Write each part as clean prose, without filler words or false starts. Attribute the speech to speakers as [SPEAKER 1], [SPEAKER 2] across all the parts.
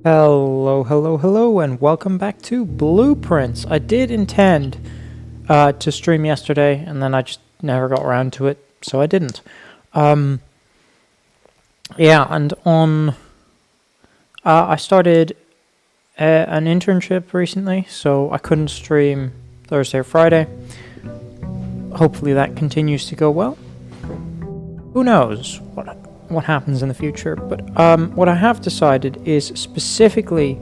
[SPEAKER 1] Hello, hello, hello, and welcome back to Blueprints. I did intend to stream yesterday, and then I just never got around to it, so I didn't. Yeah, and I started an internship recently, so I couldn't stream Thursday or Friday. Hopefully that continues to go well. Who knows what happens in the future, but what I have decided is specifically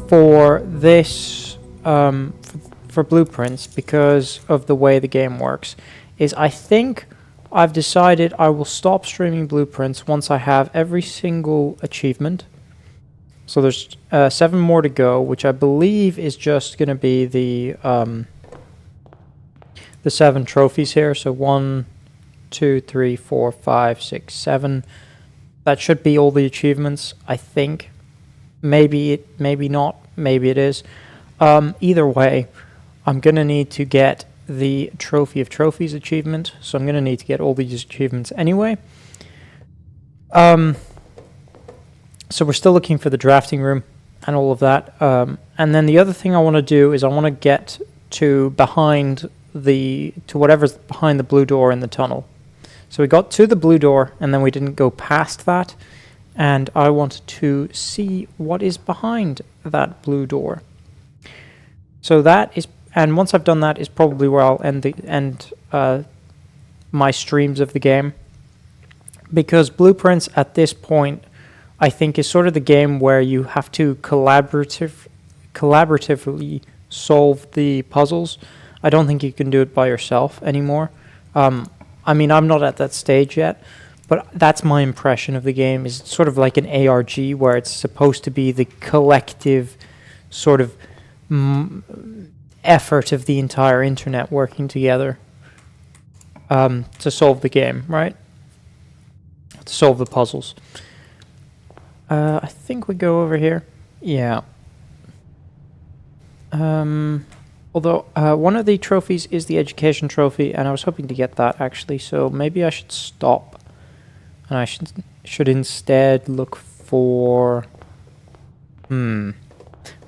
[SPEAKER 1] for this for Blueprints, because of the way the game works, is I think I've decided I will stop streaming Blueprints once I have every single achievement. So there's 7 more to go, which I believe is just going to be the 7 trophies here. So 1, 2, 3, 4, 5, 6, 7. That should be all the achievements, I think. Maybe not. Maybe it is. Either way, I'm going to need to get the Trophy of Trophies achievement. So I'm going to need to get all these achievements anyway. So we're still looking for the drafting room and all of that. And then the other thing I want to do is I want to get to whatever's behind the blue door in the tunnel. So we got to the blue door, and then we didn't go past that, and I wanted to see what is behind that blue door. So that is, and once I've done that, is probably where I'll end my streams of the game, because Blueprints at this point, I think, is sort of the game where you have to collaboratively solve the puzzles. I don't think you can do it by yourself anymore. I mean, I'm not at that stage yet, but that's my impression of the game. Is sort of like an ARG where it's supposed to be the collective sort of effort of the entire internet working together to solve the game, right? To solve the puzzles. I think we go over here. Yeah. Although one of the trophies is the education trophy, and I was hoping to get that actually, so maybe I should stop, and I should instead look for. We're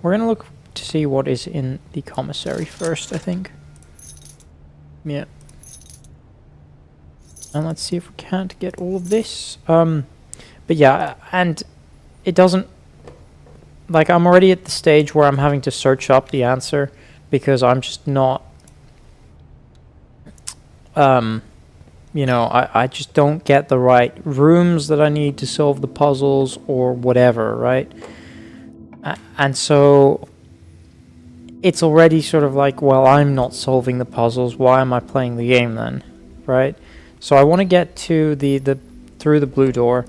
[SPEAKER 1] gonna look to see what is in the commissary first, I think. Yeah. And let's see if we can't get all of this. But yeah, and it doesn't. Like, I'm already at the stage where I'm having to search up the answer, because I'm just not, I just don't get the right rooms that I need to solve the puzzles or whatever, right? And so it's already sort of like, well, I'm not solving the puzzles. Why am I playing the game then, right? So I want to get to through the blue door.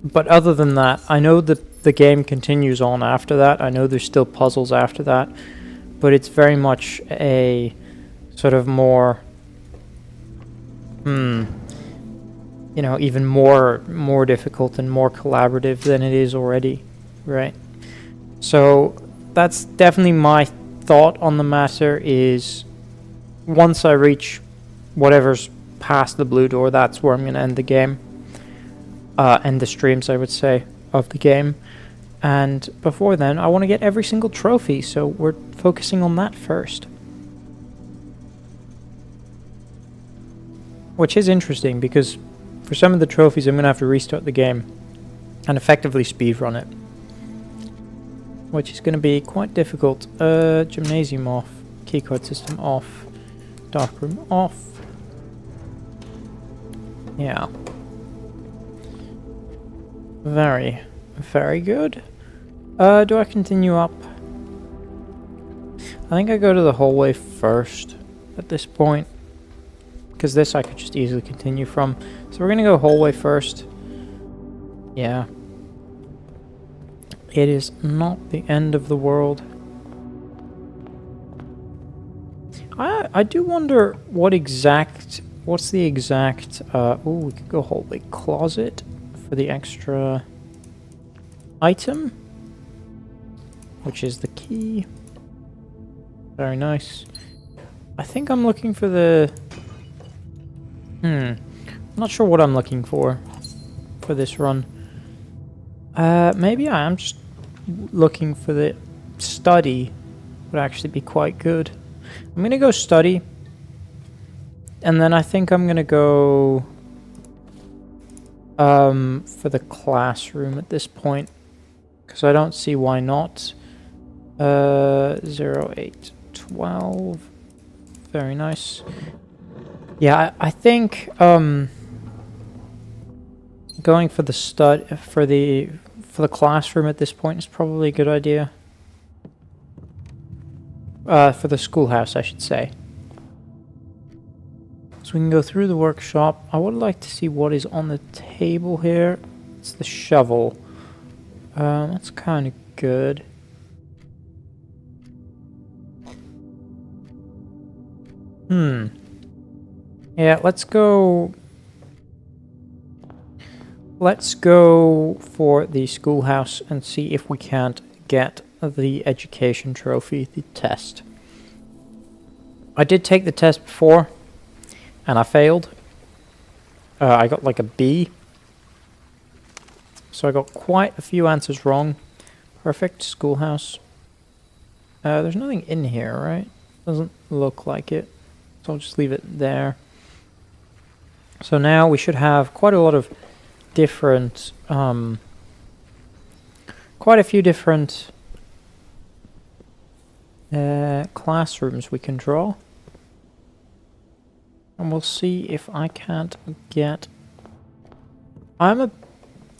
[SPEAKER 1] But other than that, I know that the game continues on after that. I know there's still puzzles after that, but it's very much a sort of more, even more difficult and more collaborative than it is already, right? So that's definitely my thought on the matter. Is once I reach whatever's past the blue door, that's where I'm going to end the game. End the streams, I would say, of the game. And before then, I want to get every single trophy, so we're focusing on that first. Which is interesting, because for some of the trophies I'm going to have to restart the game and effectively speedrun it. Which is going to be quite difficult. Gymnasium off, keycard system off, darkroom off. Yeah. Very, very good. Do I continue up? I think I go to the hallway first at this point, because this I could just easily continue from. So we're gonna go hallway first. Yeah. It is not the end of the world. I do wonder what's the exact, we could go hallway closet for the extra item, which is the key. Very nice. I think I'm looking for the... I'm not sure what I'm looking for this run. Maybe I am just looking for the study would actually be quite good. I'm gonna go study. And then I think I'm gonna go for the classroom at this point. Because I don't see why not. 0, 8, 12. Very nice. Yeah, I think going for the for the classroom at this point is probably a good idea. For the schoolhouse, I should say. So we can go through the workshop. I would like to see what is on the table here. It's the shovel. That's kind of good. Yeah, let's go. Let's go for the schoolhouse and see if we can't get the education trophy, the test. I did take the test before, and I failed. I got like a B. So I got quite a few answers wrong. Perfect. Schoolhouse. There's nothing in here, right? Doesn't look like it. So I'll just leave it there. So now we should have quite a lot of different, quite a few different classrooms we can draw. And we'll see if I can't get... I'm a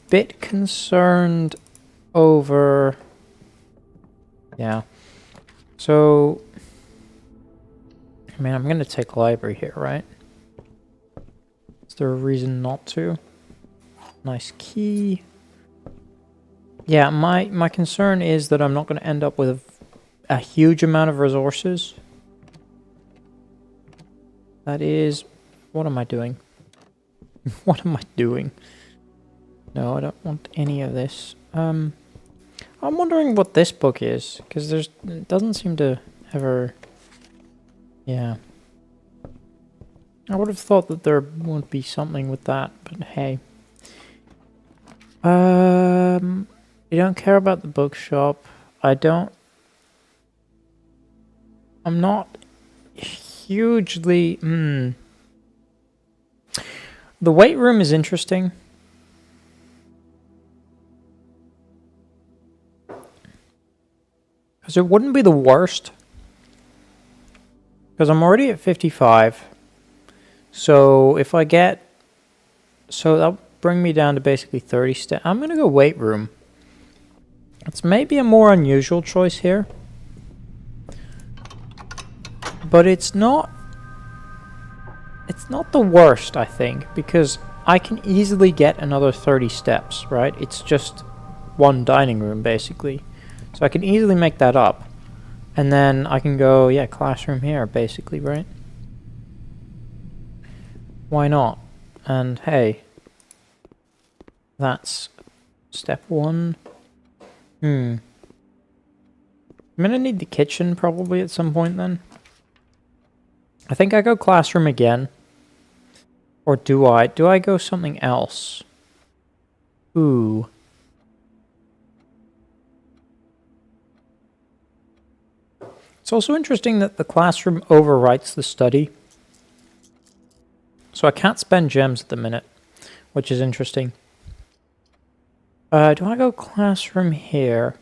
[SPEAKER 1] bit concerned over... Yeah. So... I mean, I'm going to take library here, right? Is there a reason not to? Nice key. Yeah, my concern is that I'm not going to end up with a huge amount of resources. That is... What am I doing? What am I doing? No, I don't want any of this. I'm wondering what this book is, because it doesn't seem to ever... Yeah. I would have thought that there would be something with that, but hey. You don't care about the bookshop. I'm not hugely... The weight room is interesting. Because it wouldn't be the worst. Because I'm already at 55. So if I get... So that'll bring me down to basically 30 steps. I'm going to go weight room. It's maybe a more unusual choice here. But it's not... It's not the worst, I think. Because I can easily get another 30 steps, right? It's just one dining room, basically. So I can easily make that up. And then I can go, yeah, classroom here, basically, right? Why not? And hey, that's step 1. I'm gonna need the kitchen probably at some point then. I think I go classroom again. Or do I? Do I go something else? Ooh. It's also interesting that the classroom overwrites the study. So I can't spend gems at the minute, which is interesting. Do I go classroom here?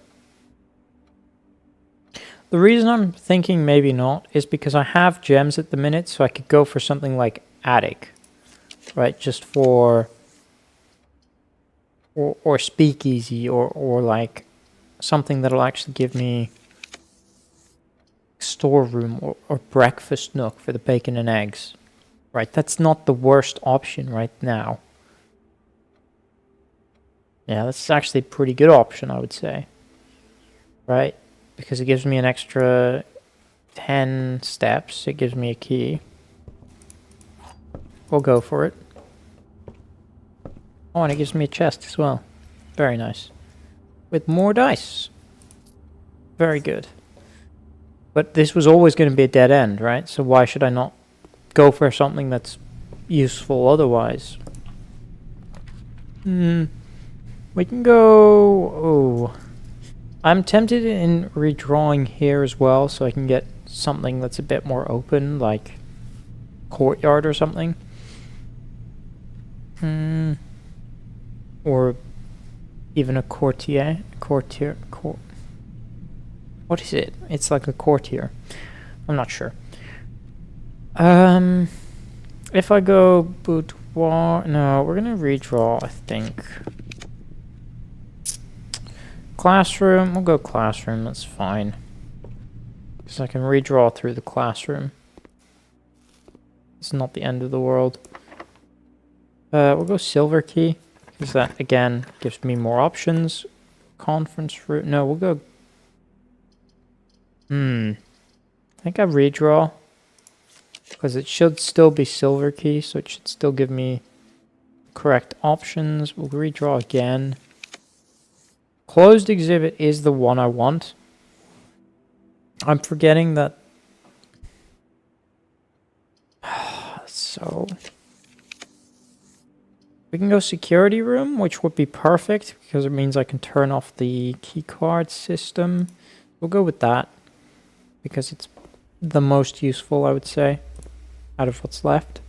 [SPEAKER 1] The reason I'm thinking maybe not is because I have gems at the minute, so I could go for something like attic. Right, just for... Or speakeasy, or like something that'll actually give me... storeroom or breakfast nook for the bacon and eggs. Right, that's not the worst option right now. Yeah, that's actually a pretty good option, I would say. Right, because it gives me an extra 10 steps. It gives me a key. We'll go for it. Oh, and it gives me a chest as well. Very nice. With more dice. Very good. But this was always going to be a dead end, right? So why should I not go for something that's useful otherwise? We can go... Oh. I'm tempted in redrawing here as well, so I can get something that's a bit more open, like courtyard or something. Or even a courtier. What is it? It's like a courtier. I'm not sure. If I go boudoir... No, we're gonna redraw, I think. Classroom, we'll go classroom, that's fine. Because I can redraw through the classroom. It's not the end of the world. We'll go silver key, because that, again, gives me more options. Conference room, no, we'll go... I think I redraw. Because it should still be silver key, so it should still give me correct options. We'll redraw again. Closed exhibit is the one I want. I'm forgetting that... So... We can go security room, which would be perfect, because it means I can turn off the keycard system. We'll go with that, because it's the most useful, I would say, out of what's left.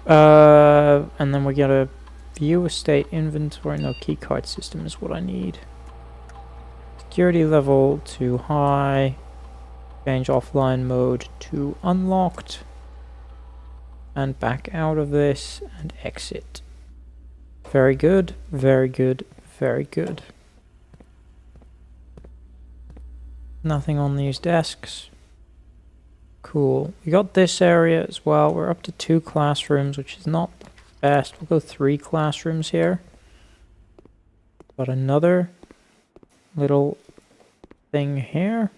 [SPEAKER 1] And then we gotta view estate inventory. No, keycard system is what I need. Security level to high. Change offline mode to unlocked. And back out of this and exit. Very good, very good, very good. Nothing on these desks. Cool. We got this area as well. We're up to 2 classrooms, which is not the best. We'll go 3 classrooms here. Got another little thing here.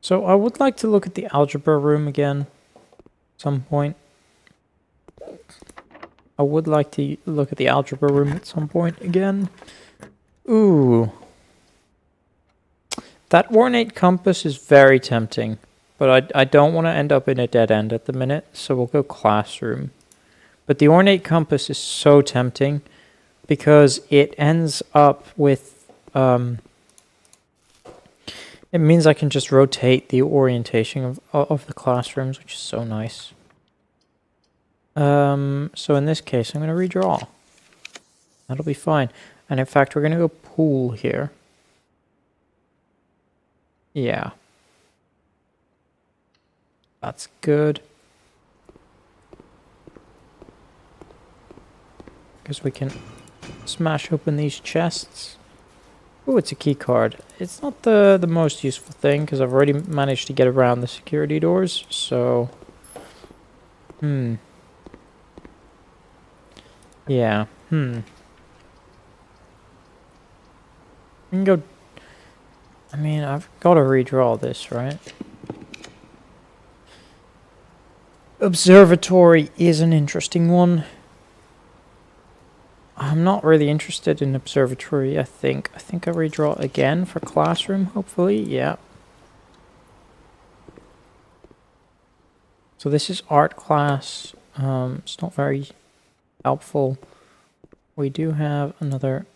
[SPEAKER 1] So I would like to look at the algebra room again at some point. I would like to look at the algebra room at some point again. Ooh. That ornate compass is very tempting, but I don't want to end up in a dead end at the minute, so we'll go classroom. But the ornate compass is so tempting because it ends up with... it means I can just rotate the orientation of the classrooms, which is so nice. So in this case, I'm going to redraw. That'll be fine. And in fact, we're going to go pool here. Yeah. That's good. Because we can smash open these chests. Oh, it's a key card. It's not the most useful thing, because I've already managed to get around the security doors, so... Yeah, We can go... I mean, I've got to redraw this, right? Observatory is an interesting one. I'm not really interested in observatory, I think. I think I redraw again for classroom, hopefully. Yeah. So this is art class. It's not very helpful. We do have another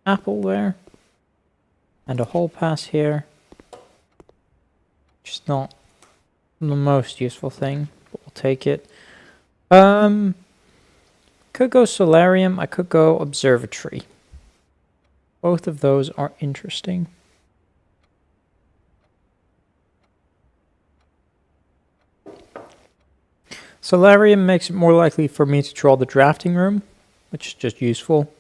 [SPEAKER 1] apple there. And a hall pass here. Which is not the most useful thing, but we'll take it. Could go solarium, I could go observatory. Both of those are interesting. Solarium makes it more likely for me to draw the drafting room, which is just useful.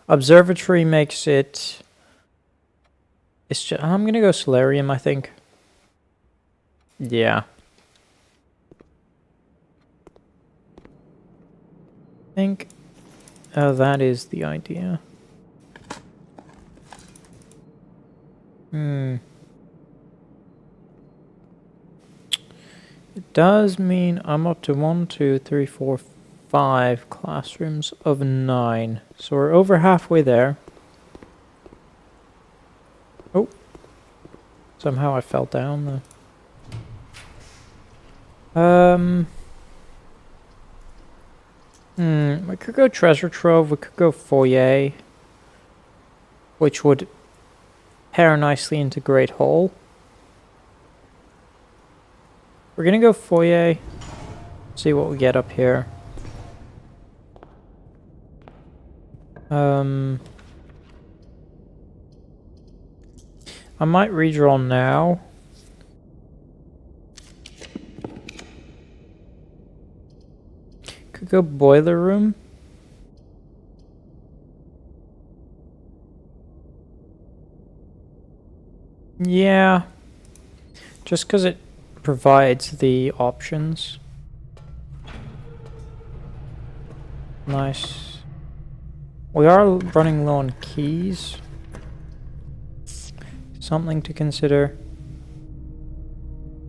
[SPEAKER 1] Observatory makes it... It's just, I'm going to go solarium, I think. Yeah. I think that is the idea. It does mean I'm up to 1, 2, 3, 4, 5 classrooms of 9. So we're over halfway there. Oh. Somehow I fell down. We could go treasure trove, we could go foyer, which would pair nicely into great hall. We're gonna go foyer, see what we get up here. I might redraw now. Could go boiler room. Yeah, just because it provides the options. Nice. We are running low on keys. Something to consider.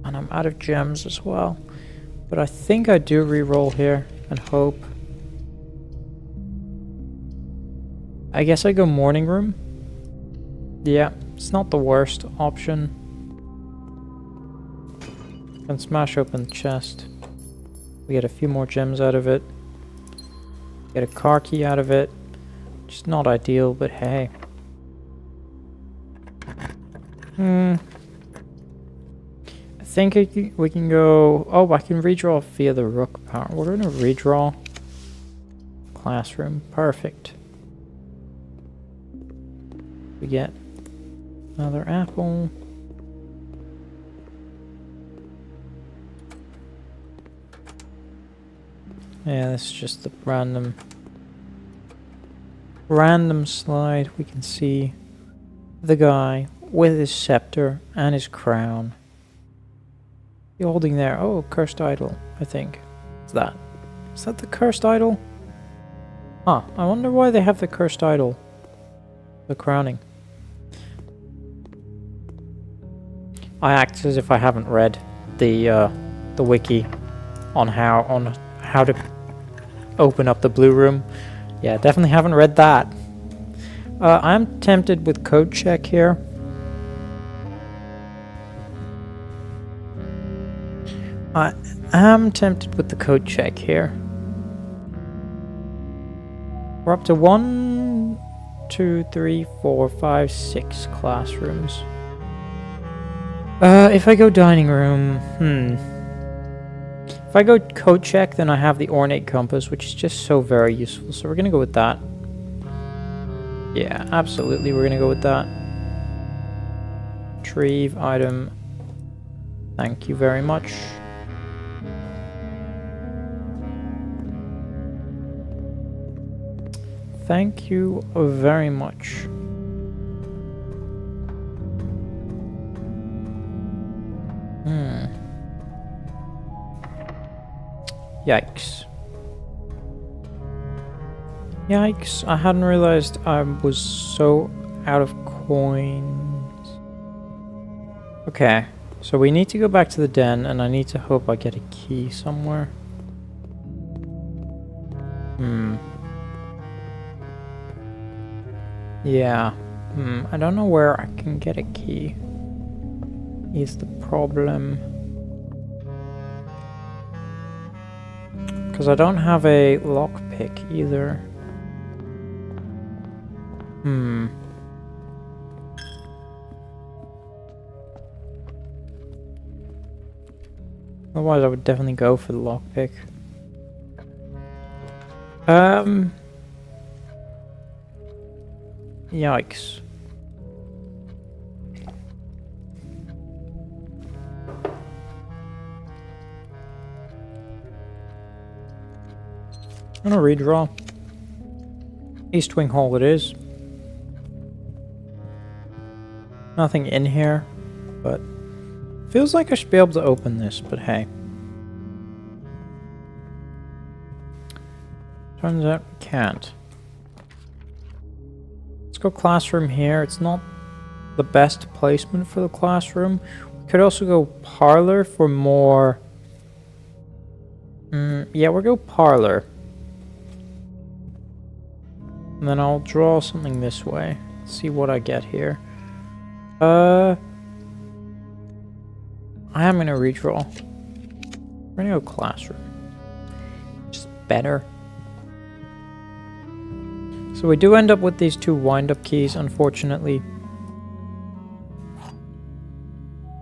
[SPEAKER 1] And I'm out of gems as well. But I think I do re-roll here and hope. I guess I go morning room. Yeah, it's not the worst option. Can smash open the chest. We get a few more gems out of it. Get a car key out of it. Just not ideal, but hey. I think we can go... Oh, I can redraw via the rook power. We're going to redraw. Classroom. Perfect. We get another apple. Yeah, this is just the random slide. We can see the guy with his scepter and his crown. He's holding there. Oh, cursed idol, I think. Is that the cursed idol? Huh, I wonder why they have the cursed idol. The crowning. I act as if I haven't read the wiki on how to open up the blue room. Yeah, definitely haven't read that. I'm tempted with code check here. I am tempted with the code check here. We're up to 1, 2, 3, 4, 5, 6 classrooms. If I go dining room, If I go code check, then I have the ornate compass, which is just so very useful. So we're gonna go with that. Yeah, absolutely, we're gonna go with that. Retrieve item. Thank you very much. Thank you very much. Yikes. Yikes, I hadn't realized I was so out of coins. Okay, so we need to go back to the den, and I need to hope I get a key somewhere. Yeah. I don't know where I can get a key. Is the problem. Because I don't have a lockpick either. Otherwise I would definitely go for the lockpick. Yikes. I'm gonna redraw. East Wing Hall it is. Nothing in here, but feels like I should be able to open this, but hey. Turns out we can't. Let's go classroom here. It's not the best placement for the classroom. We could also go parlor for more... yeah, we'll go parlor. And then I'll draw something this way. See what I get here. I am going to redraw. We're going to go classroom. Just better. So we do end up with these 2 wind-up keys, unfortunately.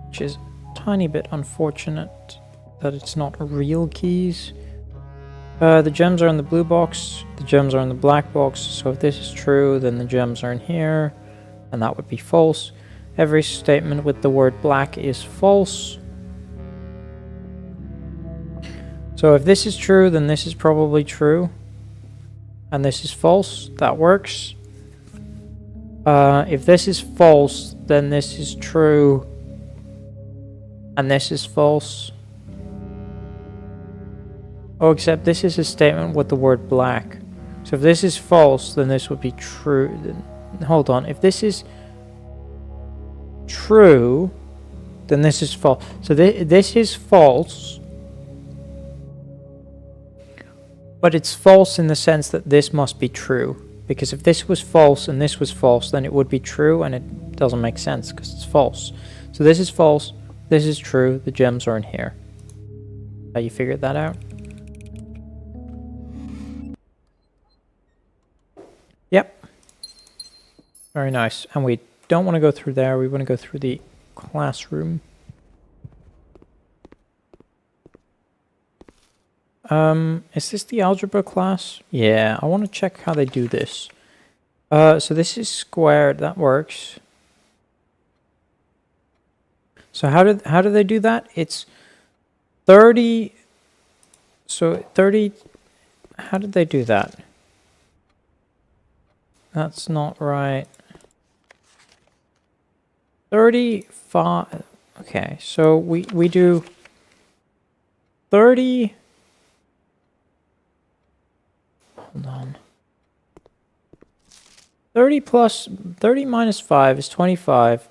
[SPEAKER 1] Which is a tiny bit unfortunate that it's not real keys. The gems are in the blue box, the gems are in the black box, so if this is true, then the gems are in here, and that would be false. Every statement with the word black is false. So if this is true, then this is probably true. And this is false. That works. If this is false, then this is true. And this is false. Oh, except this is a statement with the word black. So if this is false, then this would be true. Then, hold on. If this is true, then this is false. So this is false. But it's false in the sense that this must be true. Because if this was false and this was false, then it would be true, and it doesn't make sense because it's false. So this is false, this is true, the gems are in here. How you figured that out? Yep. Very nice. And we don't want to go through there, we want to go through the classroom. Is this the algebra class? Yeah, I want to check how they do this. So this is squared, that works. So how do they do that? It's 30. So 30. How did they do that? That's not right. 35. Okay, so we do 30. Hold on. 30 minus 5 is 25.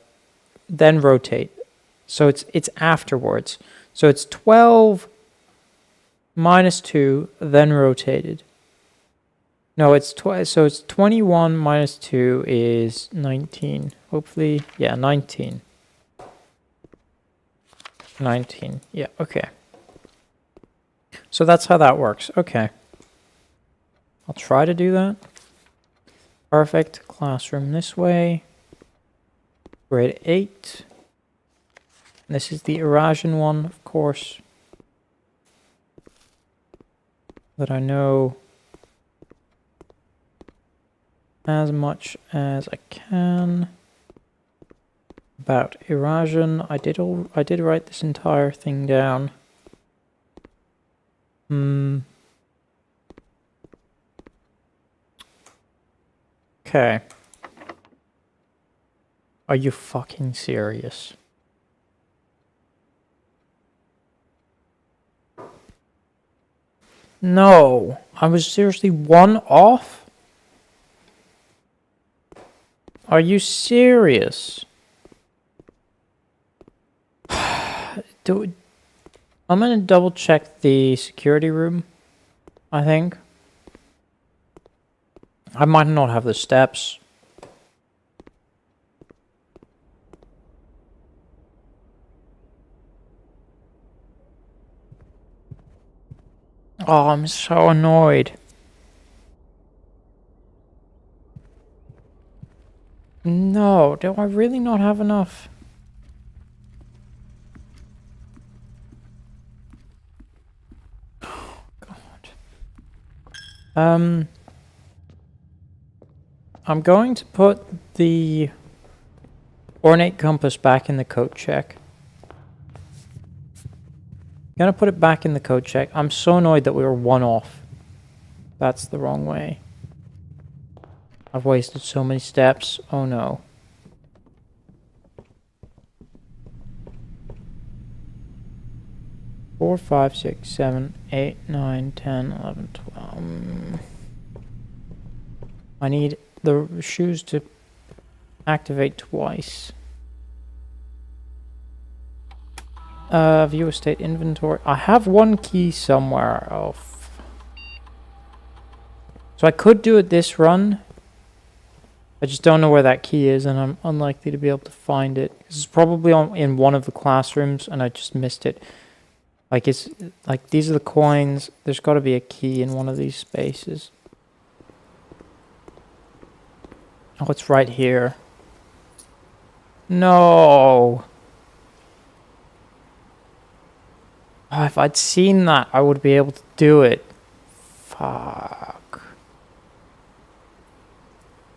[SPEAKER 1] Then rotate. So it's afterwards. So it's 12 minus 2, then rotated. No, so it's 21 minus 2 is 19. Hopefully, yeah, 19. 19. Yeah, okay. So that's how that works. Okay. I'll try to do that. Perfect. Classroom this way. Grade 8. This is the Eurasian one, of course. That I know as much as I can about Eurasian. I did write this entire thing down. Okay. Are you fucking serious? No, I was seriously 1 off? Are you serious? I'm gonna double check the security room, I think. I might not have the steps. Oh, I'm so annoyed. No, do I really not have enough? Oh, God. I'm going to put the ornate compass back in the code check. Gonna put it back in the code check. I'm so annoyed that we were 1 off. That's the wrong way. I've wasted so many steps. Oh no. Four, 5, 6, 7, 8, 9, 10, 11, 12. I need the shoes to activate twice. View estate inventory. I have 1 key somewhere. Oh. So I could do it this run. I just don't know where that key is, and I'm unlikely to be able to find it. This is probably in one of the classrooms, and I just missed it. Like these are the coins. There's got to be a key in one of these spaces. Oh, it's right here. No! Oh, if I'd seen that, I would be able to do it. Fuck.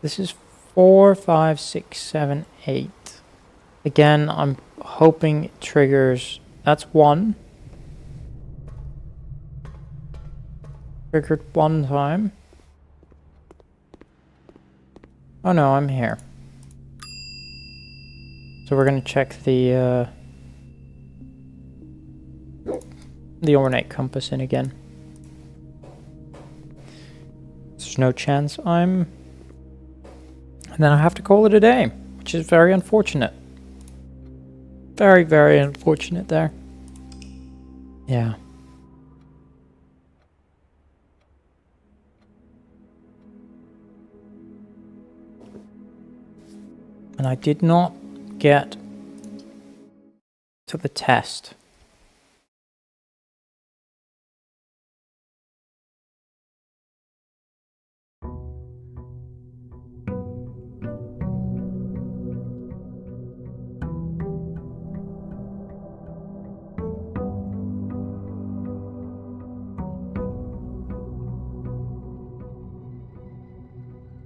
[SPEAKER 1] This is 4, 5, 6, 7, 8. Again, I'm hoping it triggers. That's 1. Triggered 1 time. Oh no, I'm here. So we're gonna check the ornate compass in again. There's no chance I'm... And then I have to call it a day, which is very unfortunate. Very, very unfortunate there. Yeah. And I did not get to the test.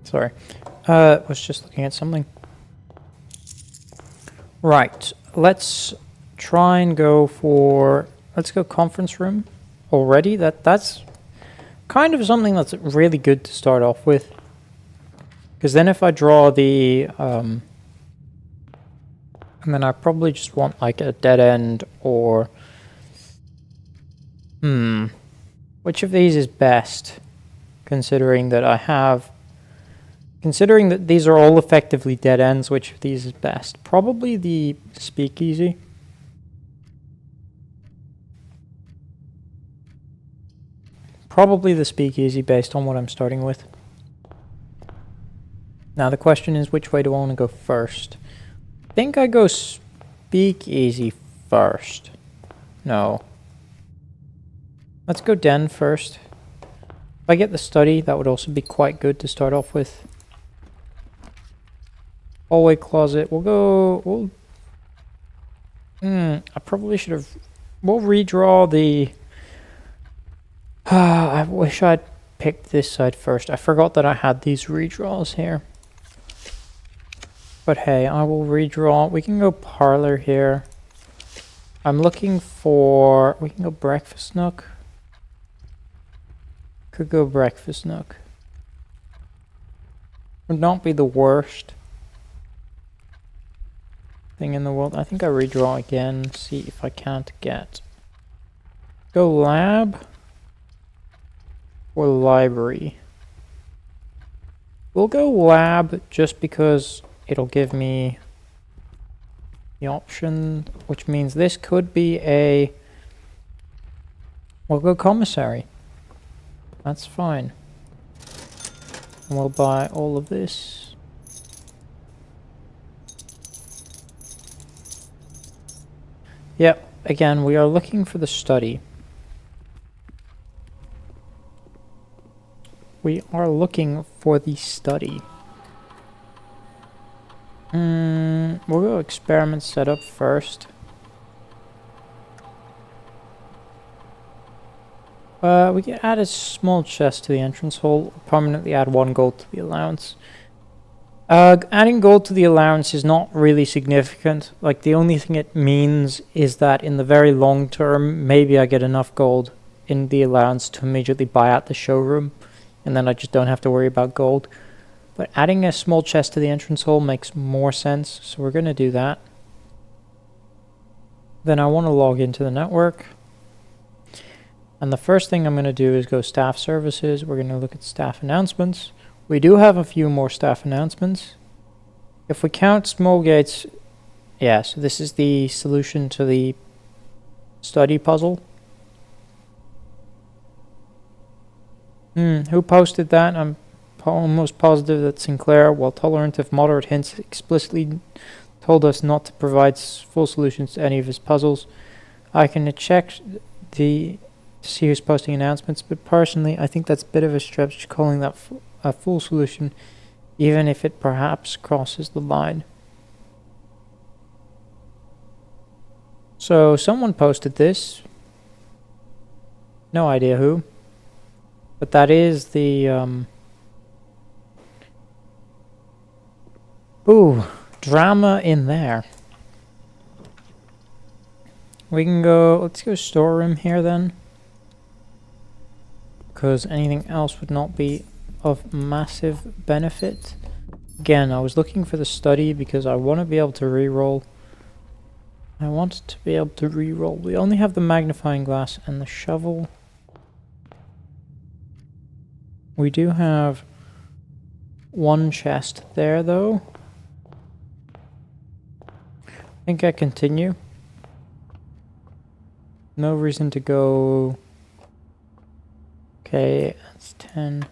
[SPEAKER 1] Sorry. Was just looking at something. Right. Let's try and go for... Let's go conference room already. That's kind of something that's really good to start off with. Because then if I draw the... and then I probably just want like a dead end or... Which of these is best? Considering that I have... Considering that these are all effectively dead ends, which of these is best? Probably the speakeasy. Probably the speakeasy based on what I'm starting with. Now the question is, which way do I want to go first? I think I go speakeasy first. No. Let's go den first. If I get the study, that would also be quite good to start off with. Hallway closet. We'll I probably should have... We'll redraw the... I wish I'd picked this side first. I forgot that I had these redraws here. But hey, I will redraw. We can go parlor here. I'm looking for... We can go breakfast nook. Could go breakfast nook. Would not be the worst thing in the world. I think I redraw again, see if I can't get... Go lab or library. We'll go lab just because it'll give me the option, which means this could be a... We'll go commissary. That's fine. And we'll buy all of this. Yep, again, we are looking for the study. We are looking for the study. We'll go experiment setup first. We can add a small chest to the entrance hall, permanently add 1 gold to the allowance. Adding gold to the allowance is not really significant. Like, the only thing it means is that in the very long term, maybe I get enough gold in the allowance to immediately buy out the showroom, and then I just don't have to worry about gold. But adding a small chest to the entrance hall makes more sense, so we're going to do that. Then I want to log into the network. And the first thing I'm going to do is go staff services. We're going to look at staff announcements. We do have a few more staff announcements. If we count small gates, yeah, so this is the solution to the study puzzle. Who posted that? I'm almost positive that Sinclair, while tolerant of moderate hints, explicitly told us not to provide full solutions to any of his puzzles. I can check to see who's posting announcements, but personally I think that's a bit of a stretch calling that a full solution. even if it perhaps crosses the line. So someone posted this. No idea who. But that is the ooh, drama in there. We can go, let's go storeroom here then. Because anything else would not be of massive benefit. Again, I was looking for the study because I want to be able to reroll. I want to be able to reroll. We only have the magnifying glass and the shovel. We do have one chest there though. I think I continue. No reason to go. Okay, that's 10.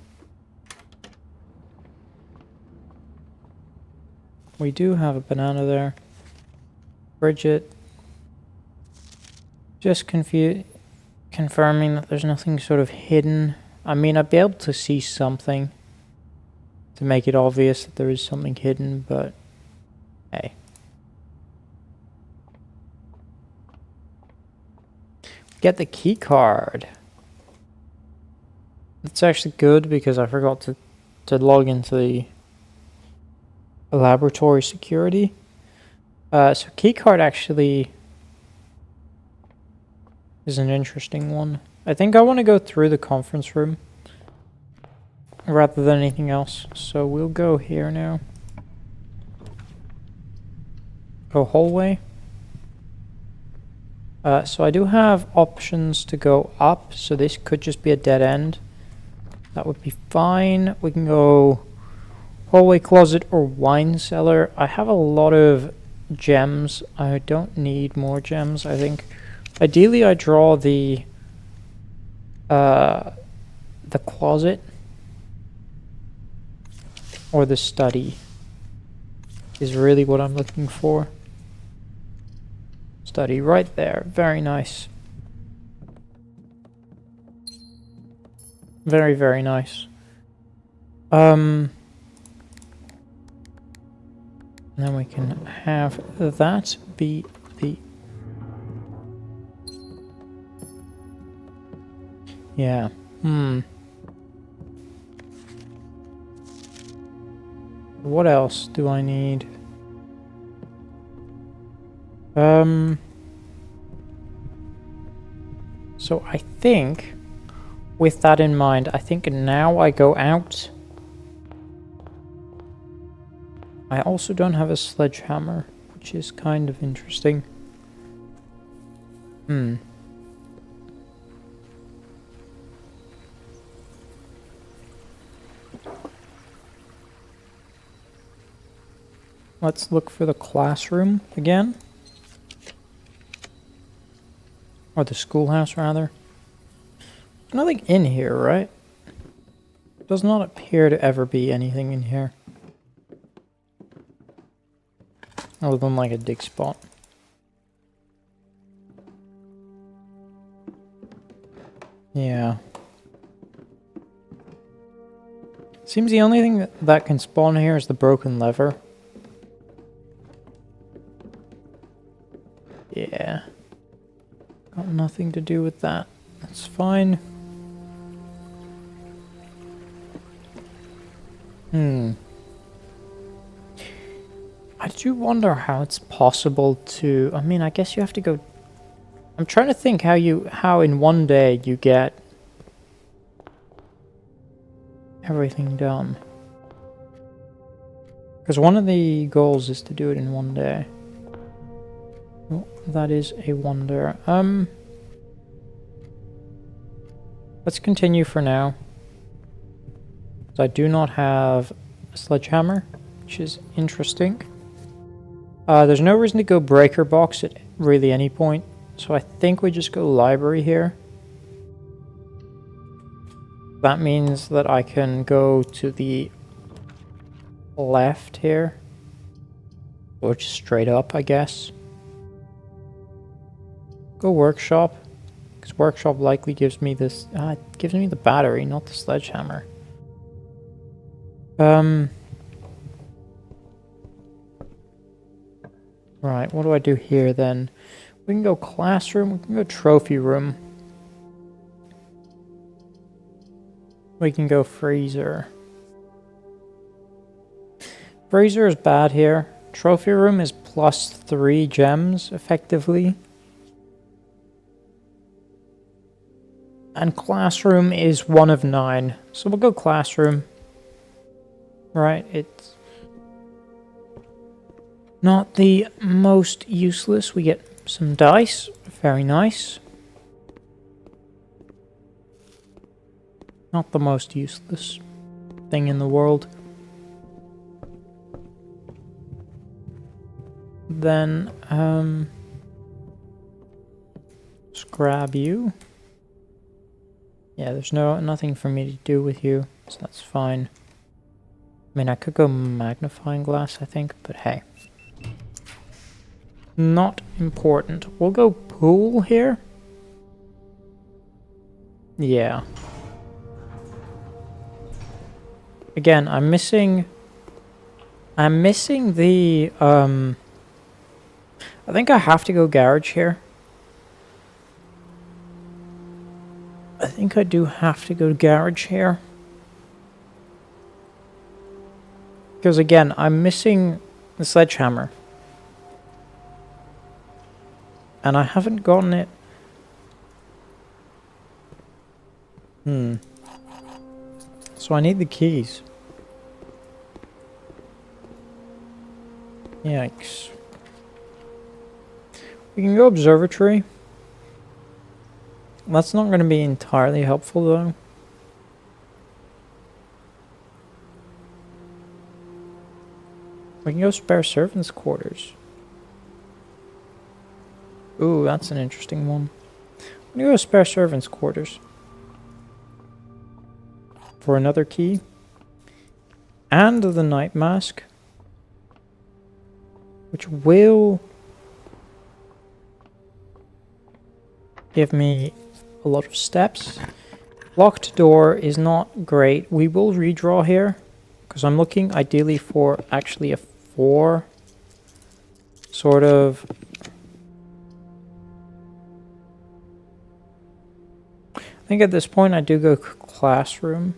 [SPEAKER 1] We do have a banana there. Bridget. Just confirming that there's nothing sort of hidden. I mean, I'd be able to see something to make it obvious that there is something hidden, but hey. Get the key card. That's actually good because I forgot to log into the laboratory security. So key card actually is an interesting one. I think I want to go through the conference room rather than anything else. So we'll go here now. Go hallway. So I do have options to go up, so this could just be a dead end. That would be fine. We can go hallway, closet, or wine cellar. I have a lot of gems. I don't need more gems, I think. Ideally, I draw the closet or the study is really what I'm looking for. Study right there. Very nice. Very, very nice. And then we can have that be the... Yeah. What else do I need? So I think, with that in mind, I think now I go out. I also don't have a sledgehammer, which is kind of interesting. Let's look for the classroom again. Or the schoolhouse, rather. There's nothing in here, right? Does not appear to ever be anything in here. Other than like a dig spot. Yeah. Seems the only thing that can spawn here is the broken lever. Yeah. Got nothing to do with that. That's fine. I do wonder how it's possible to... I mean, I guess you have to go... I'm trying to think how in one day you get everything done. Because one of the goals is to do it in one day. Oh, that is a wonder. Let's continue for now. So I do not have a sledgehammer, which is interesting. There's no reason to go breaker box at really any point, so I think we just go library here. That means that I can go to the left here, or just straight up, I guess. Go workshop, because workshop likely gives me this. It gives me the battery, not the sledgehammer. Right, what do I do here then? We can go classroom, we can go trophy room. We can go freezer. Freezer is bad here. Trophy room is +3 gems, effectively. And classroom is 1 of 9. So we'll go classroom. Right, it's not the most useless. We get some dice. Very nice. Not the most useless thing in the world. Then, let's grab you. Yeah, there's nothing for me to do with you, so that's fine. I mean, I could go magnifying glass, I think, but hey. Not important. We'll go pool here. Yeah. Again, I'm missing the, I think I have to go garage here. I think I do have to go garage here. Because again, I'm missing the sledgehammer. And I haven't gotten it. So I need the keys. Yikes. We can go observatory. That's not going to be entirely helpful though. We can go spare servants' quarters. Ooh, that's an interesting one. I'm gonna go spare servants' quarters. For another key. And the night mask. Which will give me a lot of steps. Locked door is not great. We will redraw here. Because I'm looking ideally for actually a 4 sort of. I think at this point I do go classroom.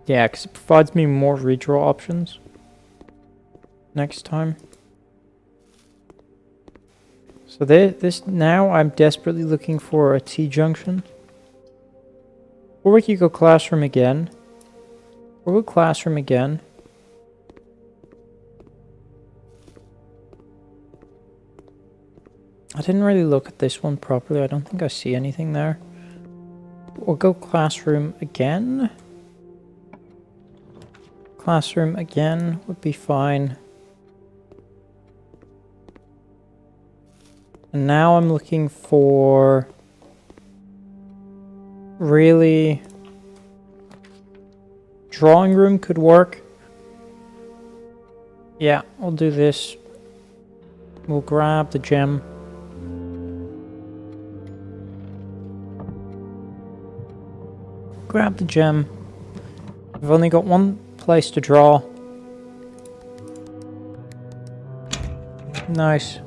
[SPEAKER 1] Yeah, because it provides me more redraw options next time. So this now I'm desperately looking for a T-junction. Or we could go classroom again. Or go classroom again. I didn't really look at this one properly. I don't think I see anything there. Or go classroom again. Classroom again would be fine. And now I'm looking for really drawing room could work. Yeah, we'll do this. We'll grab the gem. Grab the gem. I've only got one place to draw. Nice.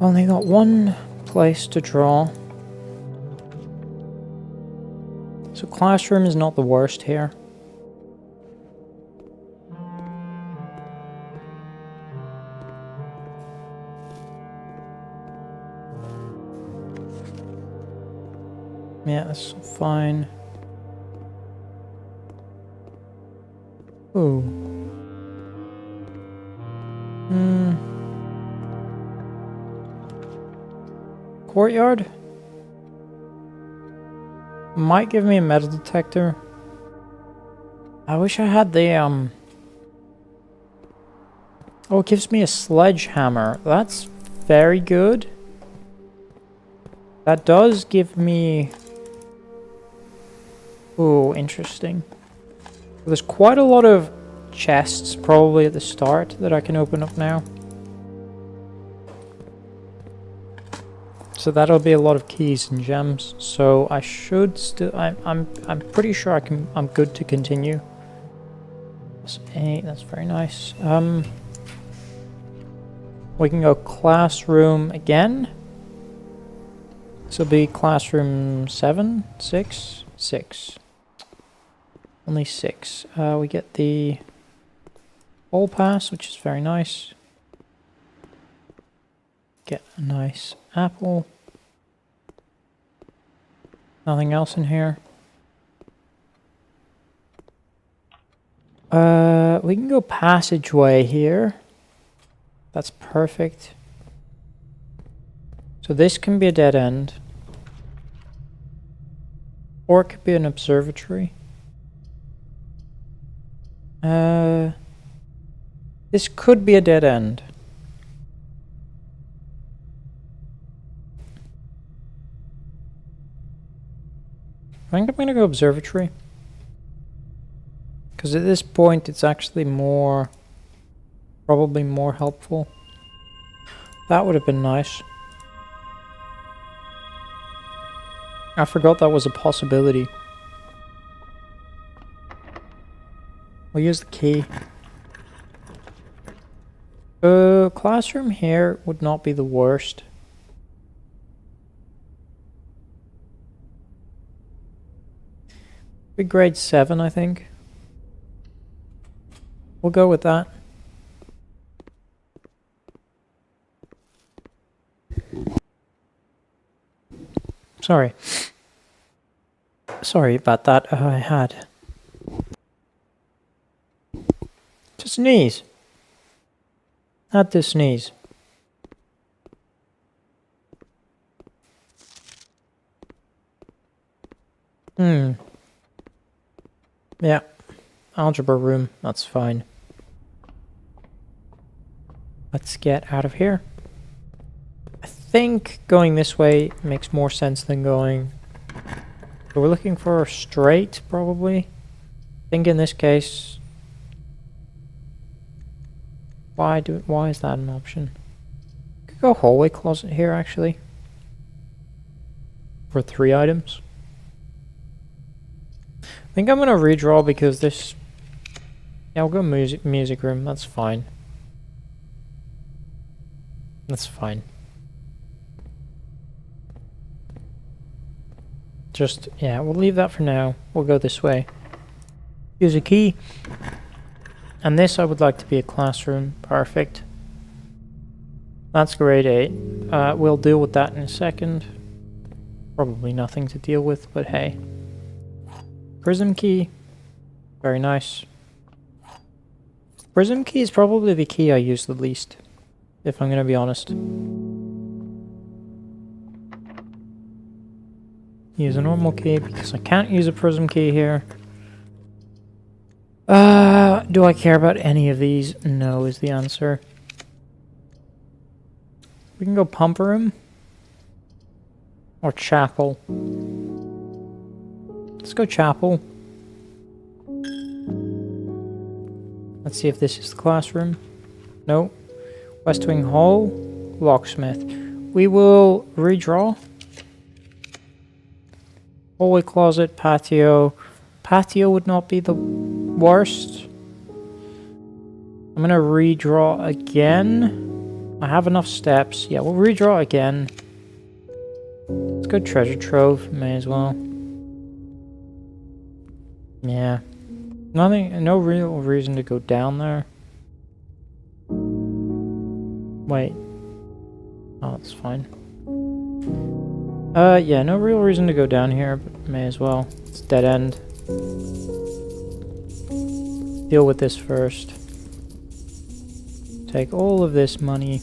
[SPEAKER 1] Only got one place to draw. So classroom is not the worst here. Yeah, that's fine. Ooh. Courtyard? Might give me a metal detector. I wish I had the, Oh, it gives me a sledgehammer. That's very good. That does give me... Ooh, interesting. There's quite a lot of chests probably at the start that I can open up now. So that'll be a lot of keys and gems. So I should still I'm pretty sure I'm good to continue. That's 8, that's very nice. We can go classroom again. This will be classroom 7, 6, 6. Only 6. We get the hall pass, which is very nice. Get a nice apple. Nothing else in here. We can go passageway here. That's perfect. So this can be a dead end. Or it could be an observatory. This could be a dead end. I think I'm gonna go observatory. Because at this point it's actually more, probably more helpful. That would have been nice. I forgot that was a possibility. We'll use the key. Classroom here would not be the worst. Be grade 7, I think. We'll go with that. Sorry. Sorry about that. I had to sneeze. Had to sneeze. Yeah. Algebra room. That's fine. Let's get out of here. I think going this way makes more sense than going... So we're looking for straight, probably. I think in this case... Why is that an option? Could go hallway closet here, actually. For 3 items. I think I'm gonna redraw because this... Yeah, I'll go music room, that's fine. That's fine. Just, yeah, we'll leave that for now. We'll go this way. Use a key. And this I would like to be a classroom. Perfect. That's grade 8. We'll deal with that in a second. Probably nothing to deal with, but hey. Prism key. Very nice. Prism key is probably the key I use the least, if I'm gonna be honest. Use a normal key because I can't use a prism key here. Do I care about any of these? No is the answer. We can go pump room. Or chapel. Let's go chapel. Let's see if this is the classroom. No. West Wing Hall. Locksmith. We will redraw. Hallway closet, patio. Patio would not be the worst. I'm gonna redraw again. I have enough steps. Yeah, we'll redraw again. Let's go treasure trove. May as well. Yeah. Nothing, no real reason to go down there. Wait. Oh, that's fine. Yeah, no real reason to go down here, but may as well. It's dead end. Deal with this first. Take all of this money.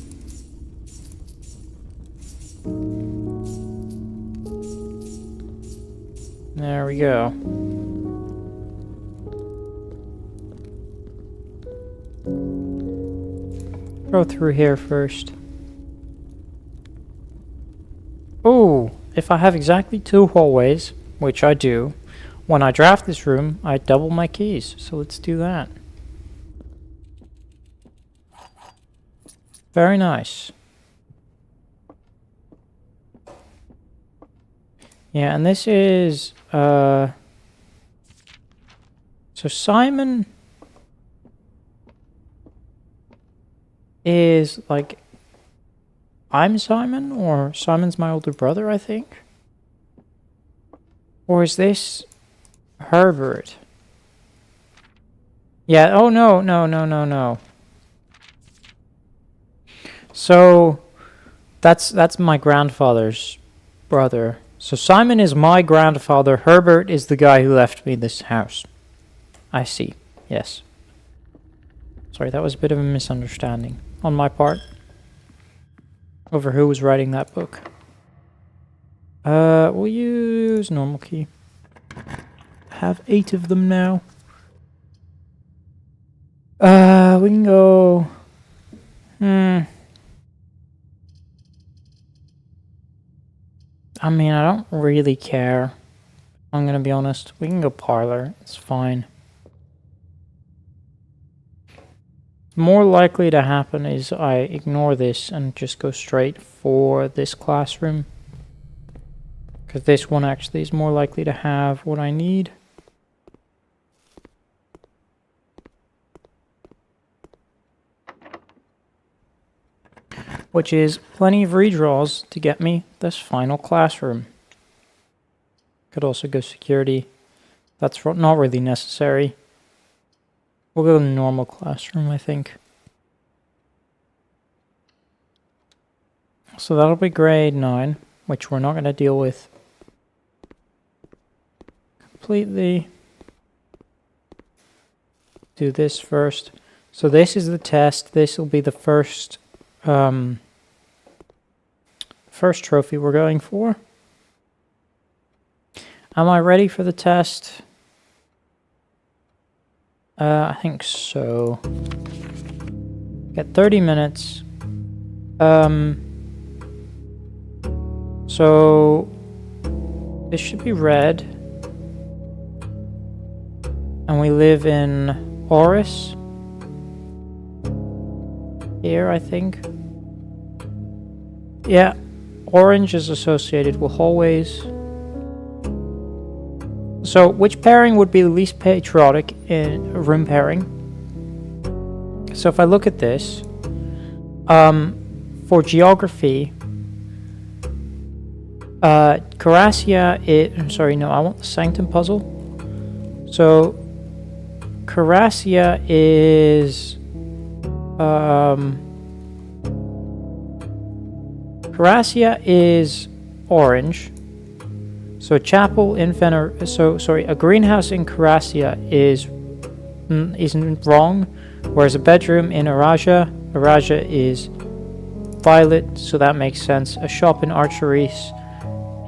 [SPEAKER 1] There we go. Go through here first. Oh, if I have exactly 2 hallways, which I do, when I draft this room, I double my keys. So let's do that. Very nice. Yeah, and this is, so Simon is like I'm Simon, or Simon's my older brother, I think. Or is this Herbert? Yeah, oh no, no, no, no, no. So that's my grandfather's brother. So Simon is my grandfather, Herbert is the guy who left me this house. I see, yes. Sorry, that was a bit of a misunderstanding on my part over who was writing that book. We'll use normal key. Have 8 of them now. We can go... I mean, I don't really care. I'm gonna be honest. We can go parlor. It's fine. More likely to happen is I ignore this and just go straight for this classroom. Because this one actually is more likely to have what I need. Which is plenty of redraws to get me this final classroom. Could also go security. That's not really necessary. We'll go to the normal classroom, I think. So that'll be grade 9, which we're not going to deal with completely. Do this first. So this is the test. This will be the first trophy we're going for. Am I ready for the test? I think so. Get 30 minutes. So this should be red. And we live in Oris. Here, I think. Yeah, orange is associated with hallways. So, which pairing would be the least patriotic in a room pairing? So, if I look at this, for geography, Carasia is... I'm sorry, no, I want the Sanctum puzzle. So, Carasia is... Carasia is orange. So chapel in a greenhouse in Carasia isn't wrong, whereas a bedroom in Araja is violet, so that makes sense. A shop in Archeris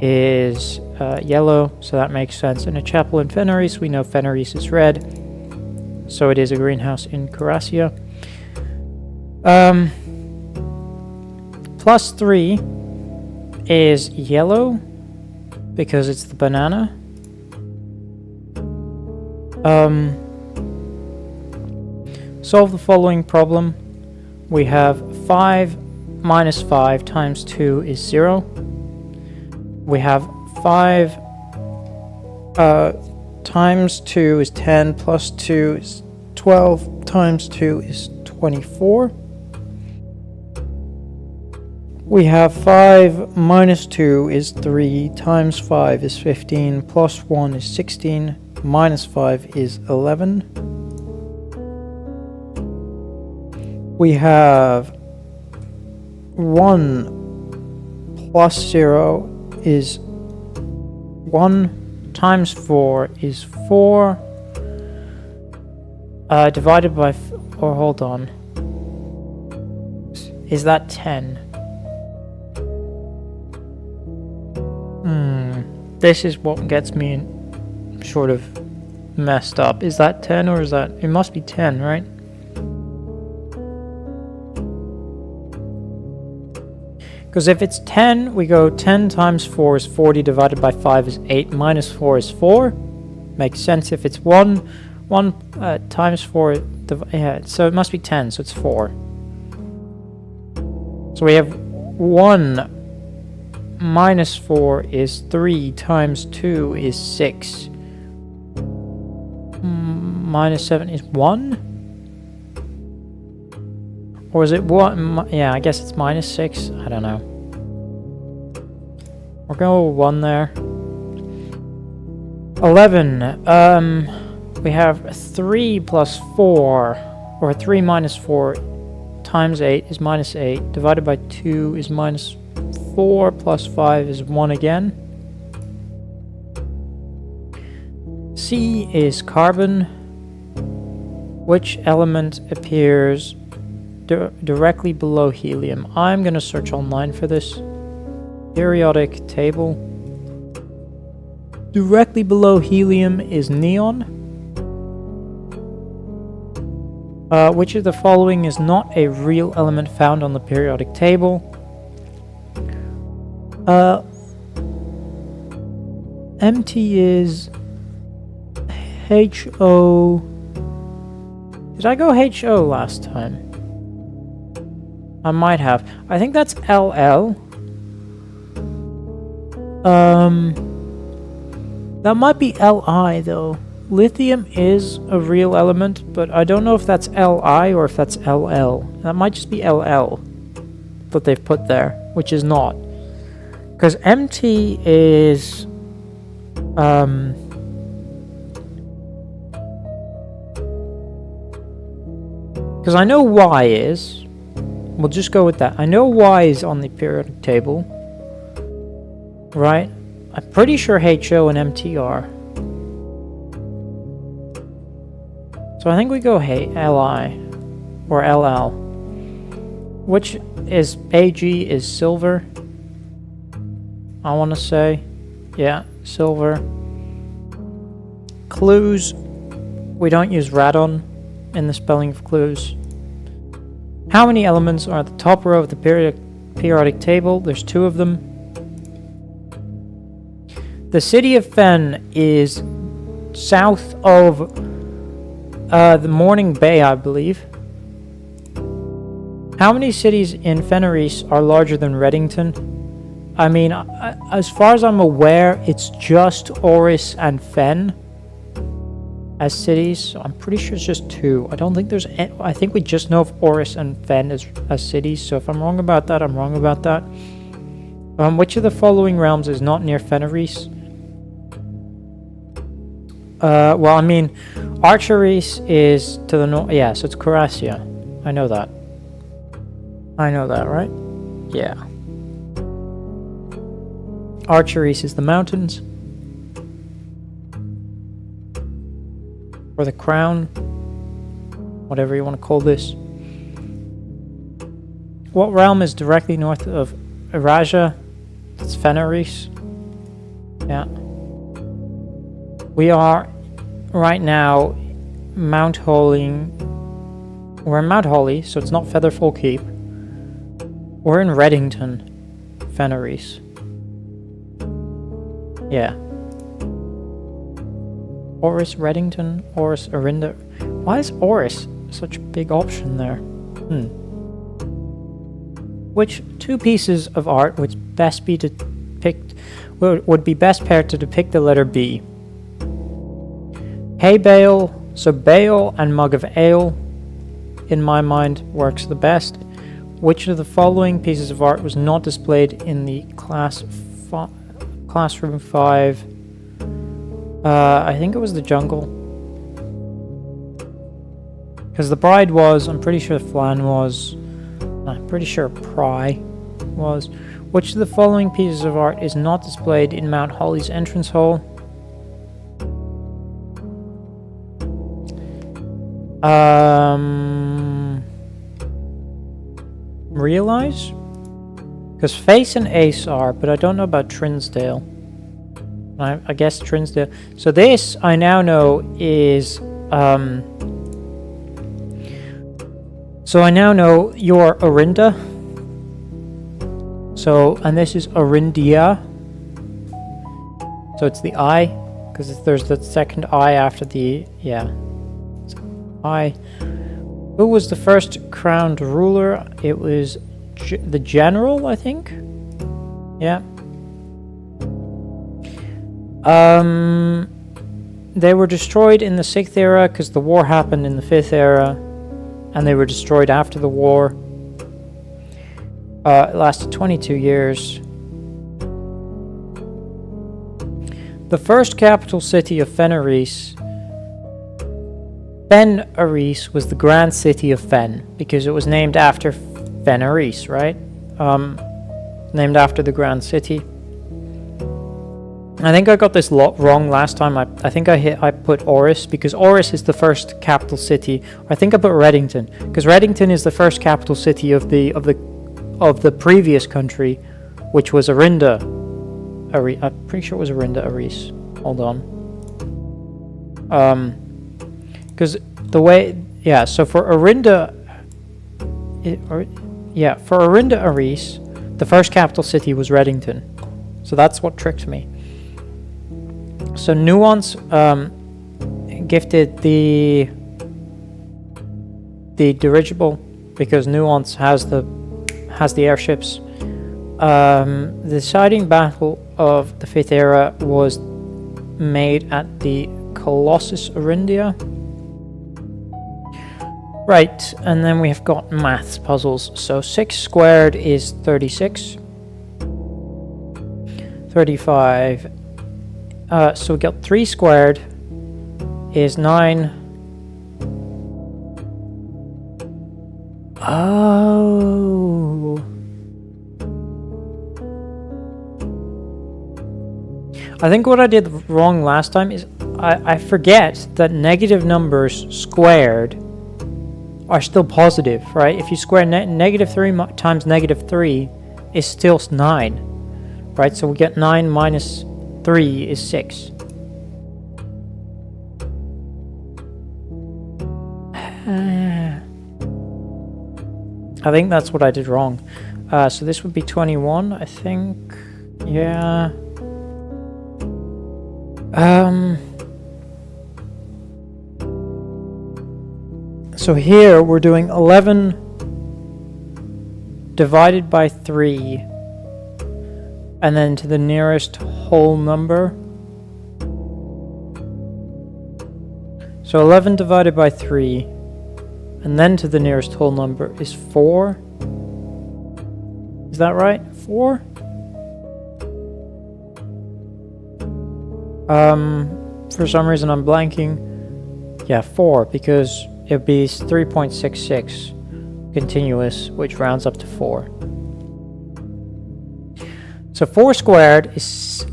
[SPEAKER 1] is yellow, so that makes sense. And a chapel in Fenris, we know Fenris is red, so it is a greenhouse in Carasia. +3 is yellow, because it's the banana. Solve the following problem. We have 5 minus 5 times 2 is 0. We have 5 times 2 is 10, plus 2 is 12, times 2 is 24. We have 5 minus 2 is 3, times 5 is 15, plus 1 is 16, minus 5 is 11. We have 1 plus 0 is 1, times 4 is 4, divided by... or hold on. Is that 10? This is what gets me sort of messed up. Is that 10 or is that... It must be 10, right? Because if it's 10, we go 10 times 4 is 40, divided by 5 is 8, minus 4 is 4. Makes sense. If it's 1 times 4... yeah, so it must be 10, so it's 4. So we have 1... minus 4 is 3, times 2 is 6. Minus 7 is 1? Or is it what? Yeah, I guess it's -6. I don't know. We're going with 1 there. 11. We have 3 plus 4, or 3 minus 4 times 8 is -8. Divided by 2 is -4 plus 5 is 1 again. C is carbon. Which element appears directly below helium? I'm going to search online for this. Periodic table. Directly below helium is neon. Which of the following is not a real element found on the periodic table? MT is HO. Did I go HO last time? I might have. I think that's LL. That might be Li though. Lithium is a real element, but I don't know if that's Li or if that's LL. That might just be LL that they've put there, which is not. Because MT is because I know Y is. We'll just go with that. I know Y is on the periodic table. Right? I'm pretty sure HO and MT are. So I think we go Li or LL. Which is AG is silver. I want to say. Yeah, silver. Clues. We don't use radon in the spelling of clues. How many elements are at the top row of the periodic table? There's 2 of them. The city of Fen is south of the Morning Bay, I believe. How many cities in Fenris are larger than Reddington? I mean, as far as I'm aware, it's just Oris and Fen as cities. So I'm pretty sure it's just 2. I don't think there's any, I think we just know of Oris and Fen as cities. So if I'm wrong about that, I'm wrong about that. Which of the following realms is not near Fenris? Well, I mean, Archeris is to the north. Yeah, so it's Coracia. I know that. I know that, right? Yeah. Archeris is the mountains. Or the crown. Whatever you want to call this. What realm is directly north of Erasia? It's Fenris. Yeah. We are right now Mount Holy. We're in Mount Holy, so it's not Featherfall Keep. We're in Reddington, Fenris. Yeah. Oris, Reddington, Oris, Arinda. Why is Oris such a big option there? Which 2 pieces of art would best be would be best paired to depict the letter B? Hay bale, so bale and mug of ale, in my mind, works the best. Which of the following pieces of art was not displayed in the classroom 5? I think it was the jungle. Because the bride was, I'm pretty sure Flan was, I'm pretty sure Pry was. Which of the following pieces of art is not displayed in Mount Holly's entrance hall? Realize? Because Face and Ace are, but I don't know about Trinsdale. I guess Trinsdale. So this, I now know, is... So I now know you're Orinda. So, and this is Orindia. So it's the I, because there's the second I after the, yeah. So I. Who was the first crowned ruler? It was the general, I think. Yeah. They were destroyed in the 6th era because the war happened in the 5th era, and they were destroyed after the war. It lasted 22 years. The first capital city of Fen-Aris was the grand city of Fen, because it was named after Fen-Aris, right? Named after the grand city. I think I got this wrong last time. I think I put Oris, because Oris is the first capital city. I think I put Reddington, because Reddington is the first capital city of the previous country, which was Arinda. I'm pretty sure it was Arinda Aris. Hold on. Because the way, yeah. So for Arinda, for Arinda Aris, the first capital city was Reddington. So that's what tricked me. So Nuance gifted the dirigible, because Nuance has the airships. The deciding battle of the 5th era was made at the Colossus Arindia. Right, and then we have got maths puzzles. So 6 squared is 36. 35. So we got 3 squared is 9. Oh. I think what I did wrong last time is I forget that negative numbers squared are still positive, right? If you square negative 3 times negative 3 is still 9, right? So we get 9 minus 3 is 6. I think that's what I did wrong. So this would be 21, I think. Yeah. So here we're doing 11 divided by 3, and then to the nearest whole number. So 11 divided by 3, and then to the nearest whole number is 4. Is that right? 4? For some reason I'm blanking. Yeah, 4, because it would be 3.66 continuous, which rounds up to 4. So 4 squared is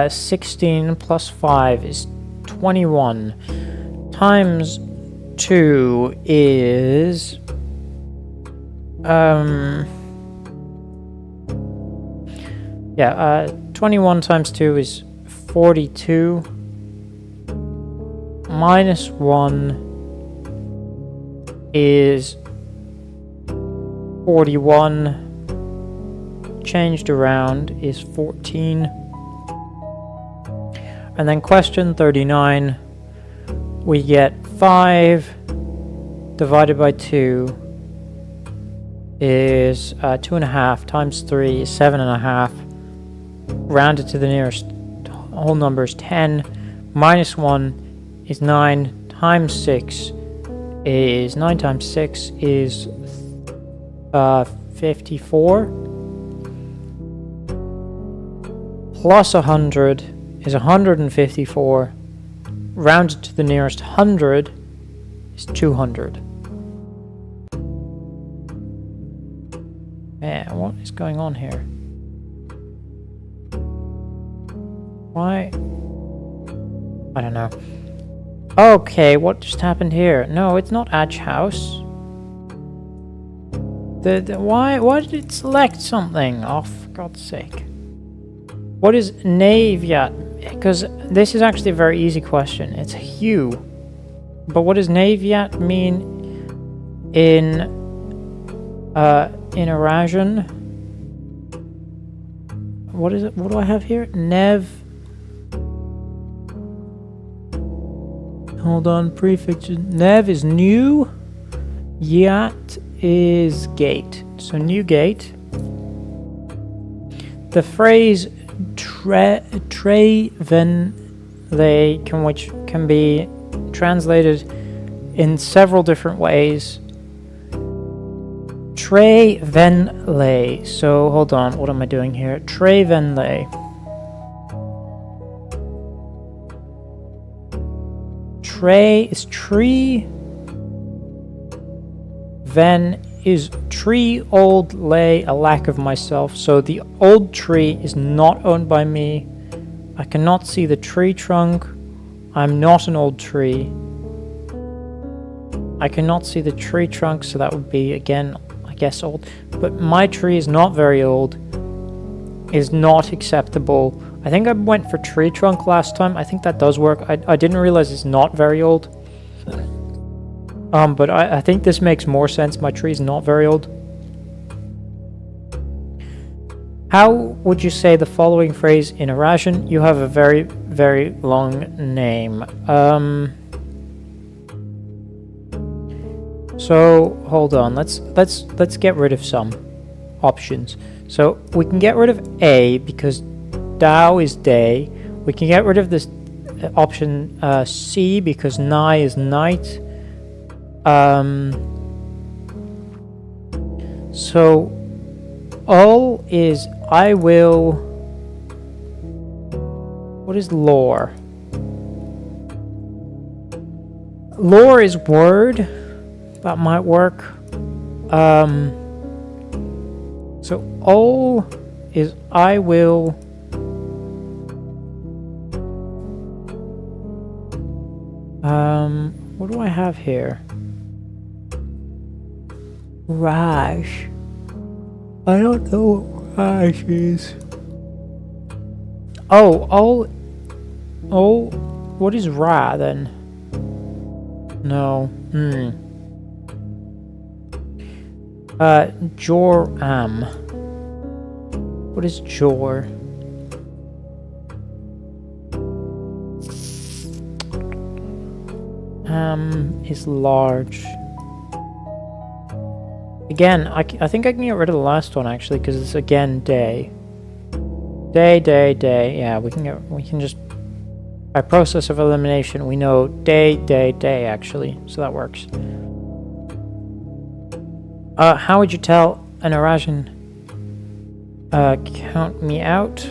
[SPEAKER 1] 16 plus 5 is 21. Times 2 is 21 times 2 is 42. Minus 1 is 41. Changed around is 14. And then question 39, we get 5 divided by 2 is 2.5 times 3 is 7.5. Rounded to the nearest whole number is 10. Minus 1 is 9 times 6 is 9 times 6 is 54. Plus 100 is 154. Rounded to the nearest 100 is 200. Man, what is going on here? Why? I don't know. Okay, what just happened here? No, it's not Edge House. Why did it select something? Oh, for God's sake. What is Naviat? Because this is actually a very easy question. It's hue. But what does Naviat mean in Eurasian? What is it? What do I have here? Hold on, prefix. Nev is new. Yat is gate. So new gate. The phrase which can be translated in several different ways. Tre Ven Lay. So hold on, what am I doing here? Tre Ven Lay. Tre is tree. Ven is tree, old, lay, a lack of myself. So the old tree is not owned by me. I cannot see the tree trunk. I'm not an old tree. I cannot see the tree trunk, so that would be, again, I guess old. But my tree is not very old. Is not acceptable. I think I went for tree trunk last time. I think that does work. I didn't realize it's not very old. But I think this makes more sense. My tree is not very old. How would you say the following phrase in Eurasian? You have a very, very long name. So hold on. Let's get rid of some options. So we can get rid of A because Dao is day. We can get rid of this option C because Nai is night. So all is I will. What is lore? Lore is word. That might work. So all is I will. What do I have here? Raj. I don't know what Raj is. Oh, what is Ra then? No. Joram. What is Jor? Is large. Again, I think I can get rid of the last one actually because it's again day. Day. Yeah, we can just by process of elimination we know day actually, so that works. How would you tell an Eurasian? Count me out.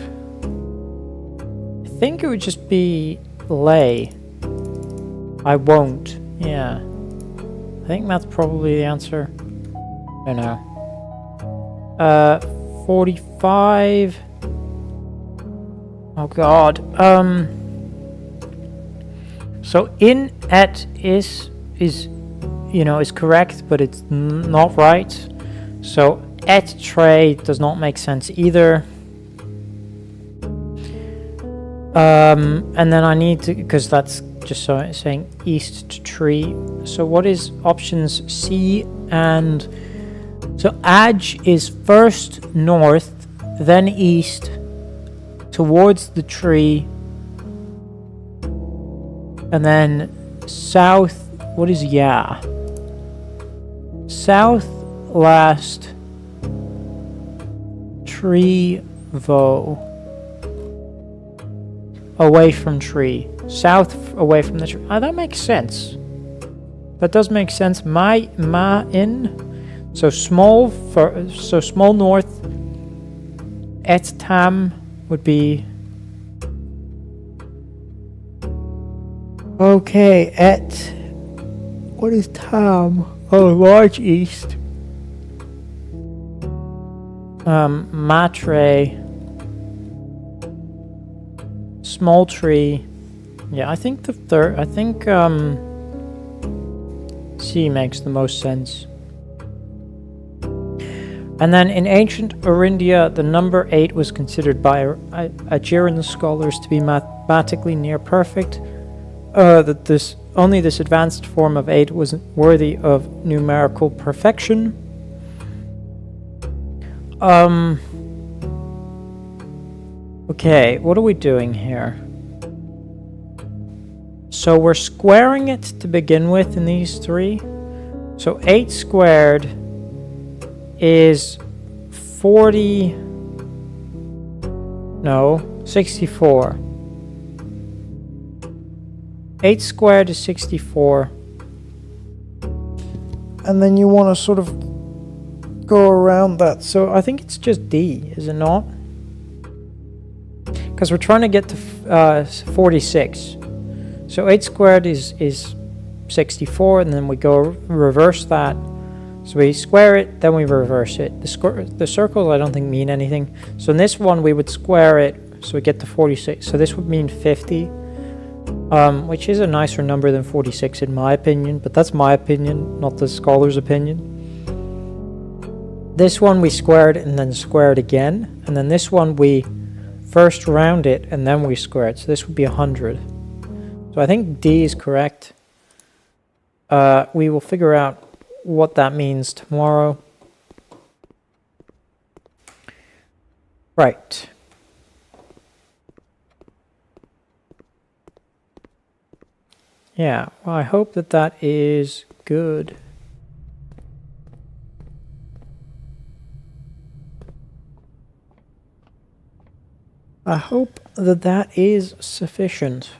[SPEAKER 1] I think it would just be lay. I won't. Yeah. I think that's probably the answer. I don't know. 45. Oh god. So in at is correct, but it's not right. So at tray does not make sense either. And then I need to, because that's just saying east to tree. So what is options C and so Aj is first north, then east towards the tree, and then south. What is Ya? South last tree vo. Away from tree. South away from the tree. That makes sense. That does make sense. Ma in. So small north. Et tam would be. Okay, et. What is tam? Oh, large east. Matre. Small tree. Yeah, I think the third. I think C makes the most sense. And then in ancient Orindia, the number 8 was considered by Aegean scholars to be mathematically near perfect. That only this advanced form of 8 was worthy of numerical perfection. Okay, what are we doing here? So we're squaring it to begin with in these three. So 8 squared is 64. 8 squared is 64. And then you want to sort of go around that. So I think it's just D, is it not? Because we're trying to get to 46. So 8 squared is 64, and then we go reverse that. So we square it, then we reverse it. The circles I don't think mean anything. So in this one we would square it, so we get to 46. So this would mean 50, which is a nicer number than 46 in my opinion, but that's my opinion, not the scholar's opinion. This one we squared and then squared again, and then this one we first round it and then we square it. So this would be 100. So I think D is correct. We will figure out what that means tomorrow. Right. Yeah, well, I hope that that is good. I hope that that is sufficient.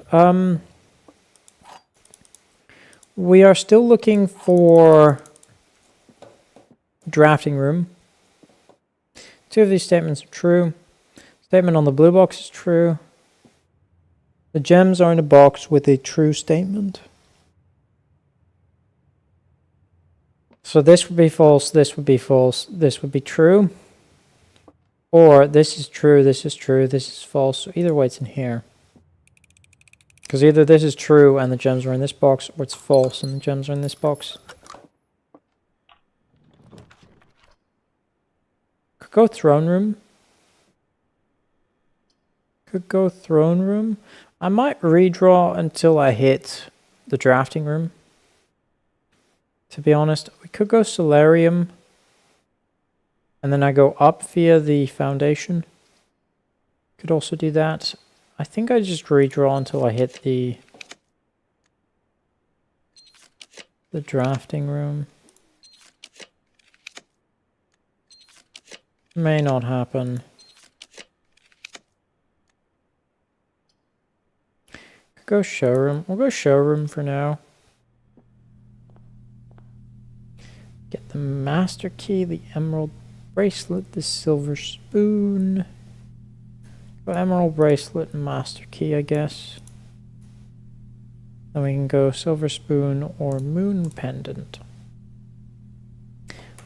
[SPEAKER 1] We are still looking for drafting room. 2 of these statements are true. Statement on the blue box is true. The gems are in a box with a true statement. So this would be false, this would be false, this would be true. Or this is true, this is true, this is false. So either way it's in here. Because either this is true and the gems are in this box, or it's false and the gems are in this box. Could go throne room. Could go throne room. I might redraw until I hit the drafting room. To be honest, we could go solarium. And then I go up via the foundation. Could also do that. I think I just redraw until I hit the drafting room. May not happen. Could go showroom. We'll go showroom for now. Get the master key, the emerald bracelet, the silver spoon. Go emerald bracelet and master key, I guess. Then we can go silver spoon or moon pendant.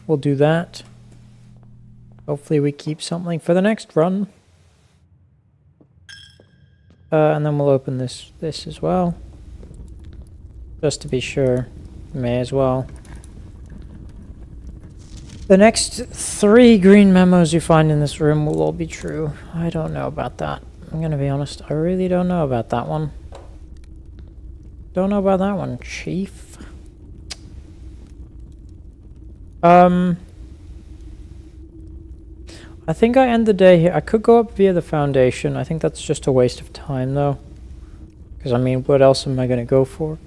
[SPEAKER 1] We'll do that. Hopefully we keep something for the next run. And then we'll open this as well. Just to be sure. May as well. The next 3 green memos you find in this room will all be true. I don't know about that. I'm gonna be honest. I really don't know about that one. Don't know about that one, Chief. I think I end the day here. I could go up via the foundation. I think that's just a waste of time, though. Because, I mean, what else am I gonna go for?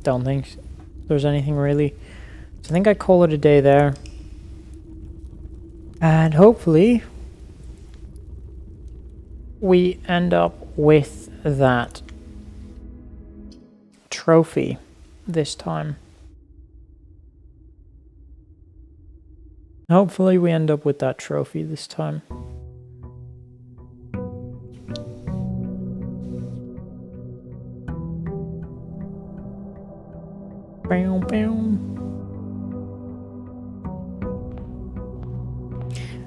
[SPEAKER 1] Don't think there's anything really. So I think I call it a day there. And hopefully we end up with that trophy this time. Hopefully we end up with that trophy this time. Bow, bow.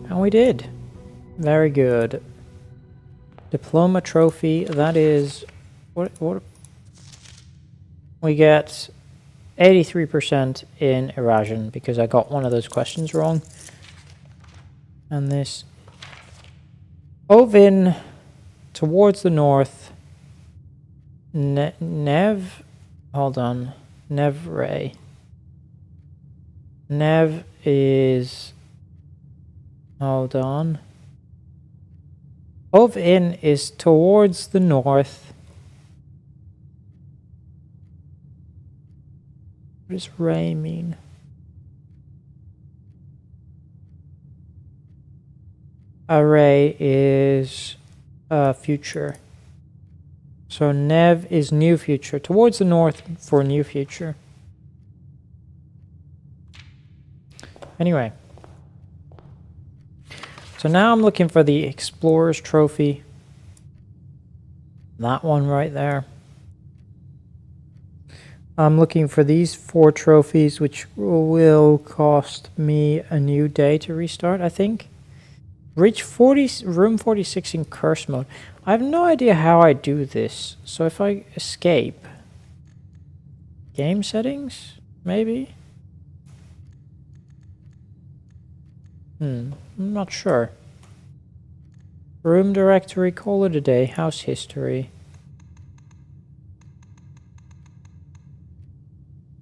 [SPEAKER 1] And we did. Very good. Diploma trophy, that is what we get 83% in Erasion because I got one of those questions wrong. And this Ovin towards the north. Hold on. Nevray. Nev is, hold on. Ovin is towards the north. What does Ray mean? Array is future. So Nev is new future. Towards the north for new future. Anyway. So now I'm looking for the Explorer's Trophy. That one right there. I'm looking for these 4 trophies, which will cost me a new day to restart, I think. Reach room 46 in curse mode. I have no idea how I do this. So if I escape... Game settings? Maybe? I'm not sure. Room directory, call it a day. House history.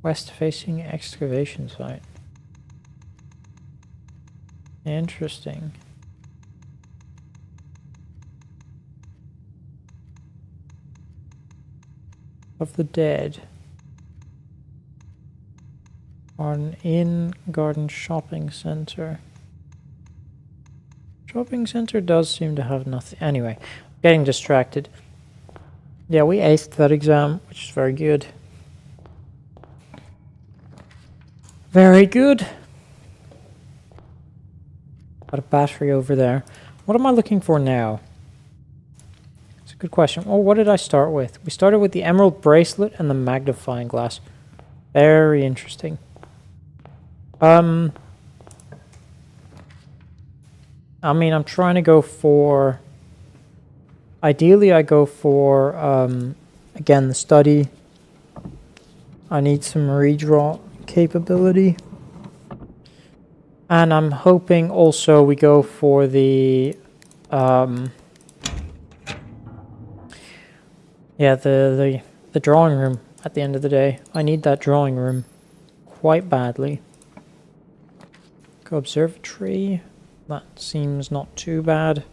[SPEAKER 1] West-facing excavation site. Interesting. Of the dead. Garden Inn, Garden Shopping Center. Shopping Center does seem to have nothing. Anyway, getting distracted. Yeah, we aced that exam, which is very good. Very good. Got a battery over there. What am I looking for now? It's a good question. Oh, what did I start with? We started with the emerald bracelet and the magnifying glass. Very interesting. I mean, I'm trying to go for... Ideally, I go for, again, the study. I need some redraw capability. And I'm hoping also we go for the... yeah, the drawing room at the end of the day. I need that drawing room quite badly. Go observatory. That seems not too bad.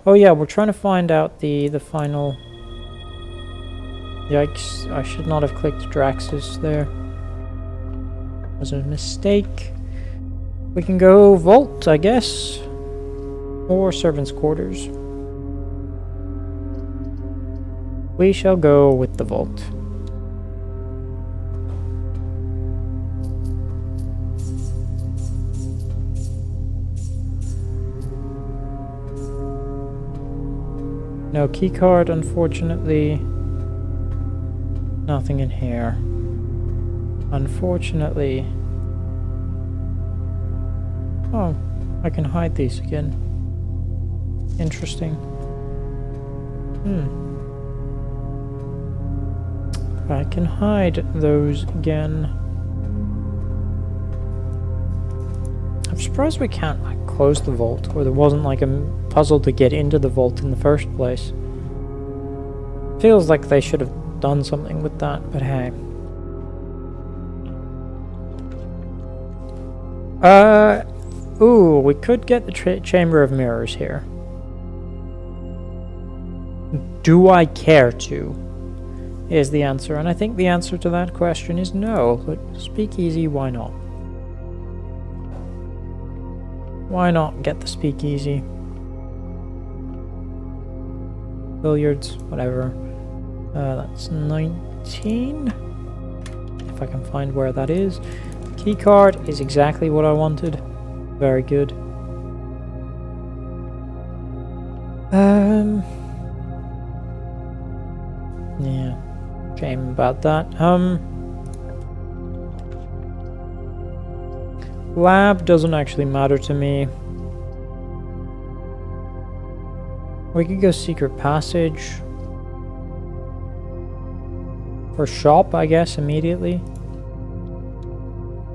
[SPEAKER 1] Oh yeah, we're trying to find out the final... Yikes, I should not have clicked Draxus there. It was a mistake. We can go vault, I guess. Or servants' quarters. We shall go with the vault. No keycard, unfortunately. Nothing in here. Unfortunately. Oh, I can hide these again. Interesting. I can hide those again. I'm surprised we can't like close the vault, or there wasn't like a puzzle to get into the vault in the first place. Feels like they should have done something with that, but hey. Ooh, we could get the Chamber of Mirrors here. Do I care to? Is the answer, and I think the answer to that question is no, but speakeasy, why not? Why not get the speakeasy? Billiards, whatever. That's 19. If I can find where that is. Keycard is exactly what I wanted. Very good. Yeah. Shame about that. Lab doesn't actually matter to me. We could go secret passage. Or shop, I guess, immediately.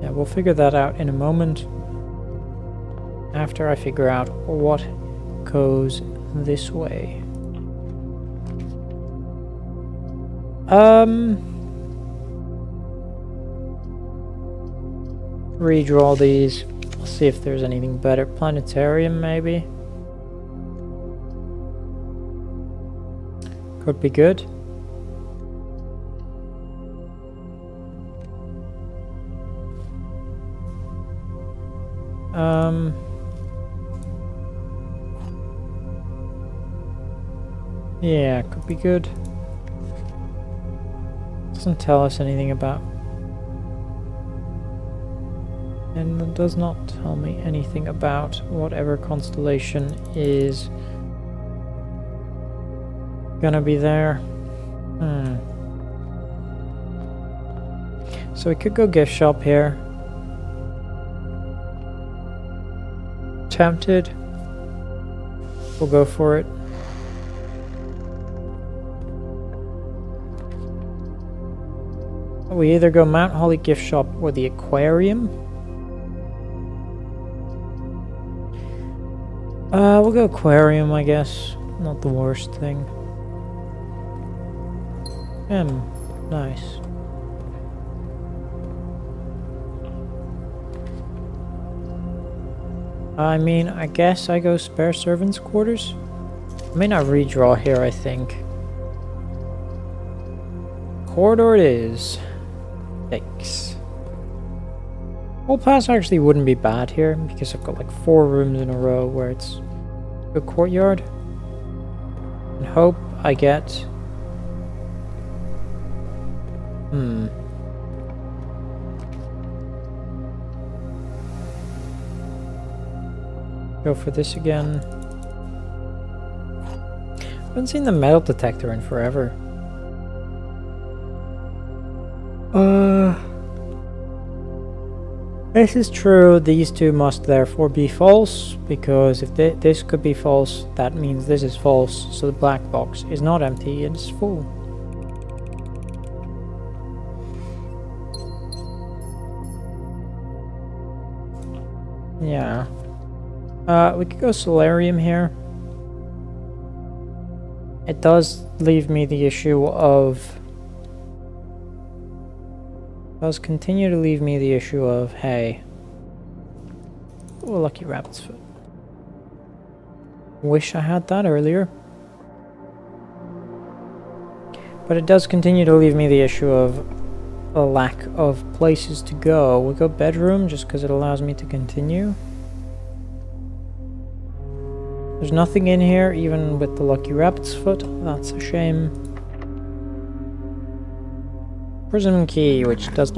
[SPEAKER 1] Yeah, we'll figure that out in a moment. After I figure out what goes this way. Redraw these. See if there's anything better. Planetarium, maybe. Could be good. Yeah, could be good. Doesn't tell us anything about... And it does not tell me anything about whatever constellation is gonna be there. So we could go gift shop here. Tempted. We'll go for it. We either go Mount Holly gift shop or the aquarium. We'll go aquarium, I guess. Not the worst thing. Nice. I mean, I guess I go spare servants' quarters. I may not redraw here, I think. Corridor it is. Yikes. Hall pass actually wouldn't be bad here because I've got like 4 rooms in a row where it's a courtyard. And hope I get... Go for this again. I haven't seen the metal detector in forever. This is true. These two must therefore be false, because if this could be false, that means this is false. So the black box is not empty, it's full. Yeah. We could go solarium here. It does leave me the issue of... does continue to leave me the issue of, hey... Oh, lucky rabbit's foot. Wish I had that earlier. But it does continue to leave me the issue of a lack of places to go. We'll go bedroom just because it allows me to continue. There's nothing in here, even with the lucky rabbit's foot. That's a shame. Prism key, which does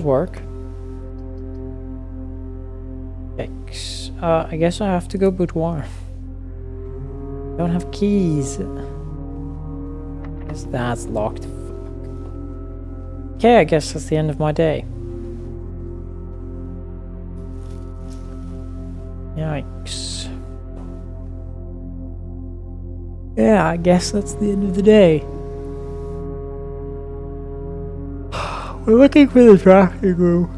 [SPEAKER 1] work. X. I guess I have to go boudoir. Don't have keys. Guess that's locked. Okay, I guess that's the end of my day. Yikes. Yeah, I guess that's the end of the day. We're looking for the drafting room.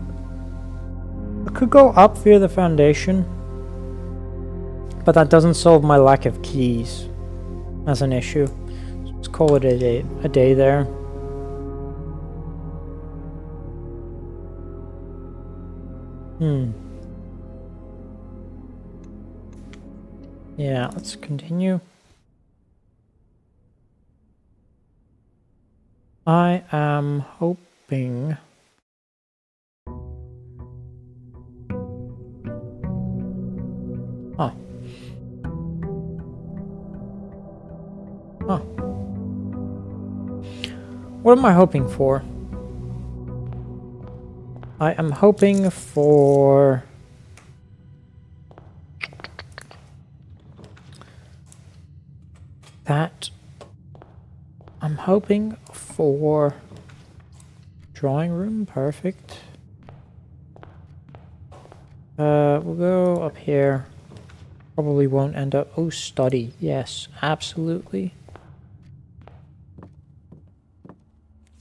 [SPEAKER 1] I could go up via the foundation, but that doesn't solve my lack of keys as an issue. So let's call it a day there. Yeah, let's continue. I am hoping... Huh. Huh. What am I hoping for? I am hoping for... that... I'm hoping for... drawing room, perfect. We'll go up here. Probably won't end up... Oh, study. Yes, absolutely.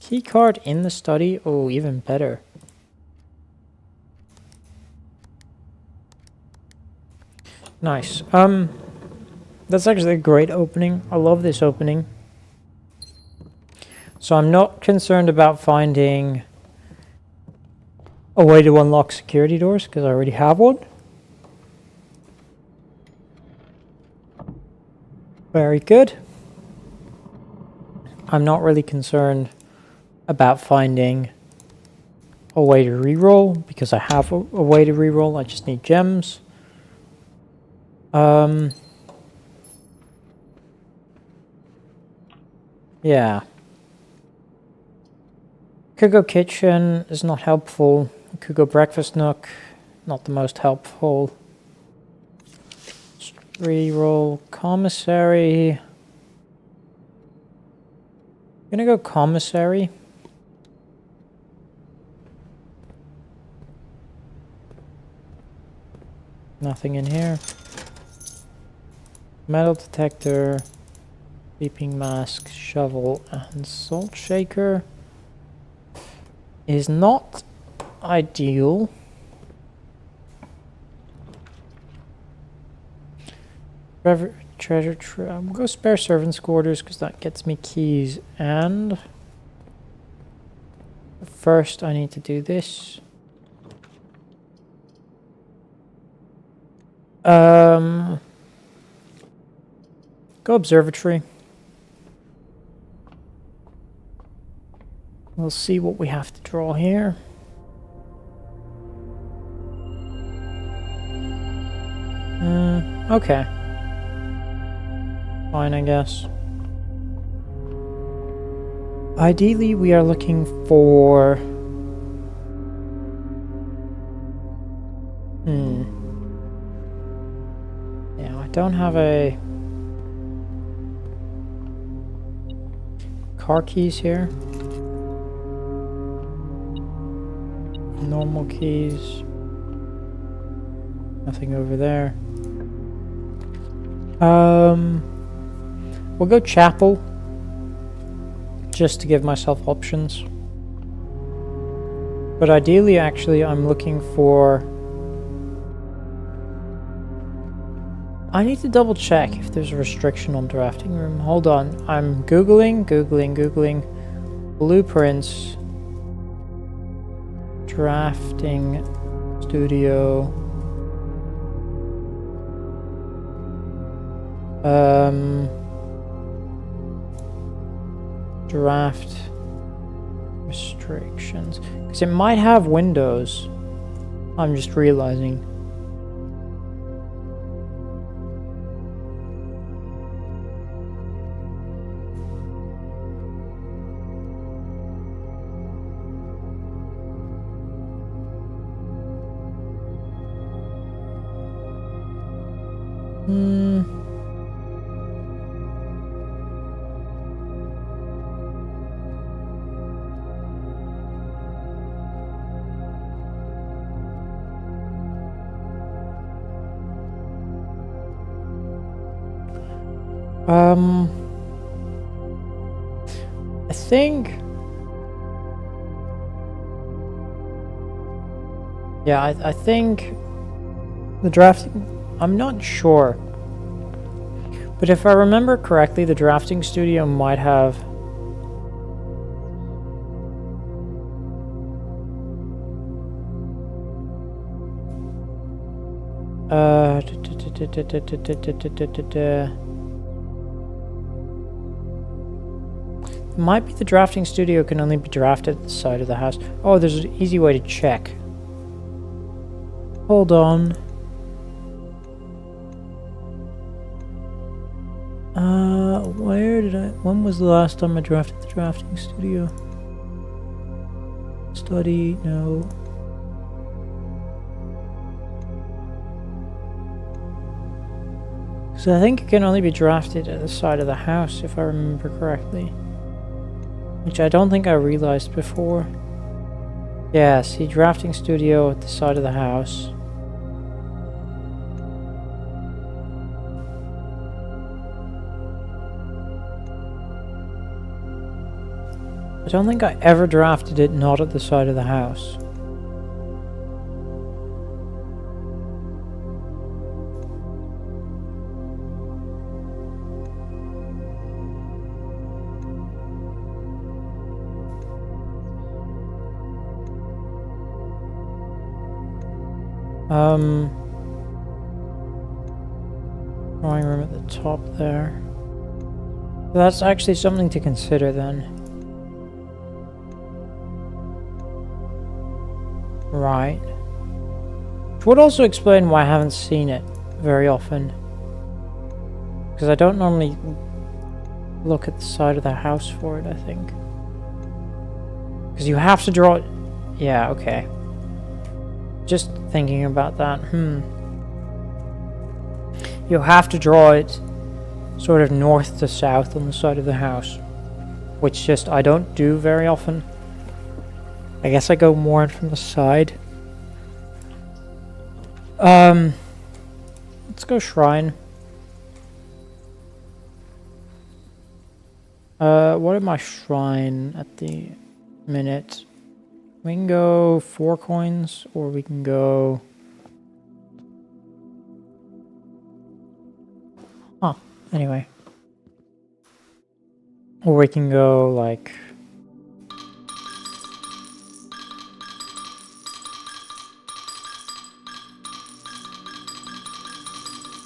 [SPEAKER 1] Key card in the study? Oh, even better. Nice. That's actually a great opening. I love this opening. So I'm not concerned about finding a way to unlock security doors, because I already have one. Very good. I'm not really concerned about finding a way to reroll, because I have a way to reroll. I just need gems. Yeah. Could go kitchen is not helpful. We could go breakfast nook. Not the most helpful. Reroll commissary. I'm gonna go commissary. Nothing in here. Metal detector, beeping mask, shovel, and salt shaker is not ideal. Treasure I'm gonna go spare servants' quarters because that gets me keys, and first I need to do this. Go observatory. We'll see what we have to draw here. Okay. Fine, I guess. Ideally, we are looking for... Yeah, I don't have a... car keys here. Normal keys. Nothing over there. We'll go chapel. Just to give myself options. But ideally, actually, I'm looking for... I need to double check if there's a restriction on drafting room. Hold on. I'm Googling. Blueprints. Drafting studio. Draft restrictions. Because it might have windows. I'm just realizing. I think... Yeah, I think the drafting... I'm not sure. But if I remember correctly, the drafting studio might have... Might be the drafting studio can only be drafted at the side of the house. Oh, there's an easy way to check. Hold on. Where did I... When was the last time I drafted the drafting studio? Study, no. So I think it can only be drafted at the side of the house, if I remember correctly. Which I don't think I realized before. Yeah, see, drafting studio at the side of the house. I don't think I ever drafted it not at the side of the house. Drawing room at the top there. That's actually something to consider then. Right. Which would also explain why I haven't seen it very often. Because I don't normally look at the side of the house for it, I think. Because you have to draw it. Yeah, okay. Just thinking about that. You'll have to draw it sort of north to south on the side of the house, which just I don't do very often. I guess I go more from the side. Let's go shrine. What am I shrine at the minute? We can go 4 coins, or we can go... Huh, anyway. Or we can go, like...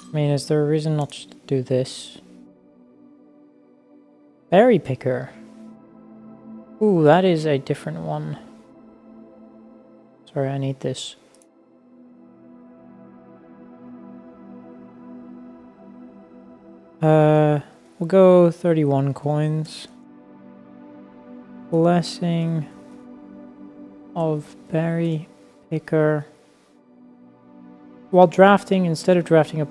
[SPEAKER 1] I mean, is there a reason not to do this? Berry picker. Ooh, that is a different one. Sorry, I need this. We'll go 31 coins. Blessing of berry picker. While drafting, instead of drafting a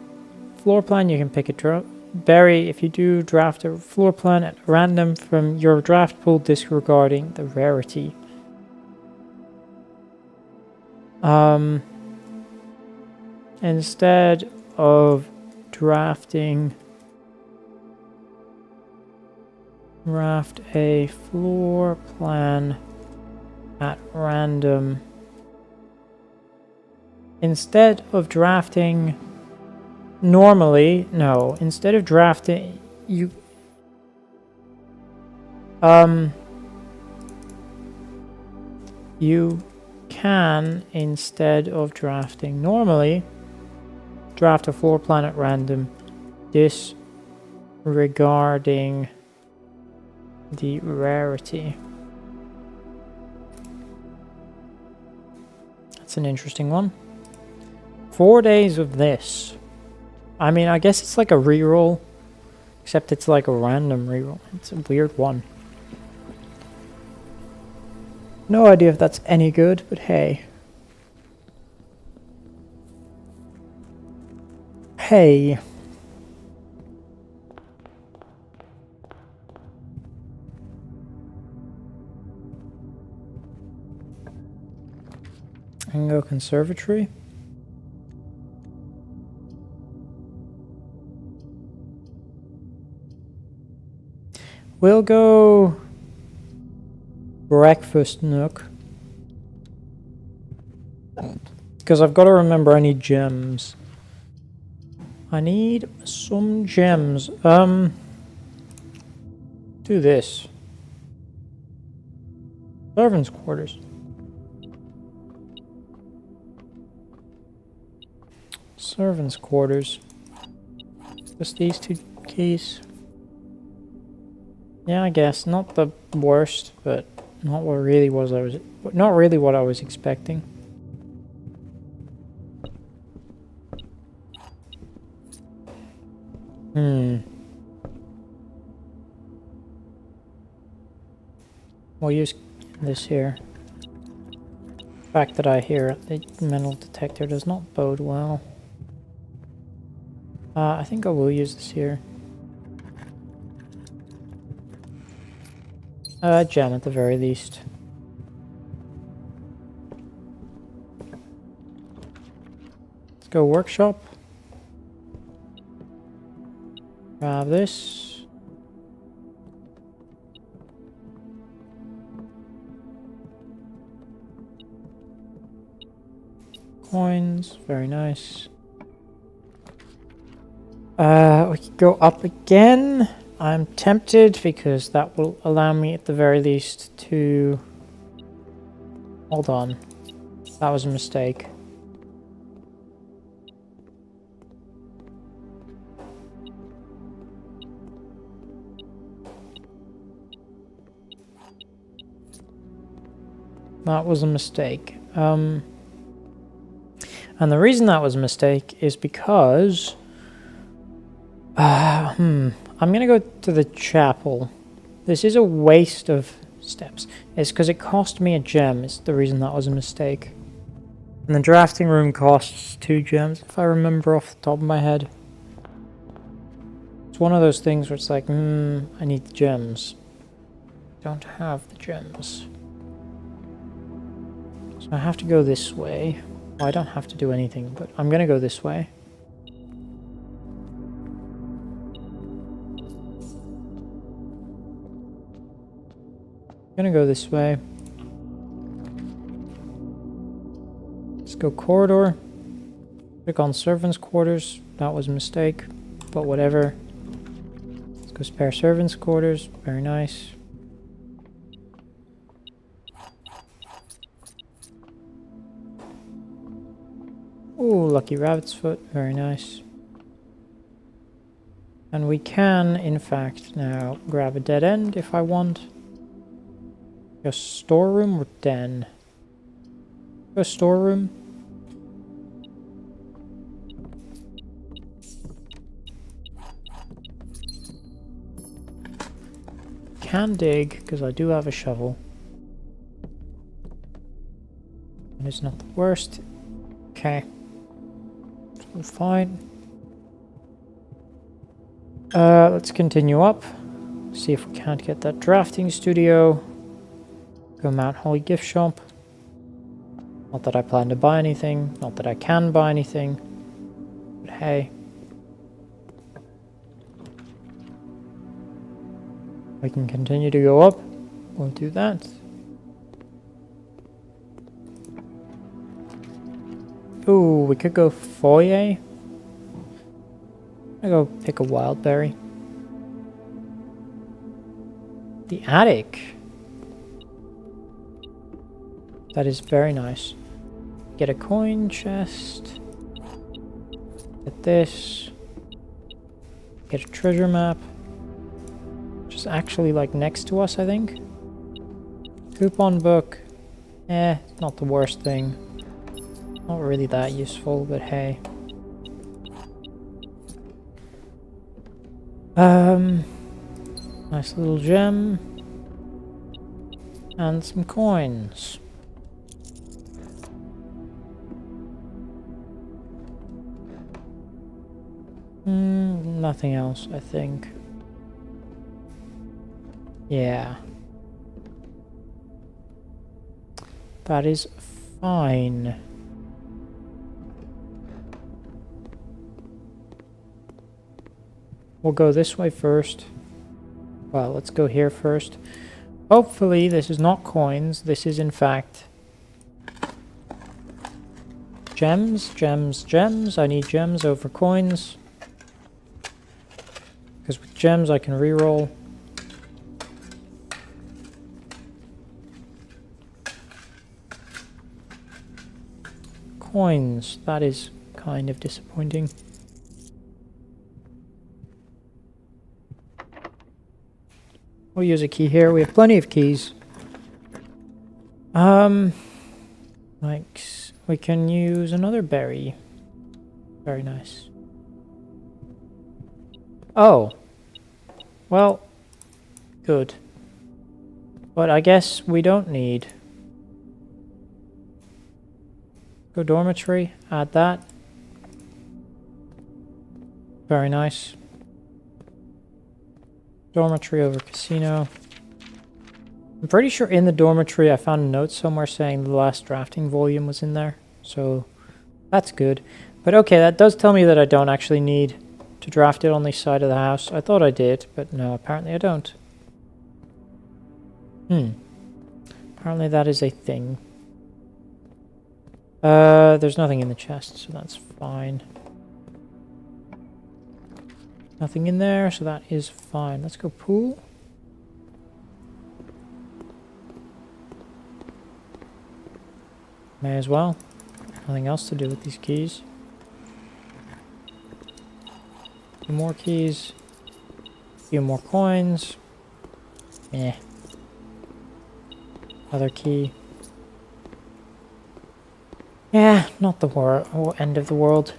[SPEAKER 1] floor plan, you can pick a berry. If you do draft a floor plan at random from your draft pool, disregarding the rarity. Instead of drafting, draft a floor plan at random. Instead of drafting normally, no, instead of drafting, you can, instead of drafting normally, draft a floor plan at random, disregarding the rarity. That's an interesting one. 4 days of this. I mean, I guess it's like a reroll, except it's like a random reroll. It's a weird one. No idea if that's any good, but hey. Hey. I can go conservatory. We'll go breakfast nook. Because I've got to remember I need gems. I need some gems. Do this. Servants' quarters. Servants' quarters. Just these 2 keys. Yeah, I guess not the worst, but not what really was not really what I was expecting. We'll use this here. The fact that I hear the metal detector does not bode well. I think I will use this here. Gem at the very least. Let's go workshop. Grab this. Coins, very nice. We could go up again. I'm tempted because that will allow me at the very least to... Hold on. That was a mistake. That was a mistake. And the reason that was a mistake is because... I'm gonna go to the chapel. This is a waste of steps. It's because it cost me a gem. It's the reason that was a mistake. And the drafting room costs 2 gems, if I remember off the top of my head. It's one of those things where it's like, I need the gems. Don't have the gems. So I have to go this way. Well, I don't have to do anything, but I'm gonna go this way. Gonna go this way. Let's go corridor. Click on servants' quarters. That was a mistake, but whatever. Let's go spare servants' quarters. Very nice. Ooh, lucky rabbit's foot. Very nice. And we can, in fact, now grab a dead end if I want. Go storeroom or den? Go storeroom. Can dig, because I do have a shovel. And it's not the worst. Okay. So fine. Let's continue up. See if we can't get that drafting studio. Go Mount Holly gift shop. Not that I plan to buy anything. Not that I can buy anything. But hey. I can continue to go up. We'll do that. Ooh, we could go foyer. I go pick a wild berry. The attic. That is very nice. Get a coin chest. Get this. Get a treasure map. Which is actually like next to us, I think. Coupon book. Not the worst thing. Not really that useful, but hey. Nice little gem. And some coins. Nothing else, I think. Yeah. That is fine. We'll go this way first. Well, let's go here first. Hopefully this is not coins. This is in fact gems, gems, gems. I need gems over coins. Because with gems I can reroll. Coins. That is kind of disappointing. We'll use a key here. We have plenty of keys. Like, we can use another berry. Very nice. Oh. Well, good. But I guess we don't need. Go dormitory, add that. Very nice. Dormitory over casino. I'm pretty sure in the dormitory I found a note somewhere saying the last drafting volume was in there. So that's good. But okay, that does tell me that I don't actually need to draft it on the side of the house. I thought I did, but no, apparently I don't. Apparently that is a thing. There's nothing in the chest, so that's fine. Nothing in there, so that is fine. Let's go pool. May as well. Nothing else to do with these keys. A few more keys. A few more coins. Other key. Yeah, not the end of the world.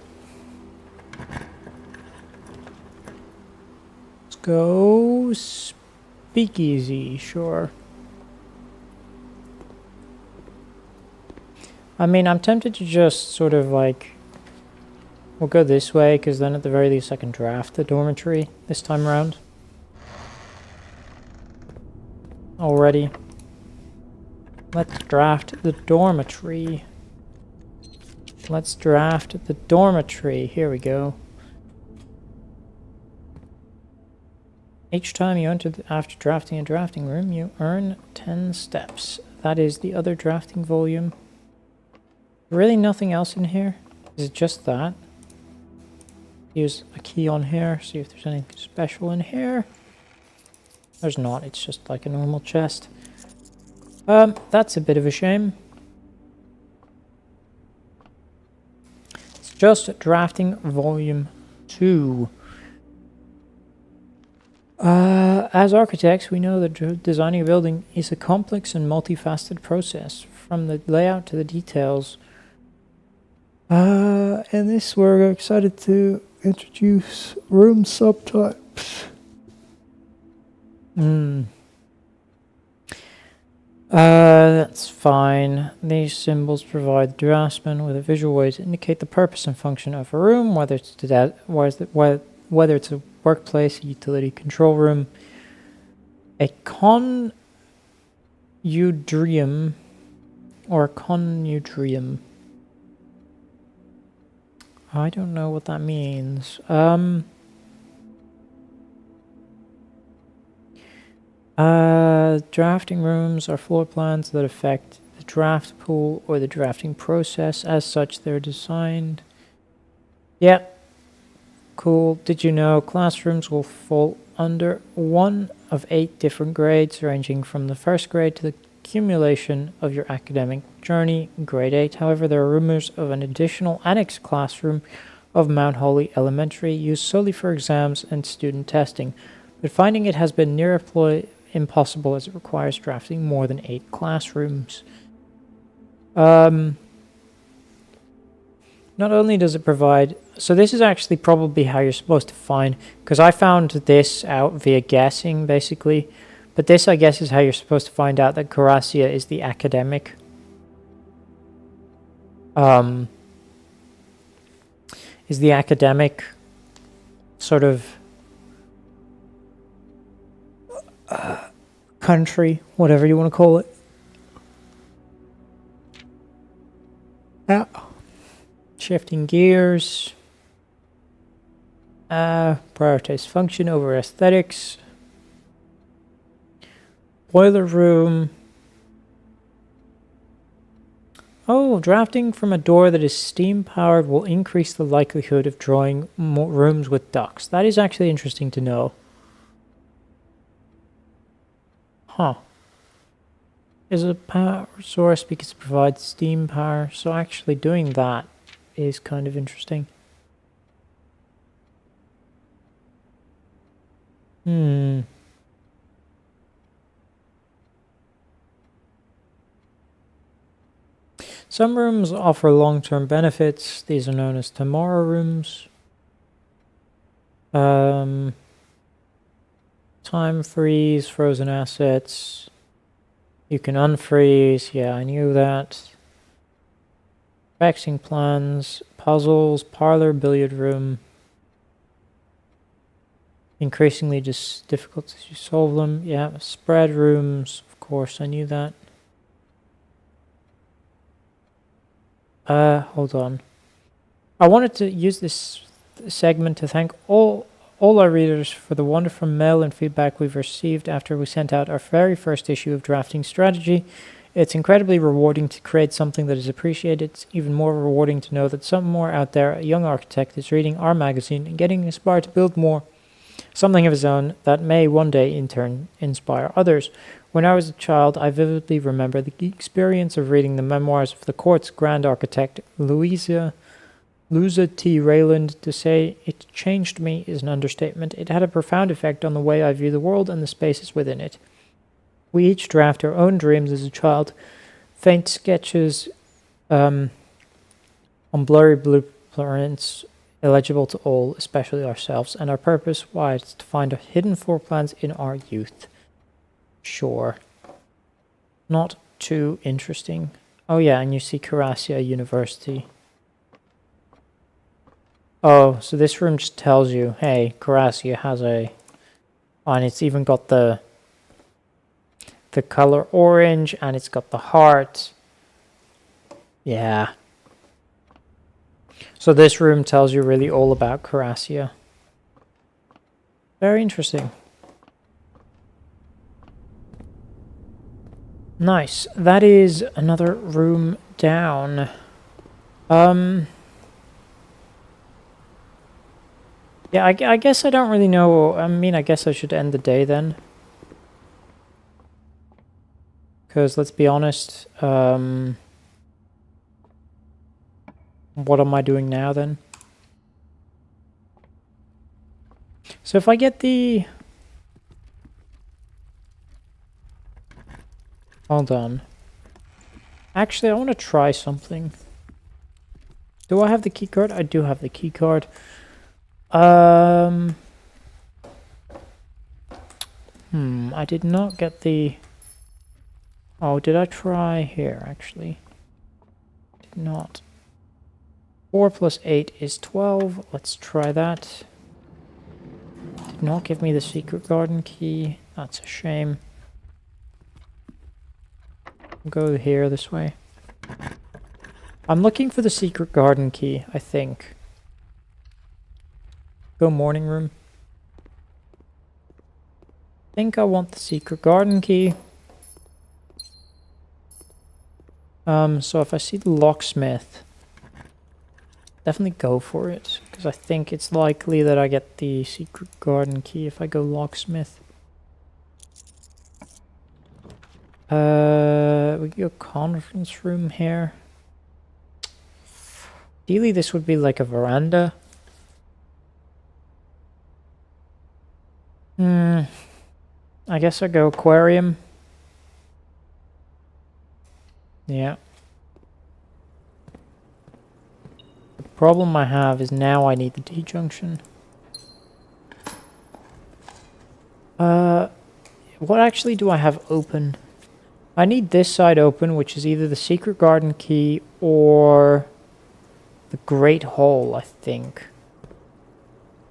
[SPEAKER 1] Let's go speakeasy, sure. I mean, I'm tempted to just sort of like... We'll go this way, because then at the very least I can draft the dormitory this time around. Already. Let's draft the dormitory. Let's draft the dormitory. Here we go. Each time you enter after drafting a drafting room, you earn 10 steps. That is the other drafting volume. Really nothing else in here? Is it just that? Use a key on here, see if there's anything special in here. There's not, it's just like a normal chest. That's a bit of a shame. It's just drafting volume 2. As architects, we know that designing a building is a complex and multifaceted process, from the layout to the details. In this, we're excited to introduce room subtypes. That's fine. These symbols provide the draftsman with a visual way to indicate the purpose and function of a room, whether it's whether it's a workplace, a utility control room, a conudrium, or a conudrium. I don't know what that means. Drafting rooms are floor plans that affect the draft pool or the drafting process. As such, they're designed. Yep. Cool. Did you know classrooms will fall under one of 8 different grades, ranging from the first grade to the accumulation of your academic journey, grade 8. However, there are rumors of an additional annex classroom of Mount Holly Elementary used solely for exams and student testing, but finding it has been near impossible as it requires drafting more than 8 classrooms. Not only does it provide... So this is actually probably how you're supposed to find... Because I found this out via guessing, basically. But this, I guess, is how you're supposed to find out that Caracia is the academic. Is the academic sort of... country, whatever you want to call it. Yeah. Shifting gears. Prioritize function over aesthetics. Boiler room. Oh, drafting from a door that is steam powered will increase the likelihood of drawing more rooms with ducts. That is actually interesting to know. Huh. Is a power source because it provides steam power. So actually doing that is kind of interesting. Some rooms offer long-term benefits. These are known as tomorrow rooms. Time freeze, frozen assets. You can unfreeze. Yeah, I knew that. Vexing plans, puzzles, parlor, billiard room. Increasingly just difficult as you solve them. Yeah, spread rooms. Of course, I knew that. Hold on. I wanted to use this segment to thank all our readers for the wonderful mail and feedback we've received after we sent out our very first issue of Drafting Strategy. It's incredibly rewarding to create something that is appreciated. It's even more rewarding to know that somewhere out there, a young architect is reading our magazine and getting inspired to build more, something of his own that may one day in turn inspire others. When I was a child, I vividly remember the experience of reading the memoirs of the court's grand architect, Louisa T. Rayland. To say it changed me is an understatement. It had a profound effect on the way I view the world and the spaces within it. We each draft our own dreams as a child, faint sketches on blurry blueprints, illegible to all, especially ourselves, and our purpose, why, it's to find hidden floor plans in our youth. Sure. Not too interesting. Oh yeah, and you see Carasia University. Oh, so this room just tells you, hey, Carasia has a... Oh, and it's even got the color orange, and it's got the heart. Yeah. So this room tells you really all about Carasia. Very interesting. Nice. That is another room down. Yeah, I guess I don't really know. I mean, I guess I should end the day then. Because let's be honest, what am I doing now then? So if I get the... Hold on. Actually, I want to try something. Do I have the keycard? I do have the keycard. I did not get the... Oh, did I try here, actually? Did not. 4 plus 8 is 12. Let's try that. Did not give me the secret garden key. That's a shame. I'll go here this way. I'm looking for the secret garden key, I think. Go morning room. I think I want the secret garden key. So if I see the locksmith, definitely go for it, because I think it's likely that I get the secret garden key if I go locksmith. We go conference room here. Ideally, this would be like a veranda. I guess I go aquarium. Yeah. The problem I have is now I need the T-junction. What actually do I have open? I need this side open, which is either the secret garden key or the Great Hall, I think.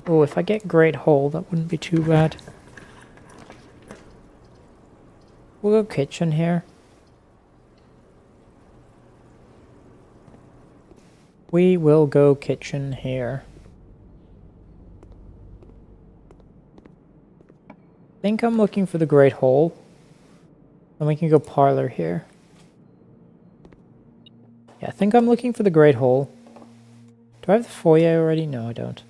[SPEAKER 1] Oh, if I get Great Hall, that wouldn't be too bad. We'll go kitchen here. We will go kitchen here. I think I'm looking for the Great Hall. Then we can go parlor here. Yeah, I think I'm looking for the Great Hall. Do I have the foyer already? No, I don't.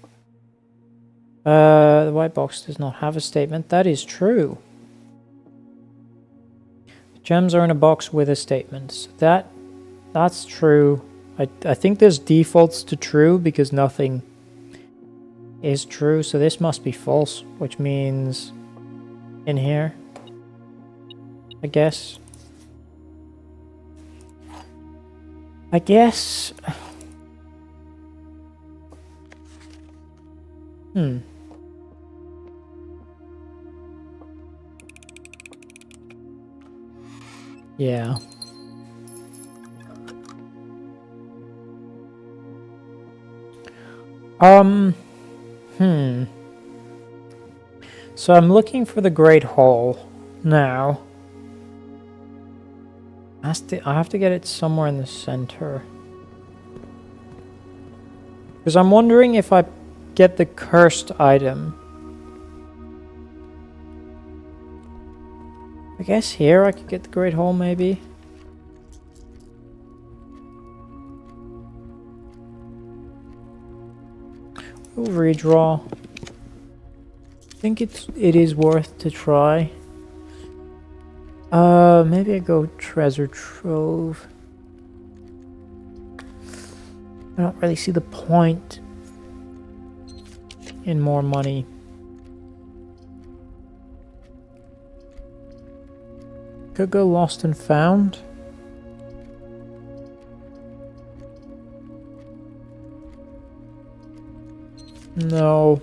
[SPEAKER 1] The white box does not have a statement. That is true. Gems are in a box with a statement. So that's true. I think there's defaults to true because nothing is true. So this must be false, which means in here, I guess. Yeah. So I'm looking for the Great Hall now. I have to get it somewhere in the center. Because I'm wondering if I get the cursed item. I guess here I could get the Great Hall, maybe. We'll redraw. I think it is worth to try. Maybe I go treasure trove. I don't really see the point in more money. Could go lost and found. No.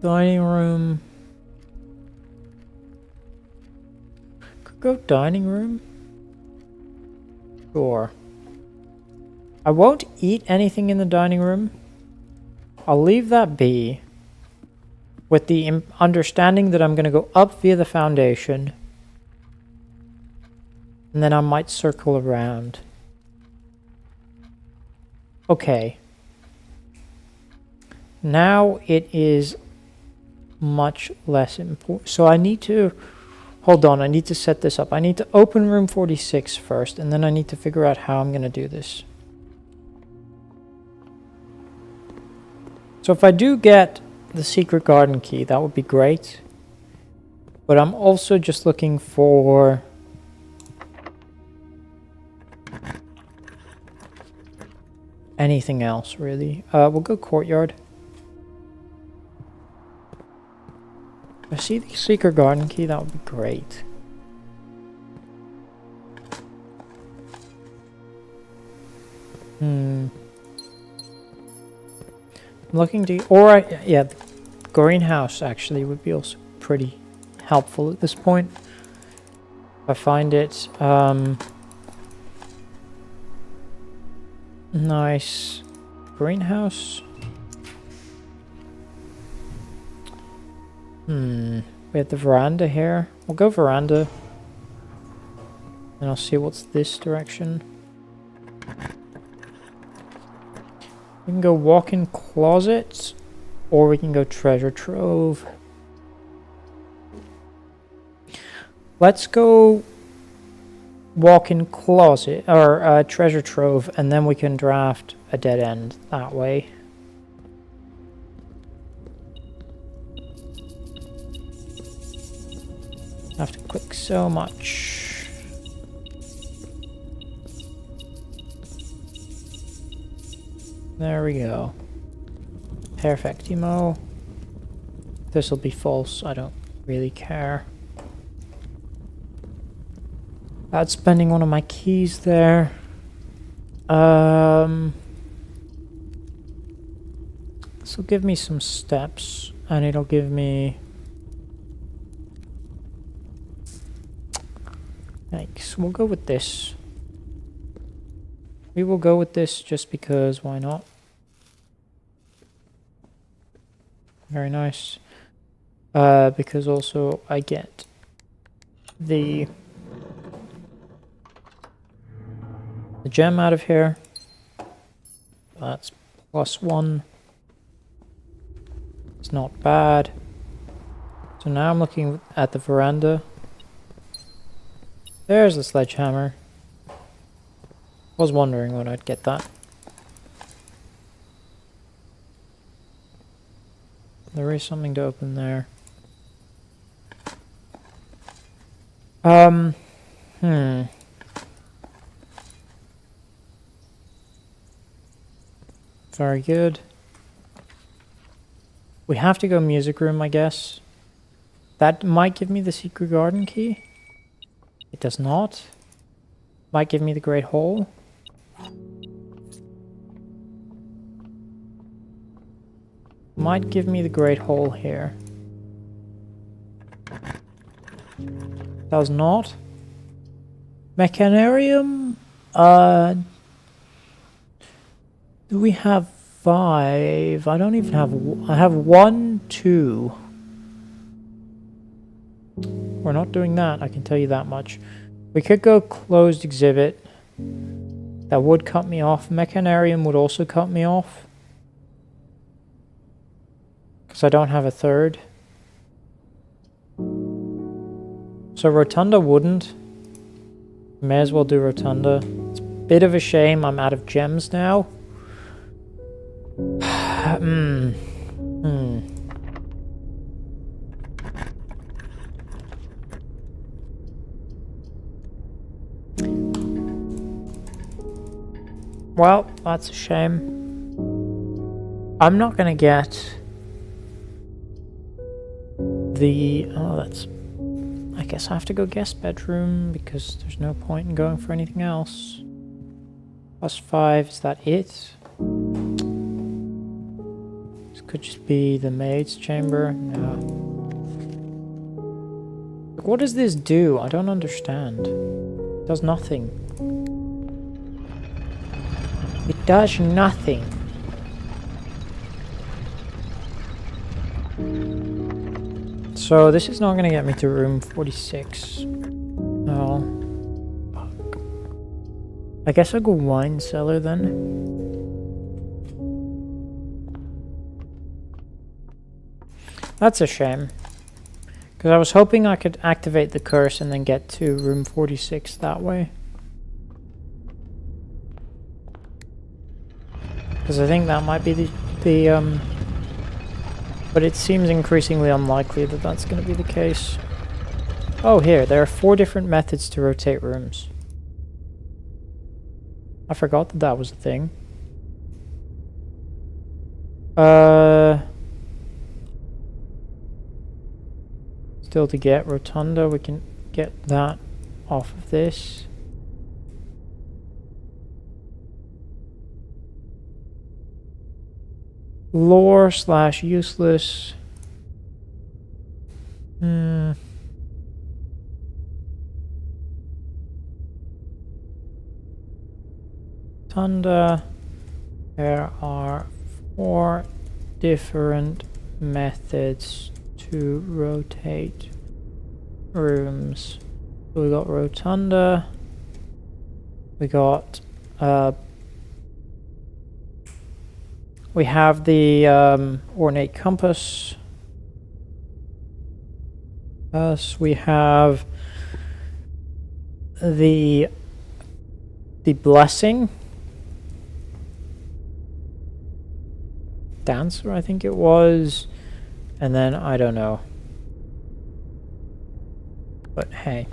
[SPEAKER 1] Dining room. go dining room? Sure. I won't eat anything in the dining room. I'll leave that be, with the understanding that I'm going to go up via the foundation, and then I might circle around. Okay. Now it is much less important. So I need to... Hold on, I need to set this up. I need to open room 46 first, and then I need to figure out how I'm going to do this. So if I do get the secret garden key, that would be great. But I'm also just looking for... anything else, really. We'll go courtyard. If I see the secret garden key, that would be great. I'm looking to... Or, yeah, the greenhouse actually would be also pretty helpful at this point. If I find it... nice greenhouse. We have the veranda here. We'll go veranda. And I'll see what's this direction. We can go walk-in closet, or we can go treasure trove. Let's go walk-in closet, or treasure trove, and then we can draft a dead end that way. I have to click so much. There we go. Perfectimo. This will be false. I don't really care. That's spending one of my keys there. This will give me some steps, and it'll give me... Thanks. We'll go with this. We will go with this just because, why not? Very nice. Because also I get the gem out of here. That's +1. It's not bad. So now I'm looking at the veranda. There's the sledgehammer. Was wondering when I'd get that. There is something to open there. Very good. We have to go music room, I guess. That might give me the secret garden key. It does not. Might give me the Great Hall. Might give me the Great Hall here. Does not. Mechanarium? Do we have 5? I don't even have... I have 1, 2. We're not doing that, I can tell you that much. We could go closed exhibit. That would cut me off. Mechanarium would also cut me off. Because I don't have a 3rd. So Rotunda wouldn't. May as well do Rotunda. It's a bit of a shame I'm out of gems now. Well, that's a shame. I'm not gonna get the... Oh, that's... I guess I have to go guest bedroom because there's no point in going for anything else. +5, is that it? This could just be the maid's chamber. No. Like, what does this do? I don't understand. It does nothing. It does nothing. So this is not going to get me to room 46. Oh. Fuck. I guess I'll go wine cellar then. That's a shame. Because I was hoping I could activate the curse and then get to room 46 that way. Because I think that might be the but it seems increasingly unlikely that that's going to be the case. Oh, here, there are 4 different methods to rotate rooms. I forgot that that was a thing. Still to get Rotunda, we can get that off of this. Lore / useless. Rotunda. There are 4 different methods to rotate rooms. So we got Rotunda. We got we have the ornate compass. We have the blessing. Dancer, I think it was. And then, I don't know. But hey.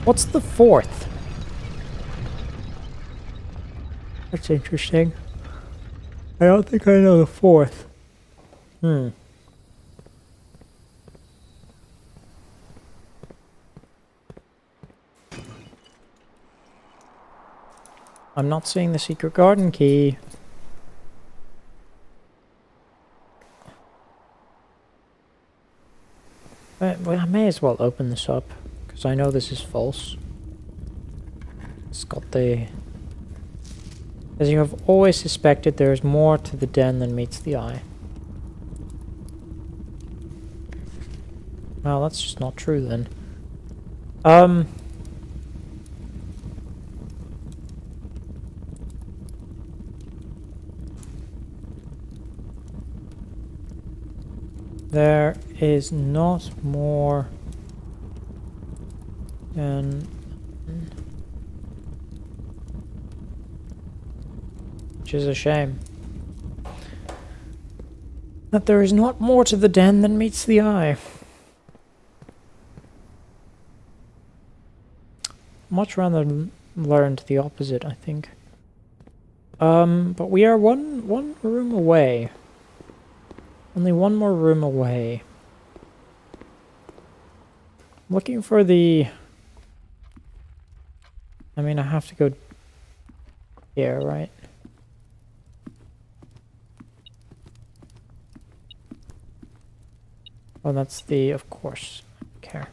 [SPEAKER 1] What's the 4th? That's interesting. I don't think I know the 4th. I'm not seeing the secret garden key. Well, I may as well open this up, because I know this is false. It's got the... As you have always suspected, there is more to the den than meets the eye. Well, that's just not true then. There is not more than... Which is a shame. That there is not more to the den than meets the eye. Much rather learned the opposite, I think. But we are one room away. Only one more room away. I'm looking for the... I mean, I have to go here, right? Oh, that's the... Of course. I don't care.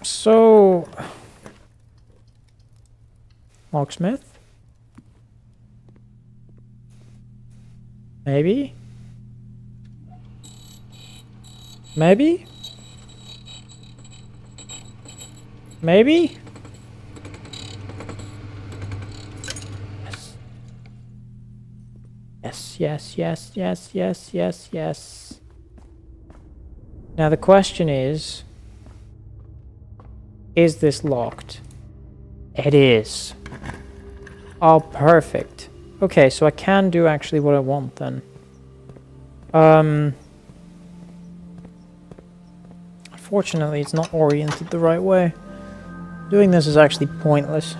[SPEAKER 1] So... Locksmith? Maybe? Maybe? Maybe? Yes. Yes. Now the question is this locked? It is. Oh, perfect. Okay, so I can do actually what I want then. Unfortunately, it's not oriented the right way. Doing this is actually pointless.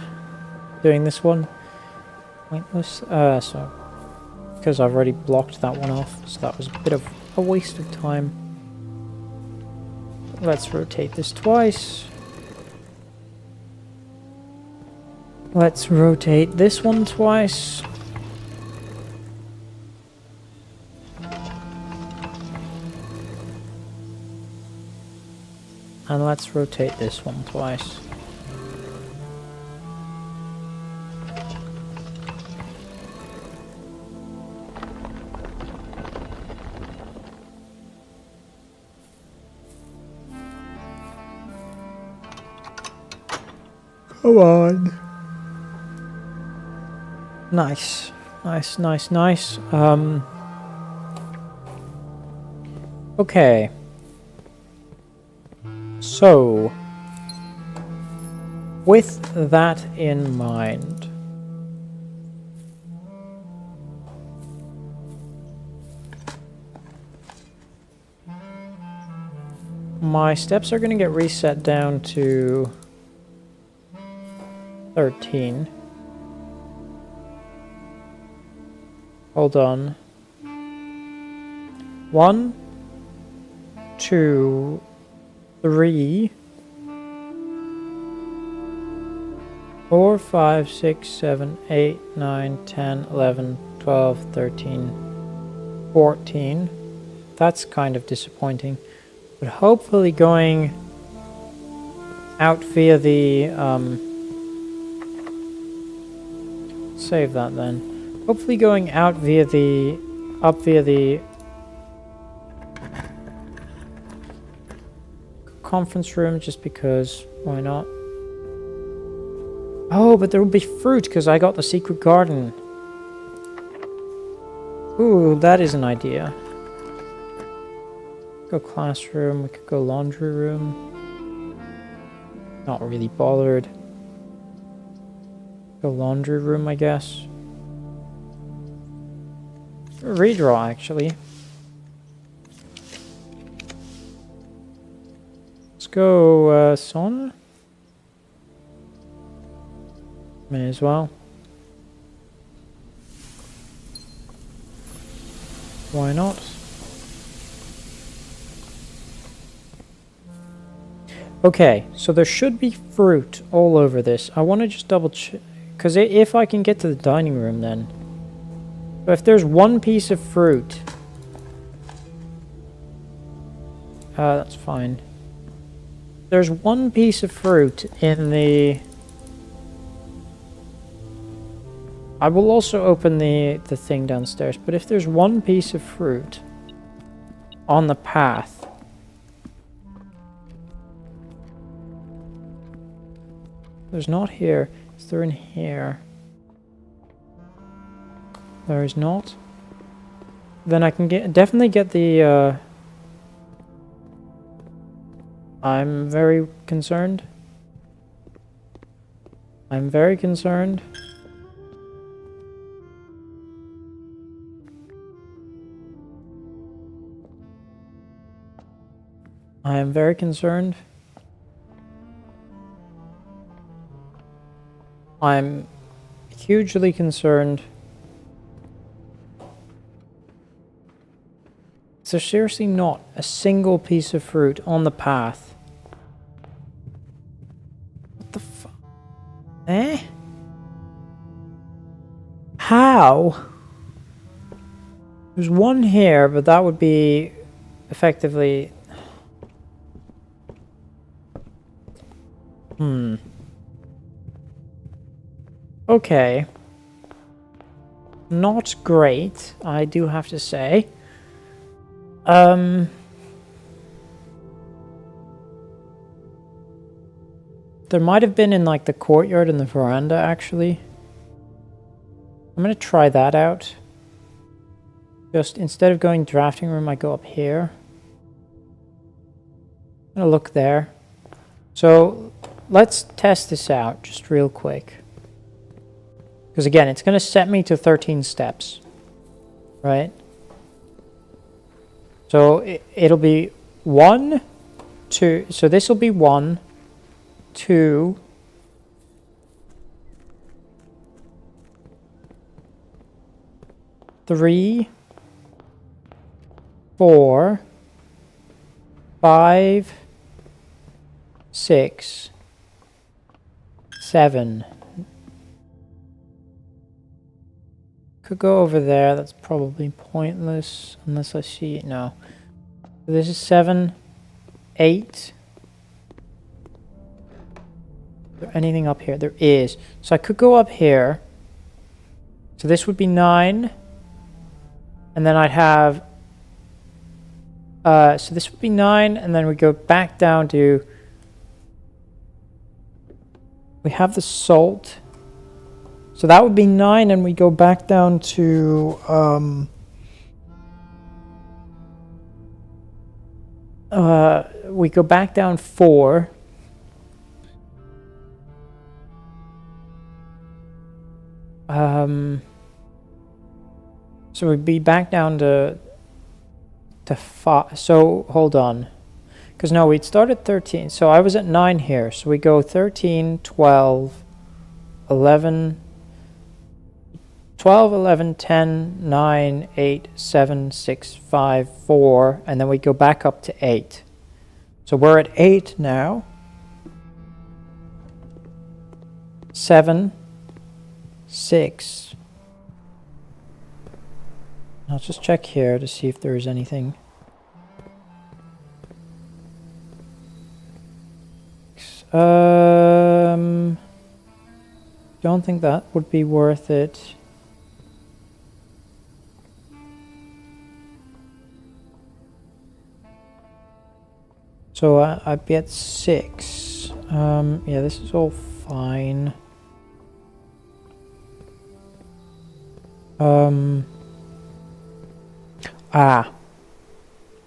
[SPEAKER 1] Doing this one, pointless. So because I've already blocked that one off, so that was a bit of a waste of time. Let's rotate this twice. Let's rotate this one twice. And let's rotate this one twice. Come on. Nice. Nice, nice, nice. Okay. So, with that in mind, my steps are going to get reset down to 13. Hold on. 1, 2, 3, 4, 5, 6, 7, 8, 9, 10, 11, 12, 13, 14. That's kind of disappointing. But hopefully going out via the... save that then. Hopefully going out via the... up via the... conference room, just because, why not? Oh, but there will be fruit because I got the secret garden. Ooh, that is an idea. Go classroom, we could go laundry room. Not really bothered. Go laundry room, I guess. Redraw, actually. Let's go sauna. May as well. Why not? Okay, so there should be fruit all over this. I want to just double check, because if I can get to the dining room then. But if there's one piece of fruit... that's fine. There's one piece of fruit in the... I will also open the thing downstairs, but if there's one piece of fruit on the path... There's not here. Is there in here? There is not. Then I can definitely get the... I'm very concerned. I'm very concerned. I am very concerned. I'm hugely concerned. Is there seriously not a single piece of fruit on the path? What the fuck? Eh? How? There's one here, but that would be effectively... Okay. Not great, I do have to say. There might have been in like the courtyard and the veranda actually. I'm gonna try that out. Just instead of going drafting room, I go up here. I'm gonna look there. So let's test this out just real quick. Because again, it's going to set me to 13 steps. Right? So it'll be 1, 2. So this will be 1, 2, 3, 4, 5, 6, 7. Could go over there. That's probably pointless unless I see it. No. So this is 7, 8, there anything up here? There is. So I could go up here. So this would be 9. And then I'd have... so this would be 9, and then we go back down to... We have the salt. So that would be 9, and we go back down to... we go back down 4. So we'd be back down to 5. So hold on, because no, we'd start at 13. So I was at 9 here. So we go 13, 12, 11, 12, 11, 10, 9, 8, 7, 6, 5, 4, and then we go back up to 8. So we're at 8 now. 7, 6. I'll just check here to see if there's anything. Don't think that would be worth it. So I'd be at 6. Yeah, this is all fine.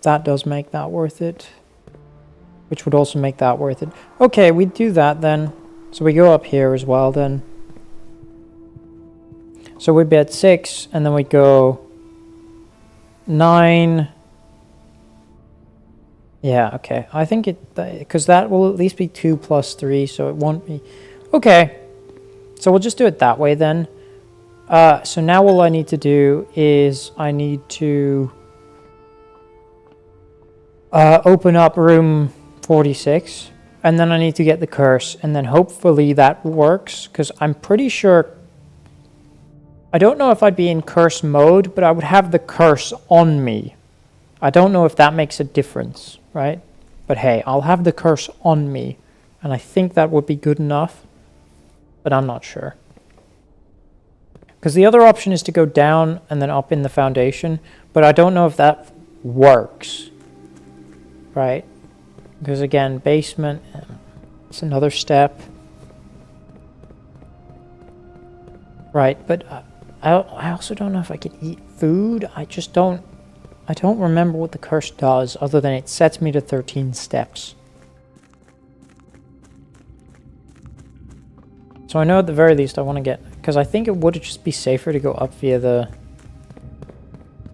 [SPEAKER 1] That does make that worth it. Which would also make that worth it. Okay, we do that then. So we go up here as well then. So we'd be at 6, and then we go 9. Yeah, okay. I think it... because that will at least be 2 plus 3, so it won't be... Okay. So we'll just do it that way then. So now all I need to do is I need to open up room 46, and then I need to get the curse, and then hopefully that works, because I'm pretty sure... I don't know if I'd be in curse mode, but I would have the curse on me. I don't know if that makes a difference, right? But hey, I'll have the curse on me, and I think that would be good enough, but I'm not sure. Because the other option is to go down and then up in the foundation, but I don't know if that works, right? Because again, basement, it's another step. Right, but I also don't know if I could eat food. I don't remember what the curse does, other than it sets me to 13 steps. So I know at the very least I want to get... Because I think it would just be safer to go up via the...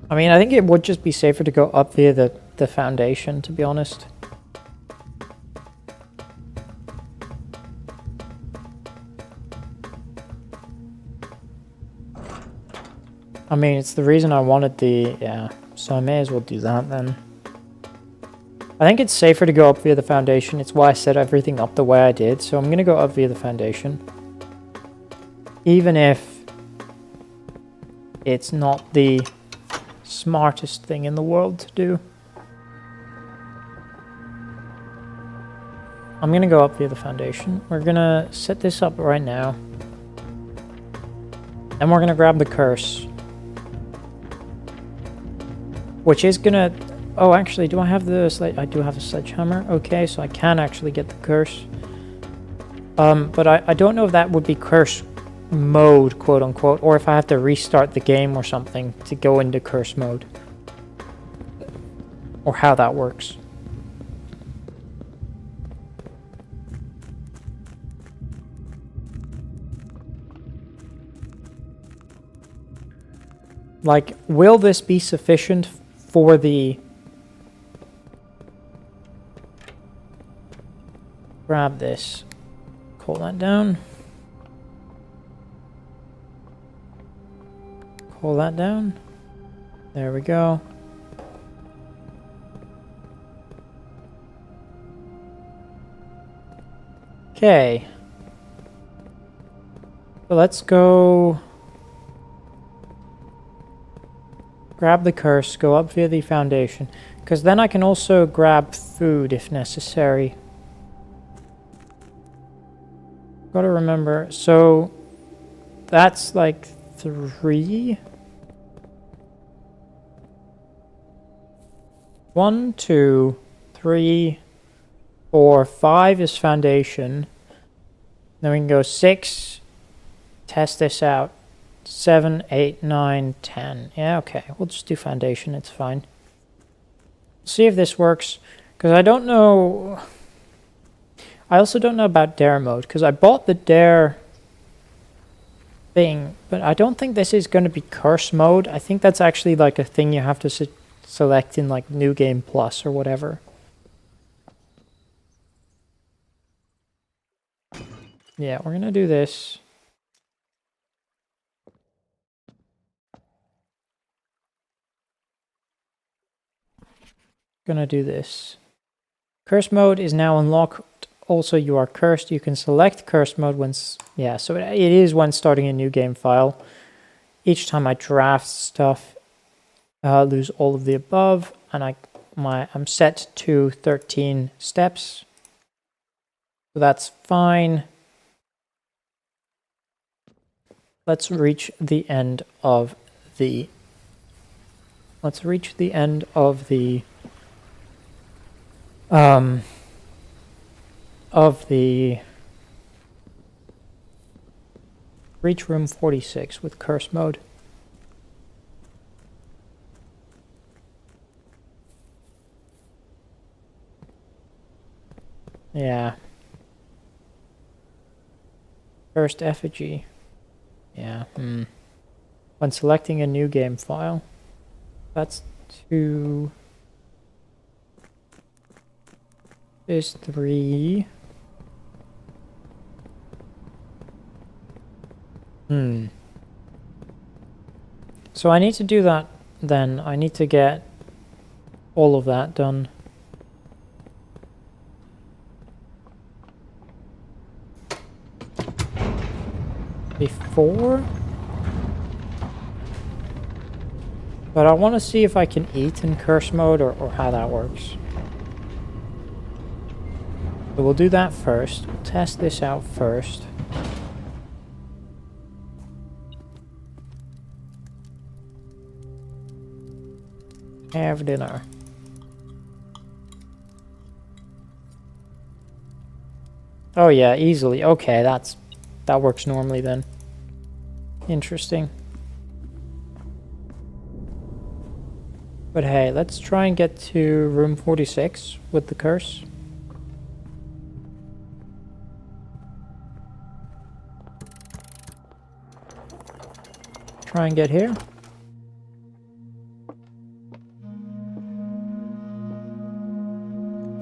[SPEAKER 1] I mean, I think it would just be safer to go up via the foundation, to be honest. I mean, it's the reason I wanted the... Yeah, so I may as well do that then. I think it's safer to go up via the foundation. It's why I set everything up the way I did. So I'm going to go up via the foundation. Even if it's not the smartest thing in the world to do. I'm going to go up via the foundation. We're going to set this up right now. And we're going to grab the curse. Which is going to... Oh, actually, do I have the... I do have a sledgehammer. Okay, so I can actually get the curse. But I don't know if that would be curse mode, quote unquote, or if I have to restart the game or something to go into curse mode. Or how that works. Like, will this be sufficient for the... Grab this. Pull that down. Pull that down. There we go. Okay. So let's go... Grab the curse, go up via the foundation. Because then I can also grab food if necessary. Gotta remember, so that's like 3. 1, 2, 3, 4, 5 is foundation. Then we can go 6, test this out. 7, 8, 9, 10. Yeah, okay, we'll just do foundation, it's fine. See if this works, because I don't know. I also don't know about dare mode, because I bought the dare thing, but I don't think this is going to be curse mode. I think that's actually like a thing you have to select in like New Game Plus or whatever. Yeah, we're going to do this. Gonna do this. Curse mode is now unlocked. Also, you are cursed. You can select curse mode when... Yeah, so it is when starting a new game file. Each time I draft stuff, lose all of the above, and I'm set to 13 steps. So that's fine. Let's reach the end of the... reach room 46 with curse mode. Yeah. First effigy. Yeah. When selecting a new game file. That's 2. Is 3. So I need to do that then. I need to get all of that done. Before? But I want to see if I can eat in curse mode or how that works. So we'll do that first. We'll test this out first. Have dinner. Oh yeah, easily. Okay, that works normally then. Interesting. But hey, let's try and get to room 46 with the curse. Try and get here.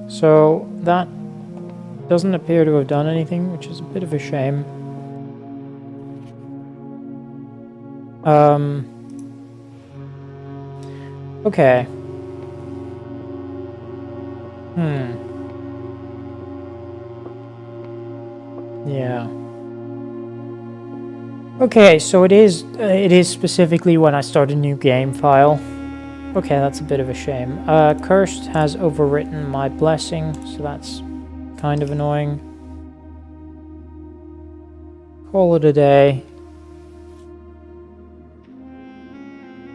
[SPEAKER 1] So that doesn't appear to have done anything, which is a bit of a shame. Okay. Yeah. Okay, so it is specifically when I start a new game file. Okay, that's a bit of a shame. Cursed has overwritten my blessing, so that's kind of annoying. Call it a day.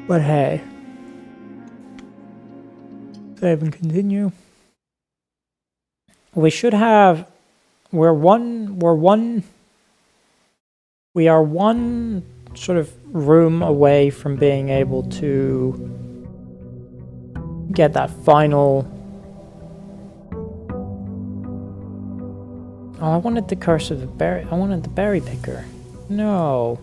[SPEAKER 1] But hey. Save and continue. We should have... We are one sort of room away from being able to get that final... Oh, I wanted the curse of the berry. I wanted the berry picker. No.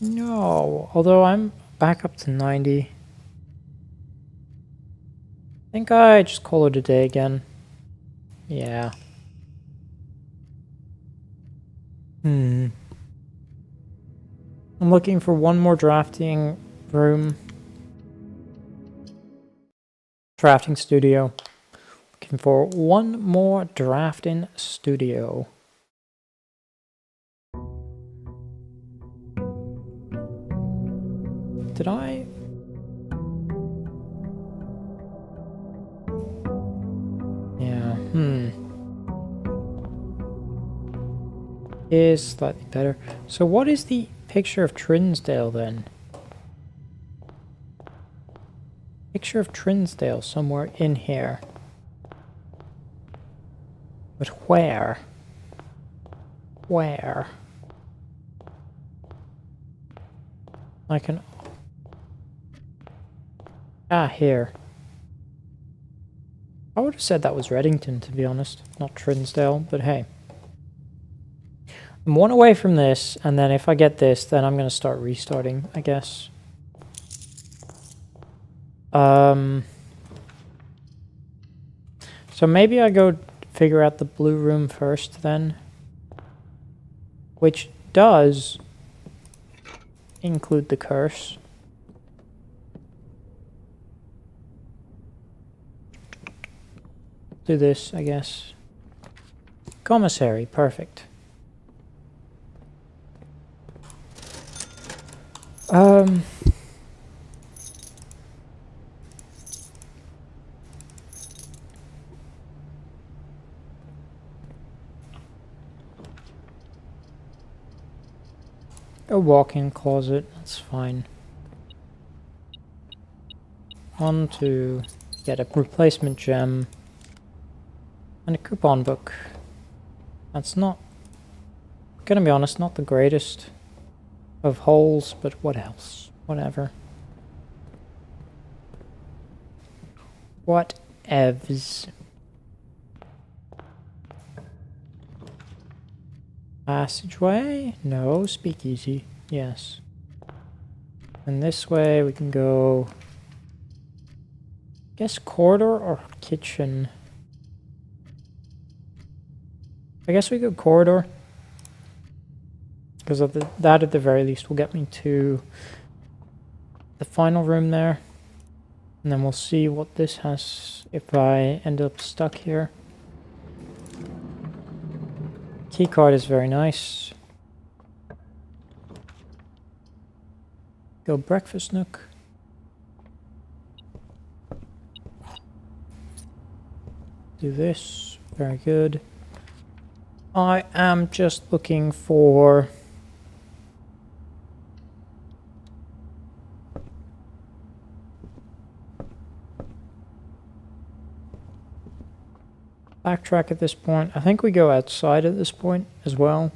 [SPEAKER 1] No. Although I'm back up to 90. I think I just call it a day again. Yeah. I'm looking for one more drafting room. Drafting studio. Looking for one more drafting studio. Did I? Yeah, is slightly better. So what is the picture of Trinsdale then? Picture of Trinsdale somewhere in here. But where? Where? I can... Ah, here. I would have said that was Reddington, to be honest. Not Trinsdale, but hey. I'm one away from this, and then if I get this, then I'm going to start restarting, I guess. So maybe I go figure out the blue room first, then. Which does include the curse. Do this, I guess. Commissary, perfect. A walk-in closet, that's fine. On to get a replacement gem and a coupon book. That's not, gonna be honest, not the greatest of holes, but what else? Whatever. Whatevs. Passageway? No. Speakeasy. Yes. And this way we can go... guess corridor or kitchen? I guess we go corridor. Because of that at the very least will get me to the final room there. And then we'll see what this has if I end up stuck here. Keycard is very nice. Go breakfast nook. Do this. Very good. I am just looking for... backtrack at this point. I think we go outside at this point as well.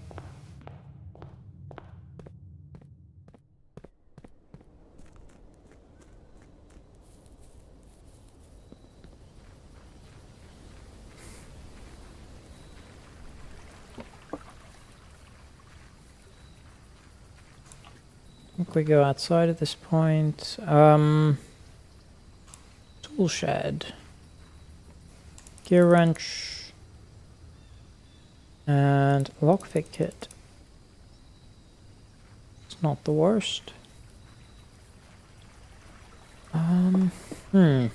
[SPEAKER 1] I think we go outside at this point. Tool shed. Gear wrench and lockpick kit. It's not the worst. I need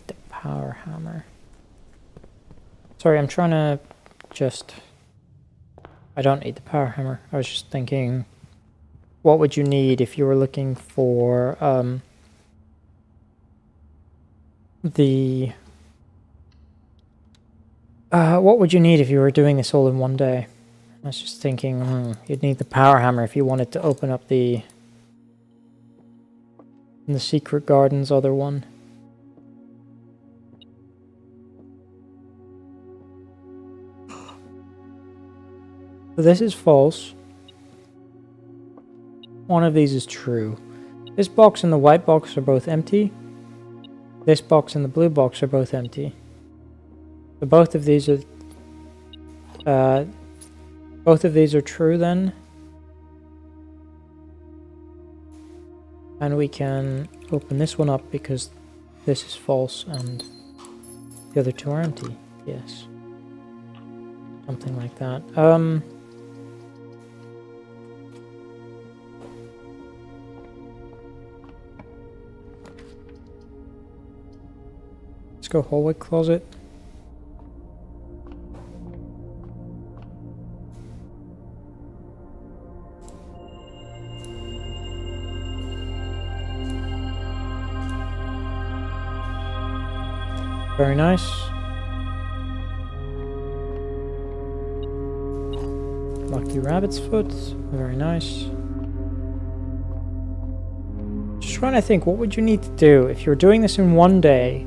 [SPEAKER 1] the power hammer. Sorry, I'm trying to just... I don't need the power hammer. I was just thinking... what would you need if you were looking for what would you need if you were doing this all in one day? I was just thinking, you'd need the power hammer if you wanted to open up the Secret Gardens other one. So this is false. One of these is true. This box and the white box are both empty. This box and the blue box are both empty. So both of these are true then. And we can open this one up because this is false and the other two are empty. Yes. Something like that. Let's go hallway closet. Very nice. Lucky rabbit's foot. Very nice. Just trying to think, what would you need to do if you're doing this in one day?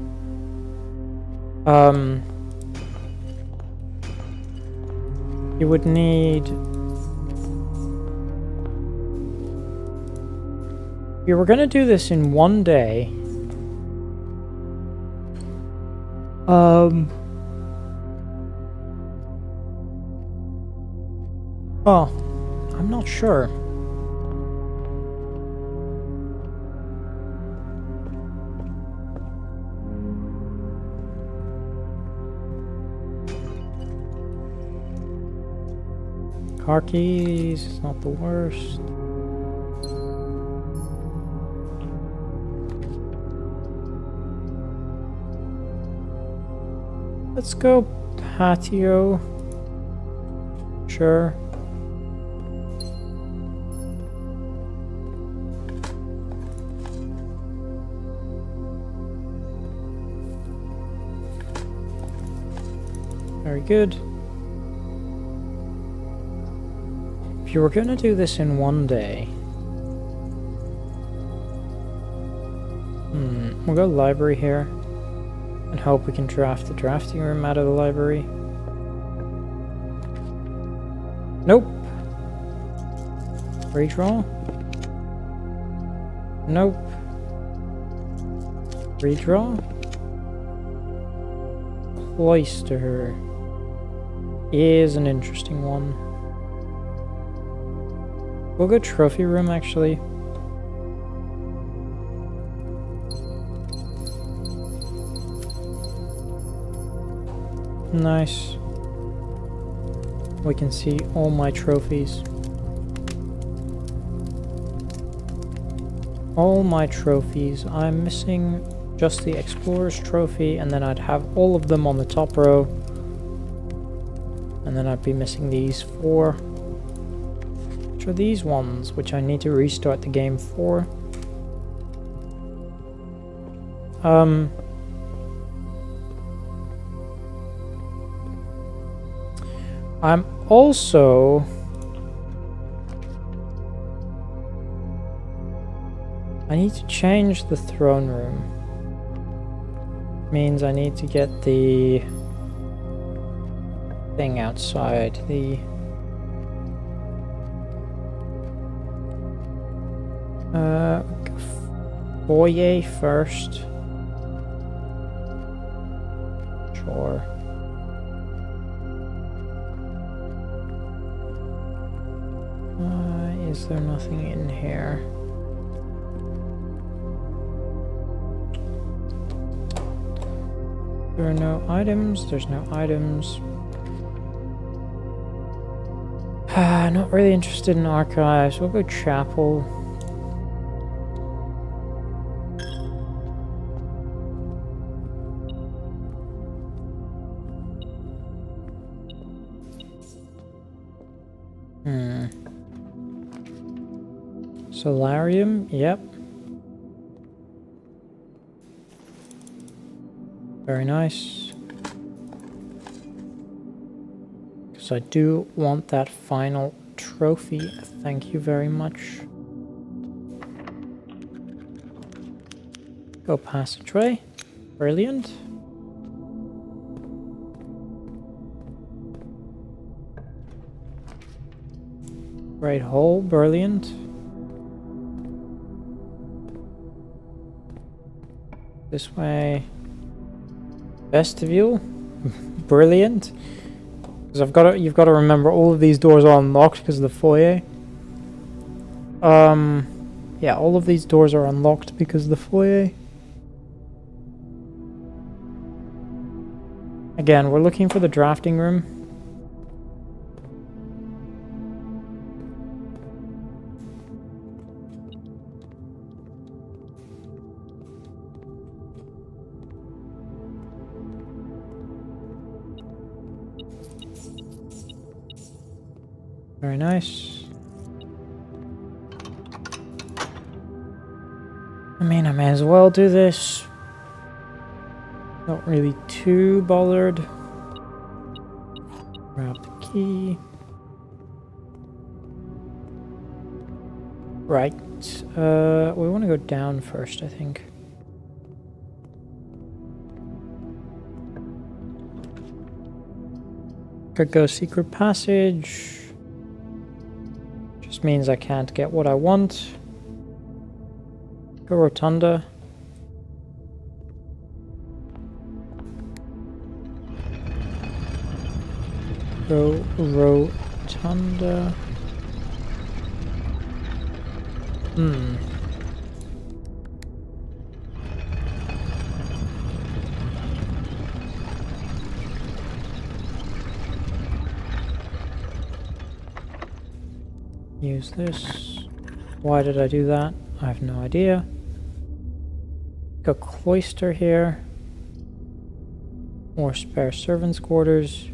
[SPEAKER 1] You would need... If you were going to do this in one day... Well, I'm not sure. Car keys is not the worst. Let's go patio. Sure. Very good. If you were going to do this in one day... we'll go library here. And hope we can draft the drafting room out of the library. Nope. Redraw. Nope. Redraw. Cloister is an interesting one. We'll go trophy room actually. Nice. We can see all my trophies. All my trophies. I'm missing just the Explorer's trophy, and then I'd have all of them on the top row. And then I'd be missing these 4. Which are these ones, which I need to restart the game for. I'm also... I need to change the throne room. Means I need to get the thing outside, the foyer first. Sure. Is there nothing in here? There are no items. There's no items. Not really interested in archives. We'll go chapel. Solarium, yep. Very nice. Because I do want that final trophy. Thank you very much. Go passageway. Brilliant. Great hole, brilliant. This way. Vestibule, brilliant. Because you've got to remember all of these doors are unlocked because of the foyer. Yeah, all of these doors are unlocked because of the foyer. Again, we're looking for the drafting room. Very nice. I mean, I may as well do this. Not really too bothered. Grab the key. Right. We want to go down first, I think. Could go secret passage. Just means I can't get what I want. Go rotunda. Go rotunda. Use this. Why did I do that? I have no idea. Go cloister here. More spare servants' quarters.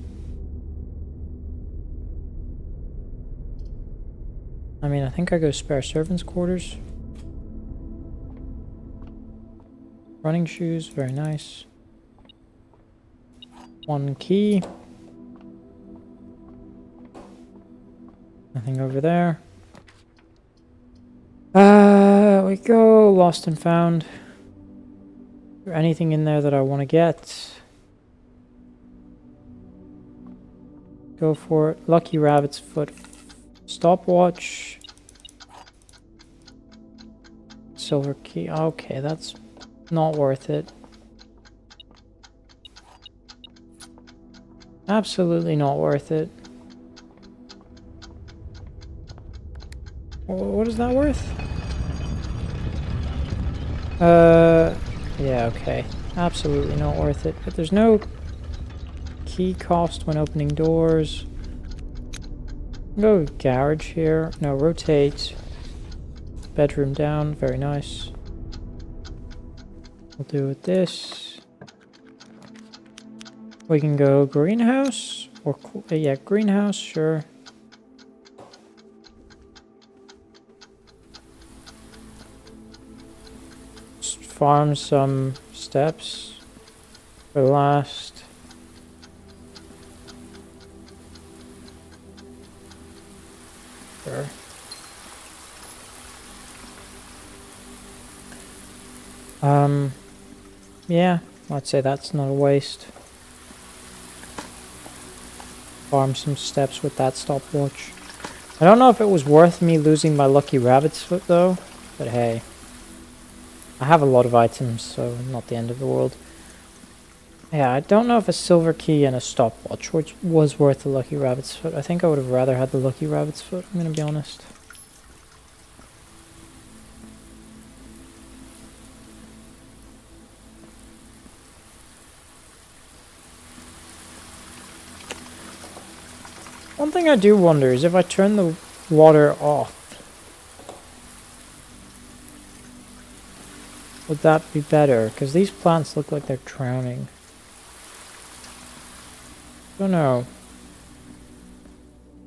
[SPEAKER 1] I mean, I think I go spare servants' quarters. Running shoes, very nice. One key. Nothing over there. We go lost and found. Is there anything in there that I want to get? Go for it. Lucky Rabbit's Foot. Stopwatch. Silver key. Okay, that's not worth it. Absolutely not worth it. What is that worth? Yeah, okay. Absolutely not worth it. But there's no key cost when opening doors. Go garage here. No, rotate. Bedroom down. Very nice. We'll do with this. We can go greenhouse. Or, yeah, greenhouse, sure. Farm some steps for last. Sure. Yeah, I'd say that's not a waste. Farm some steps with that stopwatch. I don't know if it was worth me losing my Lucky Rabbit's Foot though, but hey. I have a lot of items, so not the end of the world. Yeah, I don't know if a silver key and a stopwatch which was worth the Lucky Rabbit's Foot. I think I would have rather had the Lucky Rabbit's Foot, I'm gonna be honest. One thing I do wonder is if I turn the water off, would that be better? Because these plants look like they're drowning. Don't know.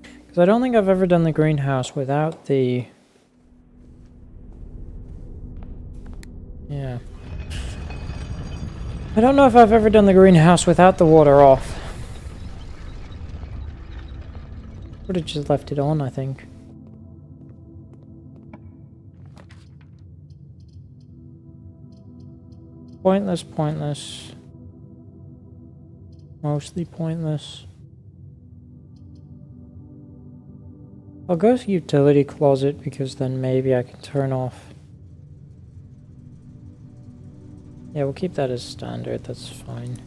[SPEAKER 1] Because I don't think I've ever done the greenhouse without the... Yeah. I don't know if I've ever done the greenhouse without the water off. Would have just left it on, I think. Pointless, pointless. Mostly pointless. I'll go to utility closet because then maybe I can turn off. Yeah, we'll keep that as standard, that's fine.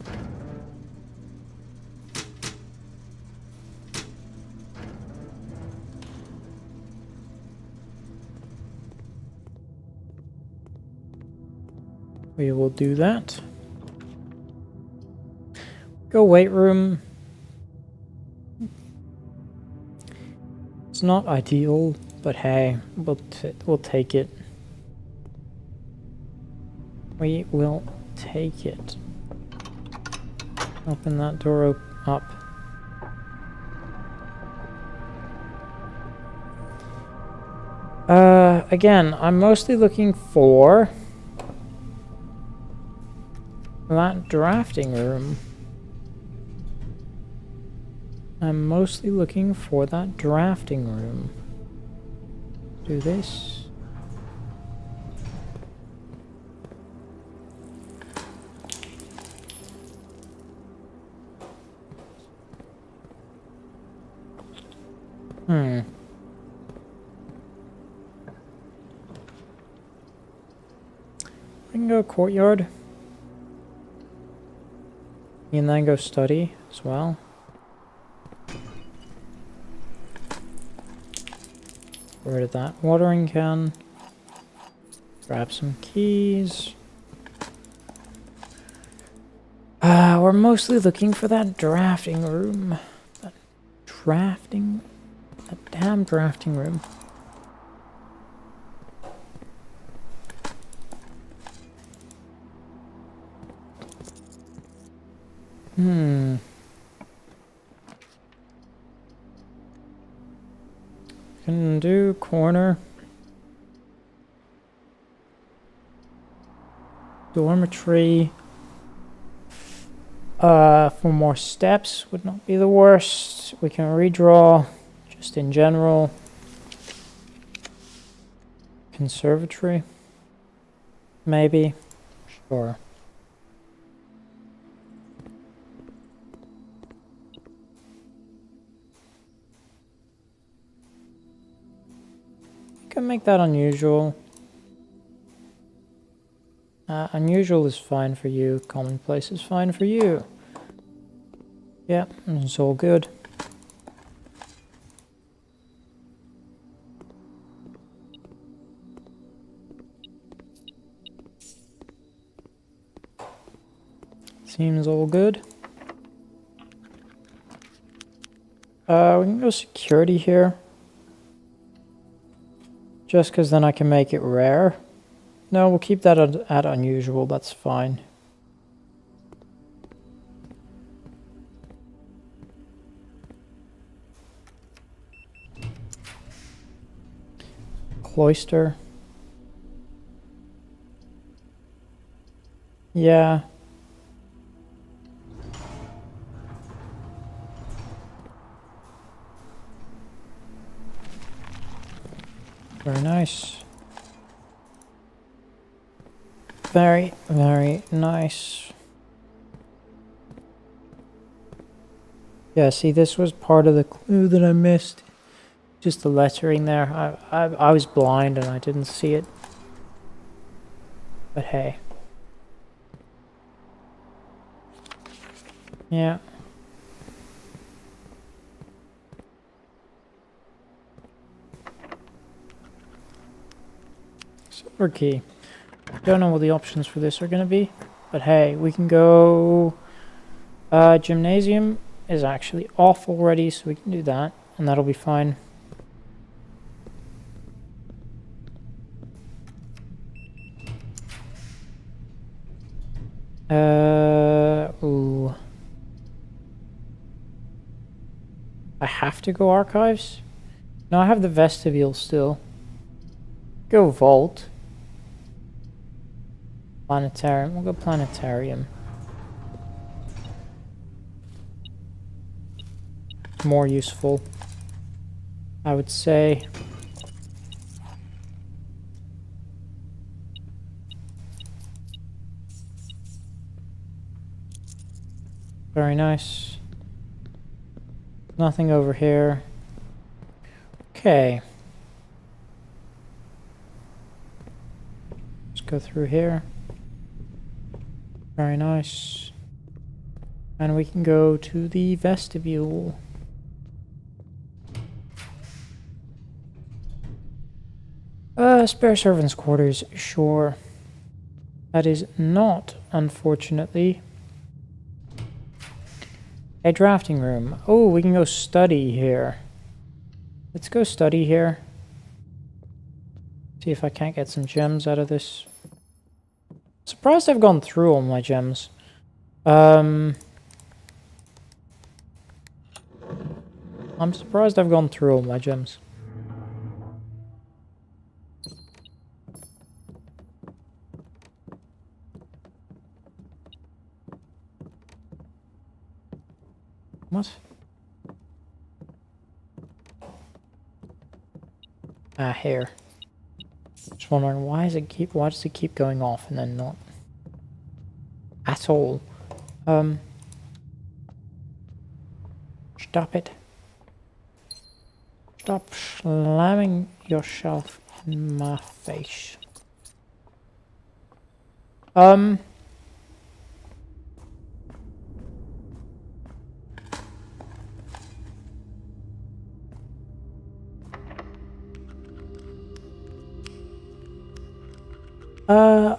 [SPEAKER 1] We will do that. Go weight room. It's not ideal, but hey, we'll take it. We will take it. Open that door up. Again, I'm mostly looking for That drafting room. I'm mostly looking for that drafting room. Do this. We can go courtyard. And then go study as well. Get rid of that watering can. Grab some keys. We're mostly looking for that drafting room. That damn drafting room. Can do corner. Dormitory. For more steps would not be the worst. We can redraw just in general. Conservatory. Maybe. Sure. You can make that unusual. Unusual is fine for you. Commonplace is fine for you. Yeah, it's all good. Seems all good. We can go security here. Just because then I can make it rare. No, we'll keep that at unusual, that's fine. Cloister. Yeah. Very nice. Very, very nice. Yeah, see, this was part of the clue that I missed. Just the lettering there. I was blind and I didn't see it. But hey. Yeah. Silver key. Don't know what the options for this are going to be. But hey, we can go... gymnasium is actually off already, so we can do that. And that'll be fine. Ooh. I have to go archives? No, I have the vestibule still. Go vault. Planetarium. We'll go planetarium. More useful, I would say. Very nice. Nothing over here. Okay. Let's go through here. Very nice. And we can go to the vestibule. Spare servants' quarters, sure. That is not, unfortunately, a drafting room. Oh, we can go study here. Let's go study here. See if I can't get some gems out of this. Surprised I've gone through all my gems. I'm surprised I've gone through all my gems. Here. Just wondering why does it keep going off and then not at all? Stop it. Stop slamming yourself in my face.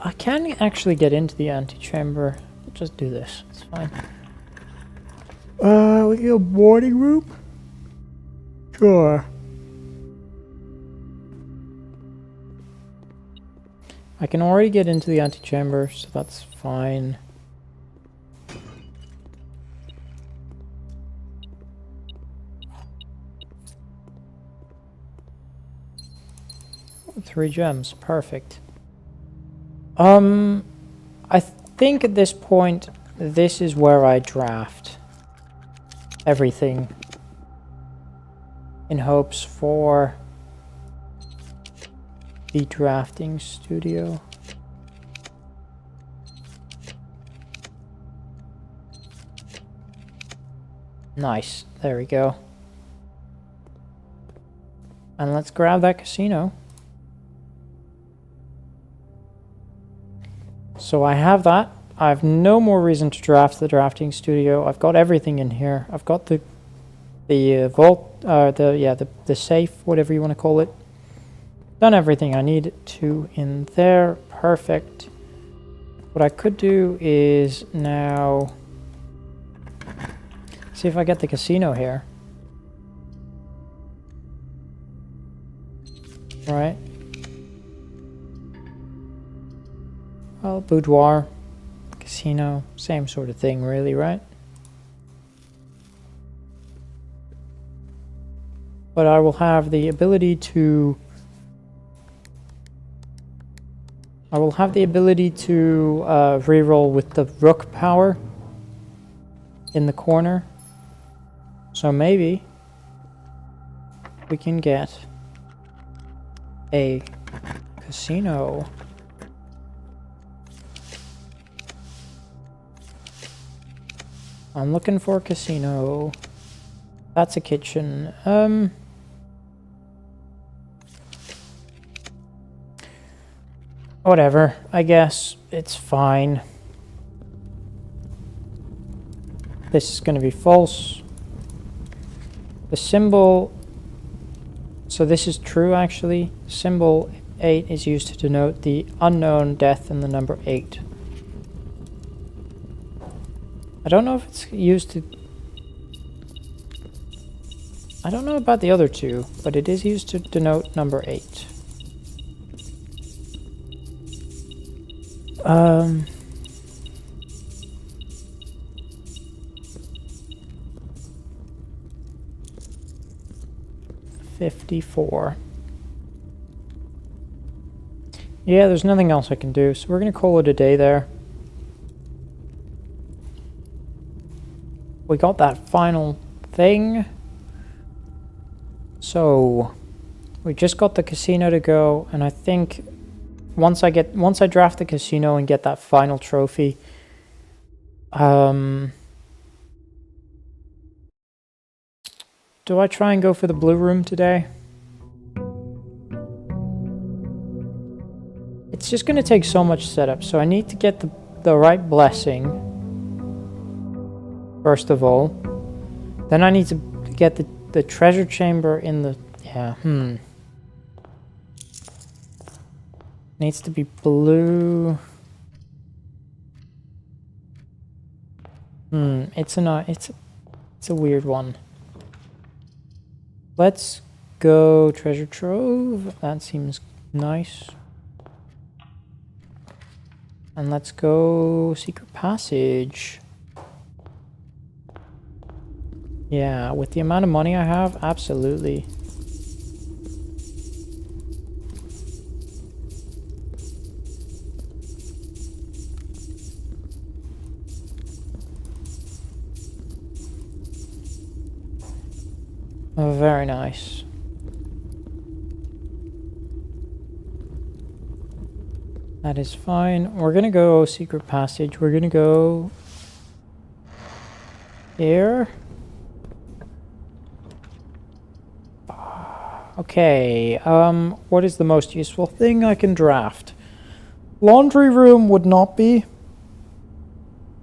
[SPEAKER 1] I can actually get into the antechamber. I'll just do this. It's fine. We get a boarding room? Sure. I can already get into the antechamber, so that's fine. Oh, 3 gems, perfect. I think at this point, this is where I draft everything in hopes for the drafting studio. Nice, there we go. And let's grab that casino. So I have that. I have no more reason to draft the drafting studio. I've got everything in here. I've got the vault, the safe, whatever you want to call it. Done everything I need to in there. Perfect. What I could do is now see if I get the casino here. Right. Well, boudoir, casino, same sort of thing really, right? But I will have the ability to reroll with the rook power in the corner. So maybe we can get a casino. I'm looking for a casino. That's a kitchen. Whatever. I guess it's fine. This is going to be false. The symbol... So this is true, actually. Symbol 8 is used to denote the unknown death in the number 8. I don't know if it's used to... I don't know about the other two, but it is used to denote number 8. Um... 54. Yeah, there's nothing else I can do, so we're going to call it a day there. We got that final thing. So we just got the casino to go, and I think once I draft the casino and get that final trophy, do I try and go for the blue room today? It's just going to take so much setup, so I need to get the right blessing first of all. Then I need to get the treasure chamber in the... Yeah, needs to be blue. It's a weird one. Let's go treasure trove. That seems nice. And let's go secret passage. Yeah, with the amount of money I have, absolutely. Oh, very nice. That is fine. We're gonna go secret passage. We're gonna go here. Okay, what is the most useful thing I can draft? Laundry room would not be.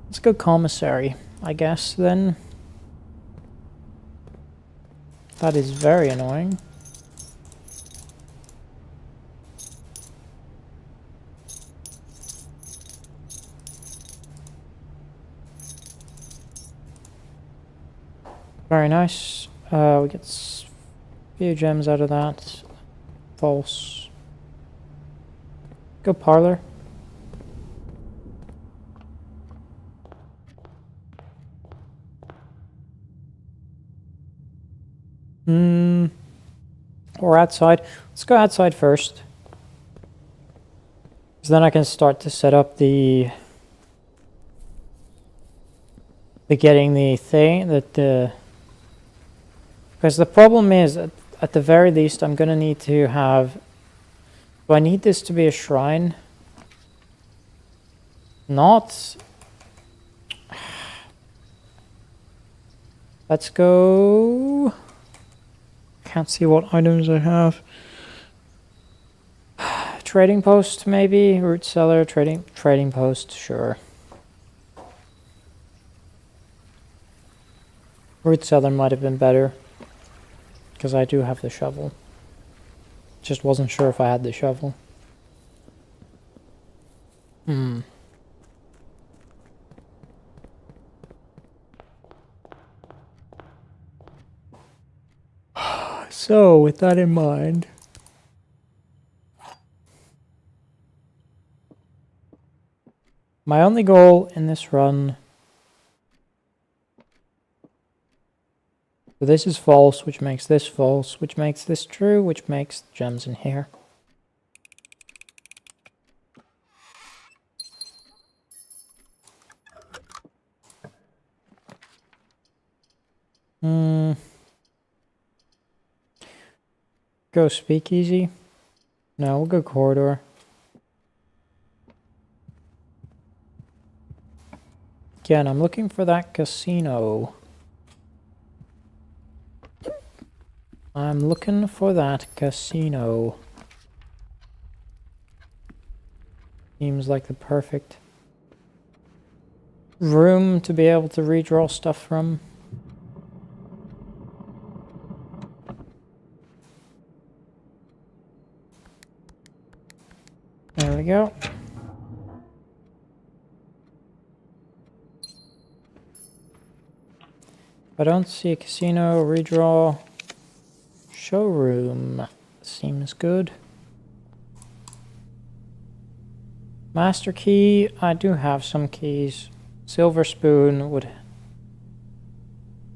[SPEAKER 1] Let's go commissary, I guess, then. That is very annoying. Very nice. We get a few gems out of that. False. Go parlor. Or outside. Let's go outside first. Because then I can start to set up the getting the thing that the... Because the problem is, at the very least, I'm going to need to have... Do I need this to be a shrine? Not... Let's go... Can't see what items I have. Trading post, maybe? Root cellar, trading post, sure. Root cellar might have been better. Because I do have the shovel. Just wasn't sure if I had the shovel. So, with that in mind... My only goal in this run... So this is false, which makes this false, which makes this true, which makes gems in here. Go speakeasy? No, we'll go corridor. Again, I'm looking for that casino. I'm looking for that casino. Seems like the perfect room to be able to redraw stuff from. There we go. If I don't see a casino, redraw. Showroom seems good. Master key, I do have some keys. Silver spoon would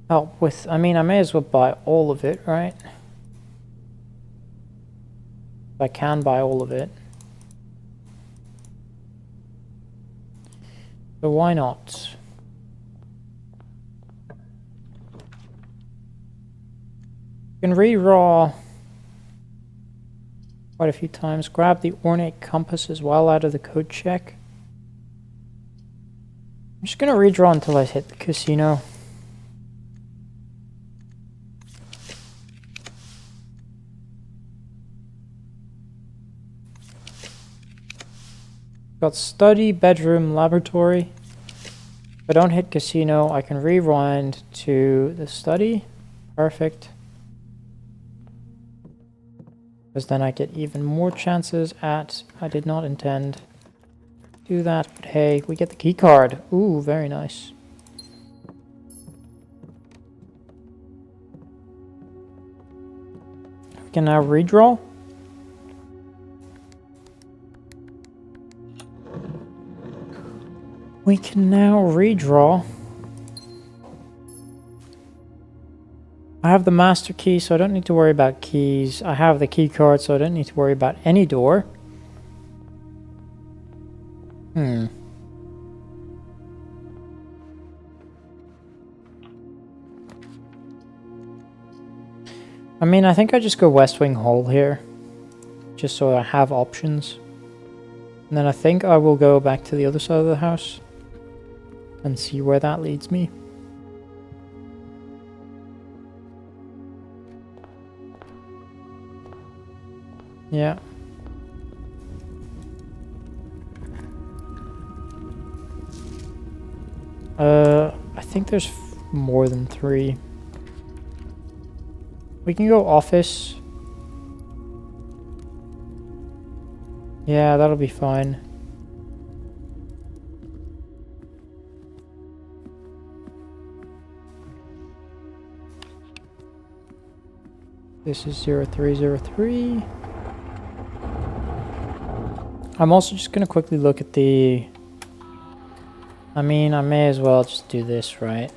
[SPEAKER 1] help with, I mean, I may as well buy all of it, right? If I can buy all of it. So why not? You can redraw quite a few times. Grab the ornate compass as well out of the code check. I'm just going to redraw until I hit the casino. Got study, bedroom, laboratory. If I don't hit casino, I can rewind to the study. Perfect. Because then I get even more chances at... I did not intend to do that, but hey, we get the key card. Ooh, very nice. We can now redraw. We can now redraw. I have the master key, so I don't need to worry about keys. I have the key card, so I don't need to worry about any door. I mean, I think I just go West Wing Hall here. Just so I have options. And then I think I will go back to the other side of the house and see where that leads me. Yeah. I think there's more than 3. We can go office. Yeah, that'll be fine. This is 0303. I'm also just gonna quickly look at the... I mean, I may as well just do this, right?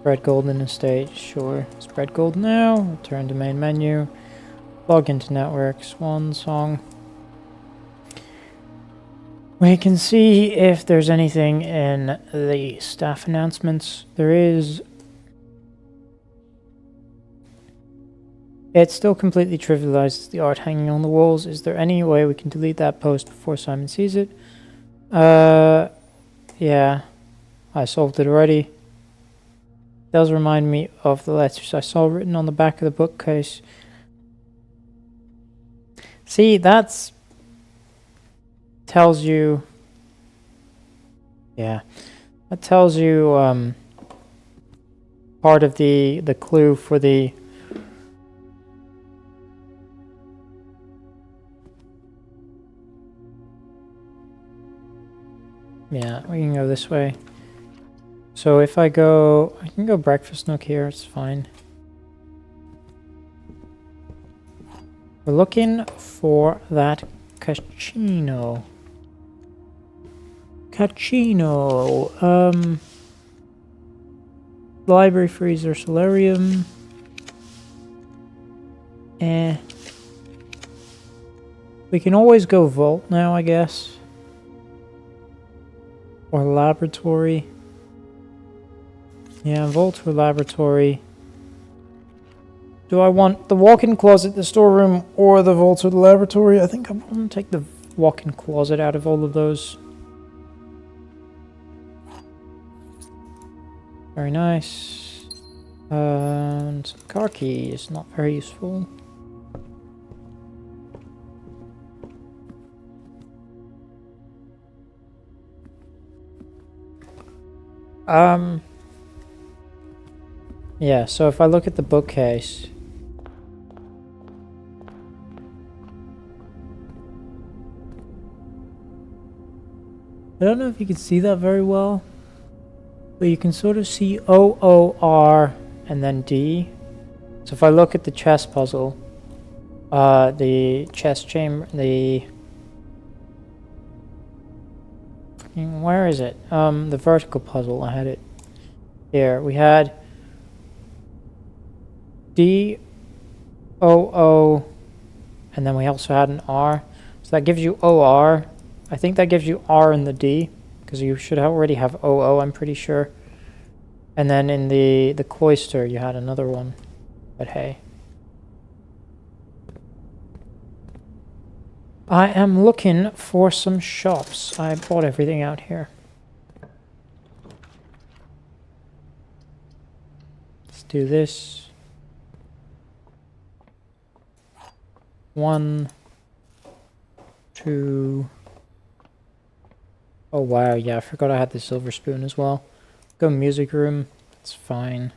[SPEAKER 1] Spread golden estate, sure. Spread gold now. Return to main menu. Log into network. Swan song. We can see if there's anything in the staff announcements. There is. It still completely trivializes the art hanging on the walls. Is there any way we can delete that post before Simon sees it? Yeah. I solved it already. It does remind me of the letters I saw written on the back of the bookcase. See, that's... tells you... Yeah. That tells you, part of the clue for the... Yeah, we can go this way. So if I go... I can go breakfast nook here, it's fine. We're looking for that Caccino. Caccino. Library freezer solarium. We can always go vault now, I guess. Or laboratory. Yeah, vault or laboratory. Do I want the walk-in closet, the storeroom, or the vault or the laboratory? I think I'm going to take the walk-in closet out of all of those. Very nice. And some car key is not very useful. Yeah, so if I look at the bookcase... I don't know if you can see that very well, but you can sort of see O, O, R, and then D. So if I look at the chess puzzle, the chess chamber, the... Where is it? The vertical puzzle, I had it here. We had D, O, O, and then we also had an R. So that gives you OR. I think that gives you R in the D, because you should already have OO, I'm pretty sure. And then in the cloister, you had another one. But hey. I am looking for some shops. I bought everything out here. Let's do this. 1, 2... Oh wow, yeah, I forgot I had the silver spoon as well. Go music room, it's fine.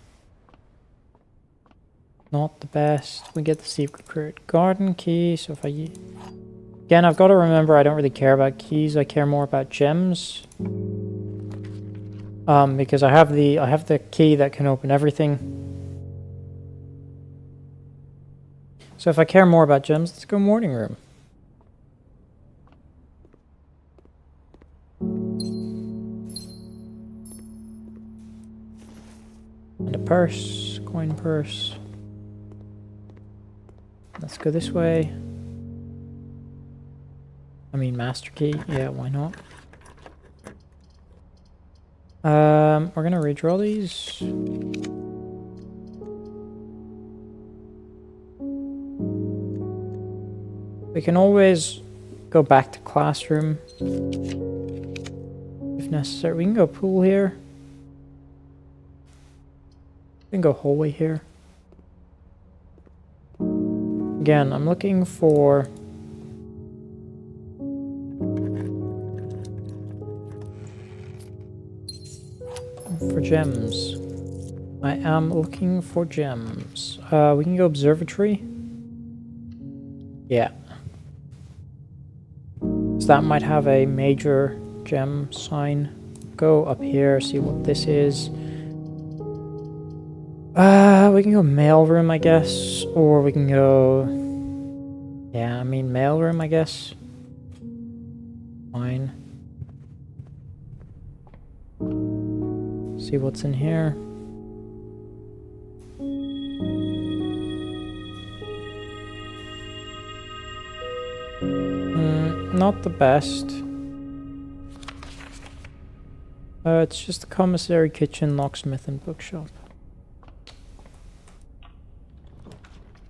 [SPEAKER 1] Not the best. We get the secret garden key, so if I... Again, I've got to remember I don't really care about keys, I care more about gems. Because I have the key that can open everything. So if I care more about gems, let's go morning room. And a purse, coin purse. Let's go this way. I mean, master key. Yeah, why not? We're gonna redraw these. We can always go back to classroom if necessary. We can go pool here. We can go hallway here. Again, I'm looking for gems. I am looking for gems. We can go observatory. Yeah. So that might have a major gem sign. Go up here, see what this is. We can go mailroom, I guess. Or we can go... Yeah, I mean mailroom, I guess. Fine. See what's in here. Not the best. It's just a commissary, kitchen, locksmith, and bookshop.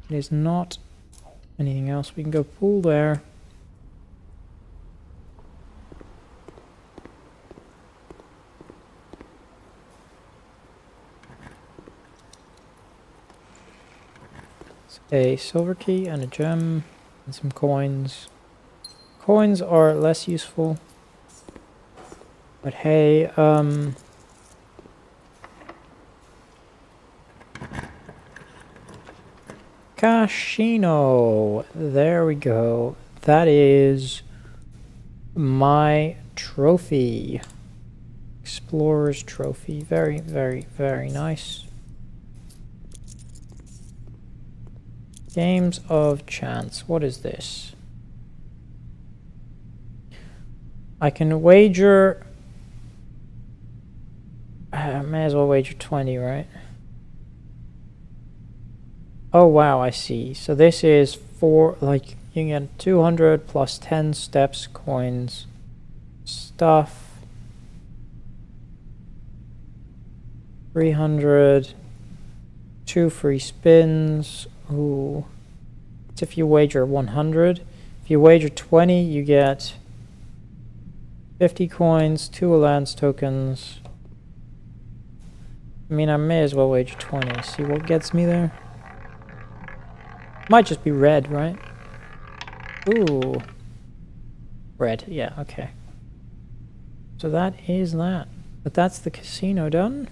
[SPEAKER 1] It is not anything else. We can go pool there. It's a silver key and a gem and some coins. Coins are less useful. But hey, Casino. There we go. That is my trophy. Explorer's trophy. Very, very, very nice. Games of chance. What is this? I can wager... I may as well wager 20, right? Oh wow, I see. So this is for, like, you can get 200 plus 10 steps, coins, stuff. 300, 2 free spins. Ooh. It's if you wager 100. If you wager 20, you get 50 coins, 2 Alliance tokens. I mean, I may as well wager 20. See what gets me there. Might just be red, right? Ooh. Red, yeah, okay. So that is that. But that's the casino done.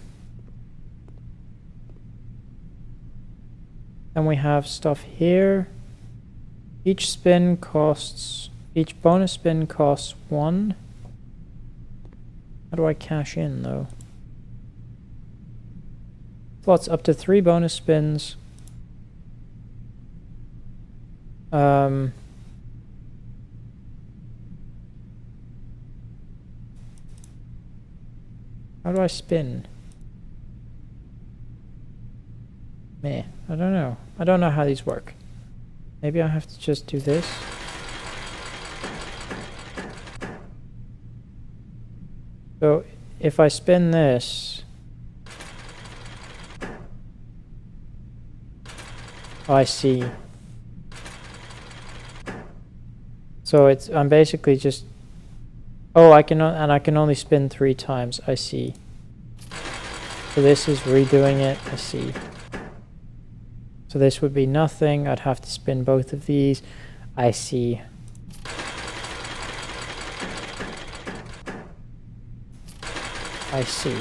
[SPEAKER 1] Then we have stuff here. Each bonus spin costs 1. How do I cash in, though? Slots up to 3 bonus spins. How do I spin? Meh, I don't know. I don't know how these work. Maybe I have to just do this. So if I spin this... Oh, I see. So I'm basically just... Oh, I can only spin 3 times. I see. So this is redoing it. I see. So this would be nothing. I'd have to spin both of these. I see. I see.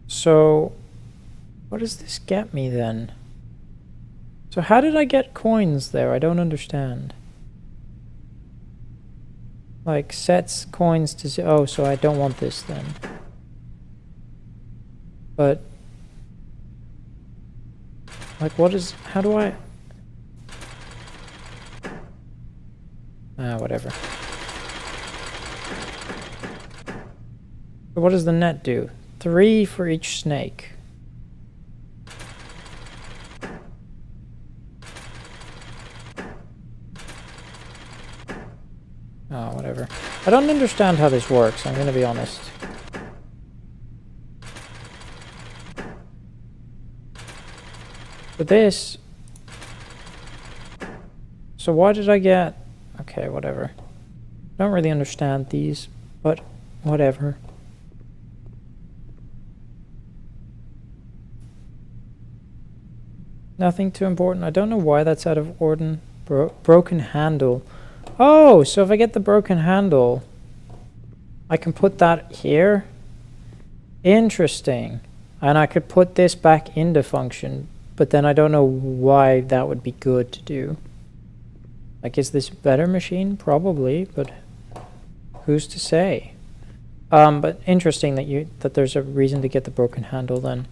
[SPEAKER 1] So, what does this get me then? So how did I get coins there? I don't understand. Like, sets coins to... Oh, so I don't want this then. But... Like, what is... How do I... whatever. So what does the net do? 3 for each snake. Oh, whatever. I don't understand how this works, I'm gonna be honest. But this... So why did I get... Okay, whatever. Don't really understand these, but whatever. Nothing too important. I don't know why that's out of order. Broken handle. Oh, so if I get the broken handle, I can put that here. Interesting. And I could put this back into function, but then I don't know why that would be good to do. Like, is this a better machine? Probably, but who's to say? But interesting that there's a reason to get the broken handle then.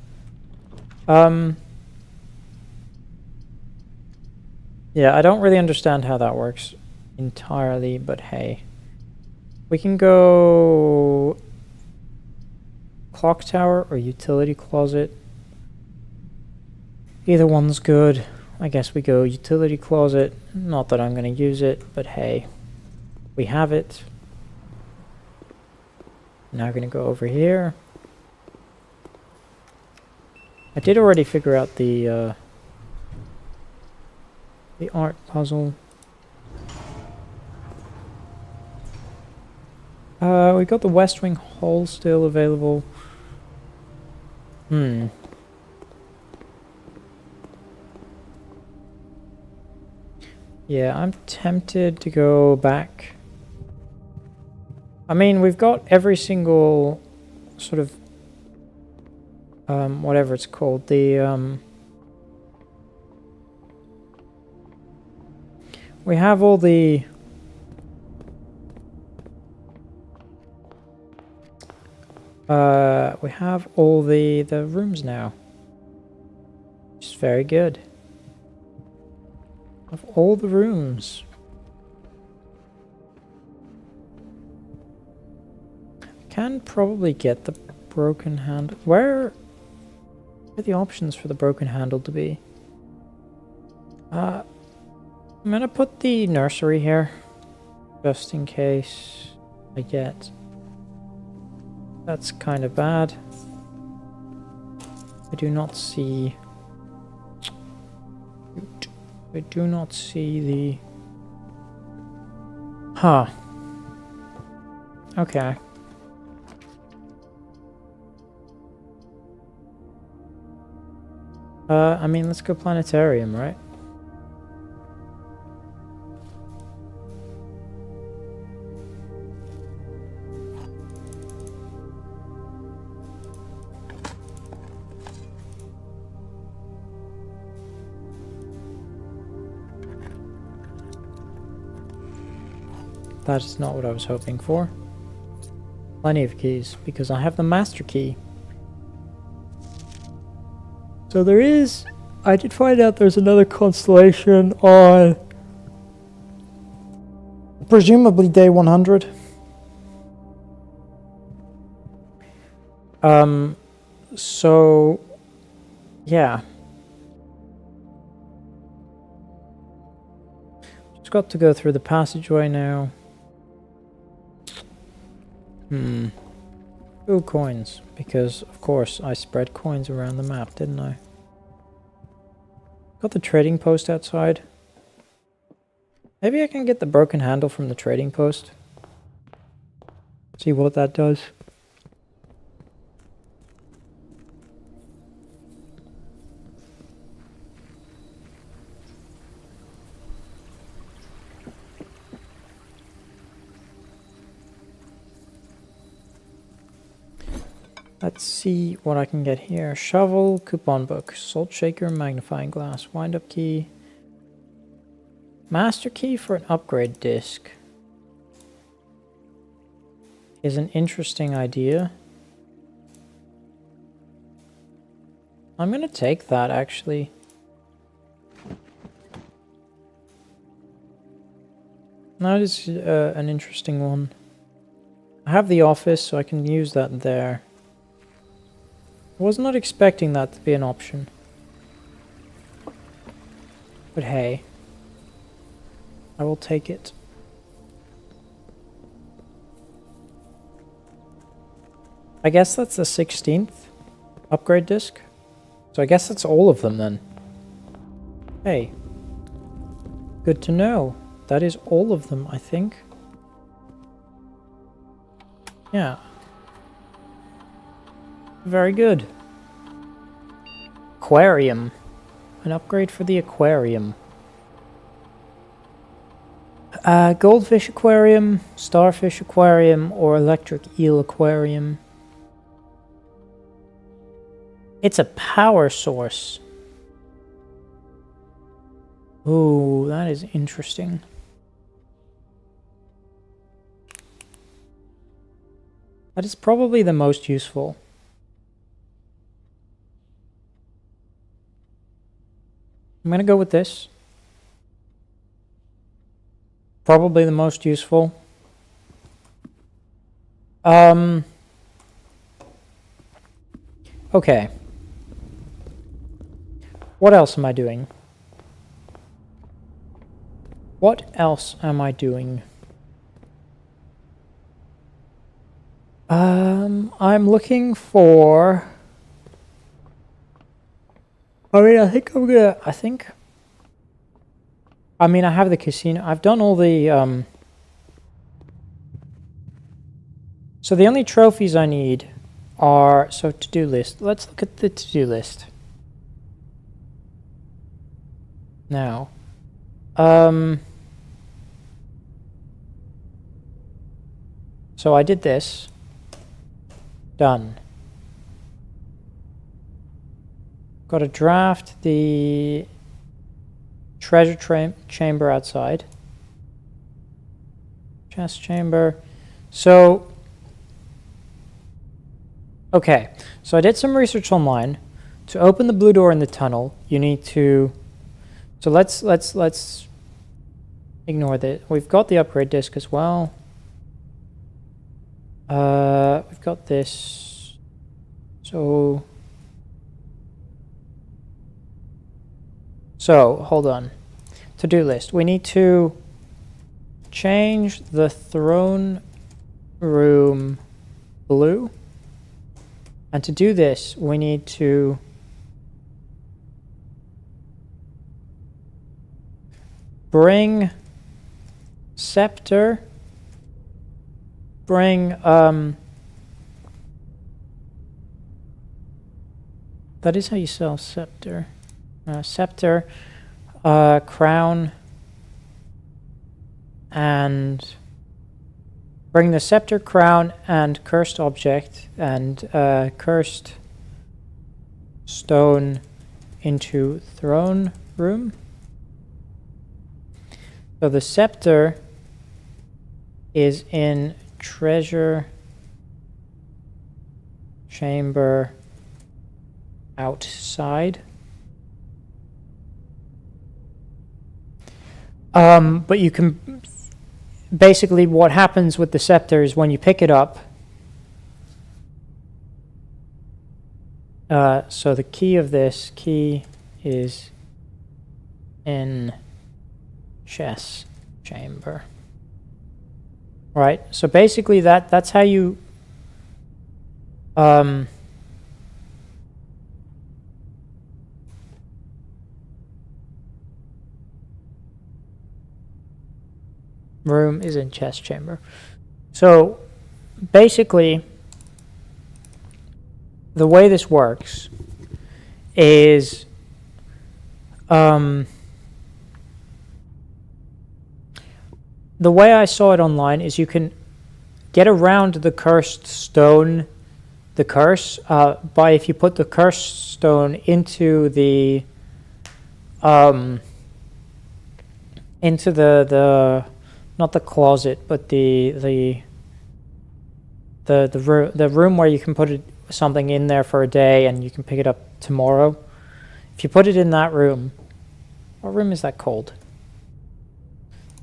[SPEAKER 1] Yeah, I don't really understand how that works entirely, but hey. We can go clock tower or utility closet. Either one's good. I guess we go utility closet. Not that I'm going to use it, but hey, we have it. Now we're going to go over here. I did already figure out the art puzzle. We got the West Wing Hall still available. Yeah, I'm tempted to go back. I mean, we've got every single sort of whatever it's called, the we have all the we have all the rooms now. Which is very good. Of all the rooms. Can probably get the broken handle. Where are the options for the broken handle to be? I'm gonna put the nursery here, just in case I get. That's kind of bad. I do not see. I do not see the. Huh. Okay. I mean, let's go planetarium, right? That is not what I was hoping for. Plenty of keys, because I have the master key. So there is... I did find out there's another constellation on... presumably day 100. So... yeah. Just got to go through the passageway now. Ooh, coins. Because, of course, I spread coins around the map, didn't I? Got the trading post outside. Maybe I can get the broken handle from the trading post. See what that does. Let's see what I can get here. Shovel, coupon book, salt shaker, magnifying glass, wind up key. Master key for an upgrade disc is an interesting idea. I'm gonna take that actually. That is an interesting one. I have the office, so I can use that there. I was not expecting that to be an option. But hey, I will take it. I guess that's the 16th upgrade disc. So I guess that's all of them then. Hey. Good to know. That is all of them, I think. Yeah. Very good. Aquarium. An upgrade for the aquarium. Goldfish aquarium, starfish aquarium, or electric eel aquarium. It's a power source. Ooh, that is interesting. That is probably the most useful. I'm gonna go with this. Probably the most useful. Okay. What else am I doing? What else am I doing? I'm looking for... I mean, I think I'm gonna... I mean, I have the casino. I've done all the... So the only trophies I need are... So, to-do list. Let's look at the to-do list. Now. So I did this. Done. Got to draft the treasure chamber outside. Chest chamber. So, okay. So I did some research online. To open the blue door in the tunnel, you need to... So let's ignore that. We've got the upgrade disc as well. We've got this. So hold on. To-do list. We need to change the throne room blue. And to do this, we need to bring scepter, bring, that is how you sell scepter. Scepter, crown, and bring the scepter, crown, and cursed object, and cursed stone into throne room. So the scepter is in treasure chamber outside. But you can... Basically, what happens with the scepter is when you pick it up... so the key of this key is in chess chamber. Right, so basically that's how you room is in chess chamber. So basically the way this works is the way I saw it online is you can get around the cursed stone, the curse, by if you put the cursed stone into the not the closet, but the room where you can put something in there for a day and you can pick it up tomorrow. If you put it in that room, what room is that called?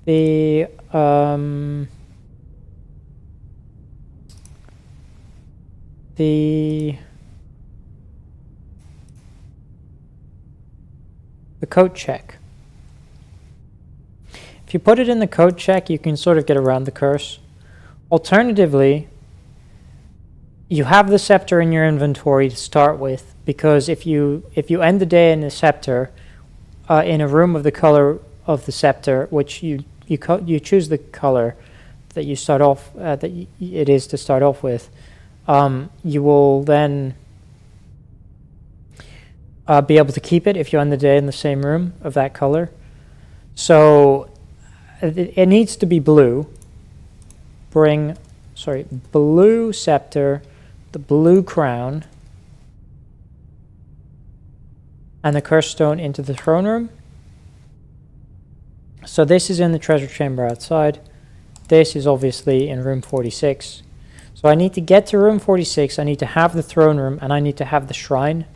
[SPEAKER 1] The coat check. If you put it in the coat check, you can sort of get around the curse. Alternatively, you have the scepter in your inventory to start with, because if you end the day in the scepter, in a room of the color of the scepter, which you choose the color that you start off it is to start off with, you will then be able to keep it if you end the day in the same room of that color. So it needs to be blue. Blue scepter, the blue crown, and the curse stone into the throne room. So this is in the treasure chamber outside. This is obviously in room 46. So I need to get to room 46, I need to have the throne room, and I need to have the shrine.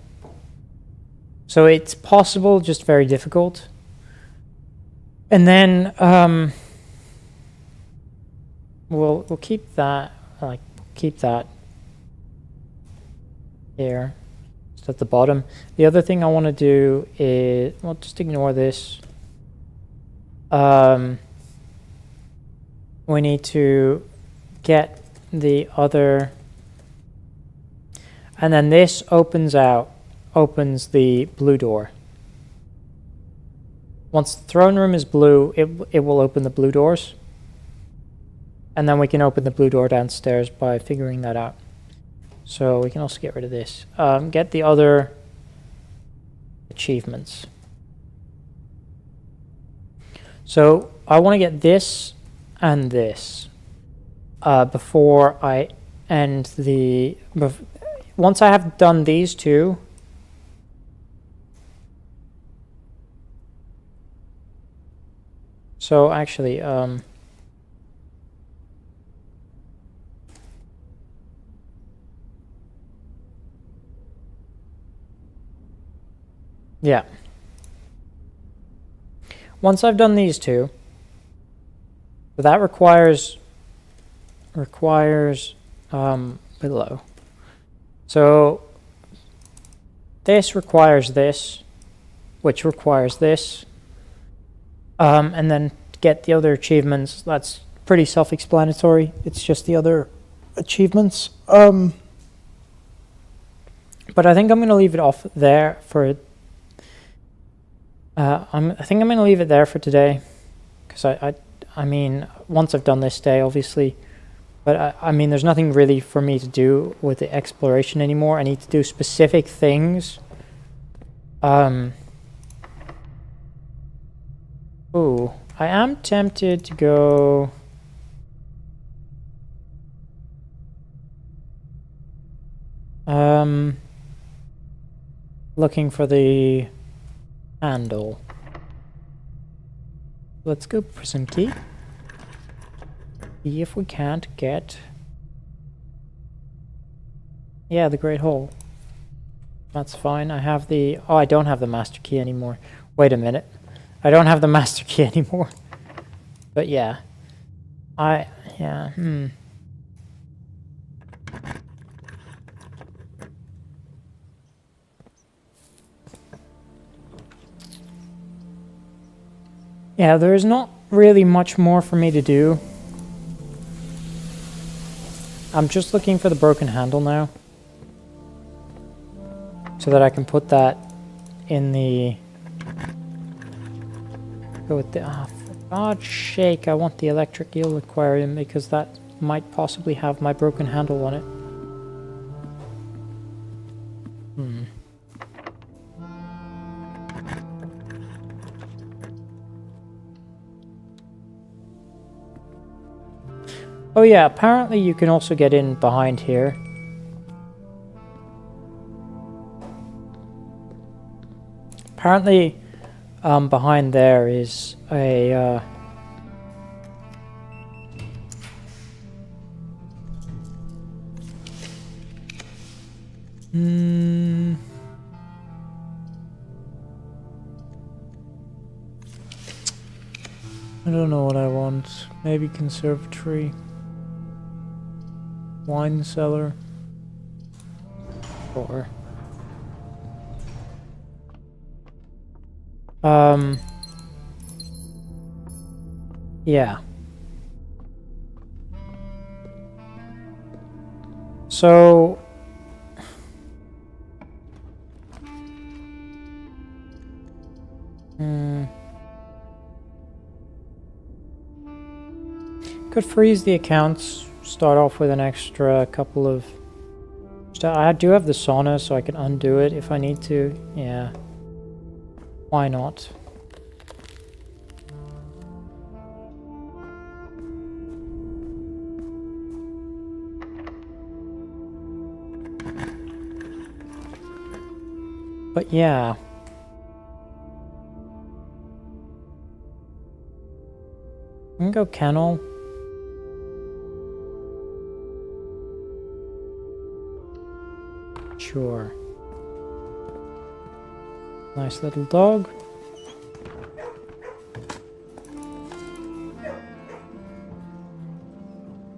[SPEAKER 1] So it's possible, just very difficult. And then we'll keep that, keep that here, just at the bottom. The other thing I want to do is, well, just ignore this. We need to get the other, and then this opens the blue door. Once the throne room is blue, it will open the blue doors. And then we can open the blue door downstairs by figuring that out. So we can also get rid of this. Get the other achievements. So I want to get this and this before I end the... Once I have done these two... So actually... yeah. Once I've done these two, that requires below. So this requires this, which requires this, and then to get the other achievements, that's pretty self-explanatory. It's just the other achievements. But I think I'm going to leave it off there for. I think I'm going to leave it there for today, because I mean, once I've done this day, obviously, but I mean, there's nothing really for me to do with the exploration anymore. I need to do specific things. Ooh, I am tempted to go. Looking for the handle. Let's go for some key. See if we can't get... Yeah, the Great Hall. That's fine. I have the... Oh, I don't have the master key anymore. Wait a minute. I don't have the master key anymore. But yeah. Yeah, Yeah, there is not really much more for me to do. I'm just looking for the broken handle now, so that I can put that in the... Go with the... Oh, for God's sake, I want the Electric Eel Aquarium, because that might possibly have my broken handle on it. Oh yeah, apparently you can also get in behind here. Apparently, behind there is a... I don't know what I want. Maybe conservatory. Wine cellar. Or... yeah. So... Could freeze the accounts, start off with an extra couple of... I do have the sauna, so I can undo it if I need to. Yeah. Why not? But yeah. I can go kennel. Sure. Nice little dog.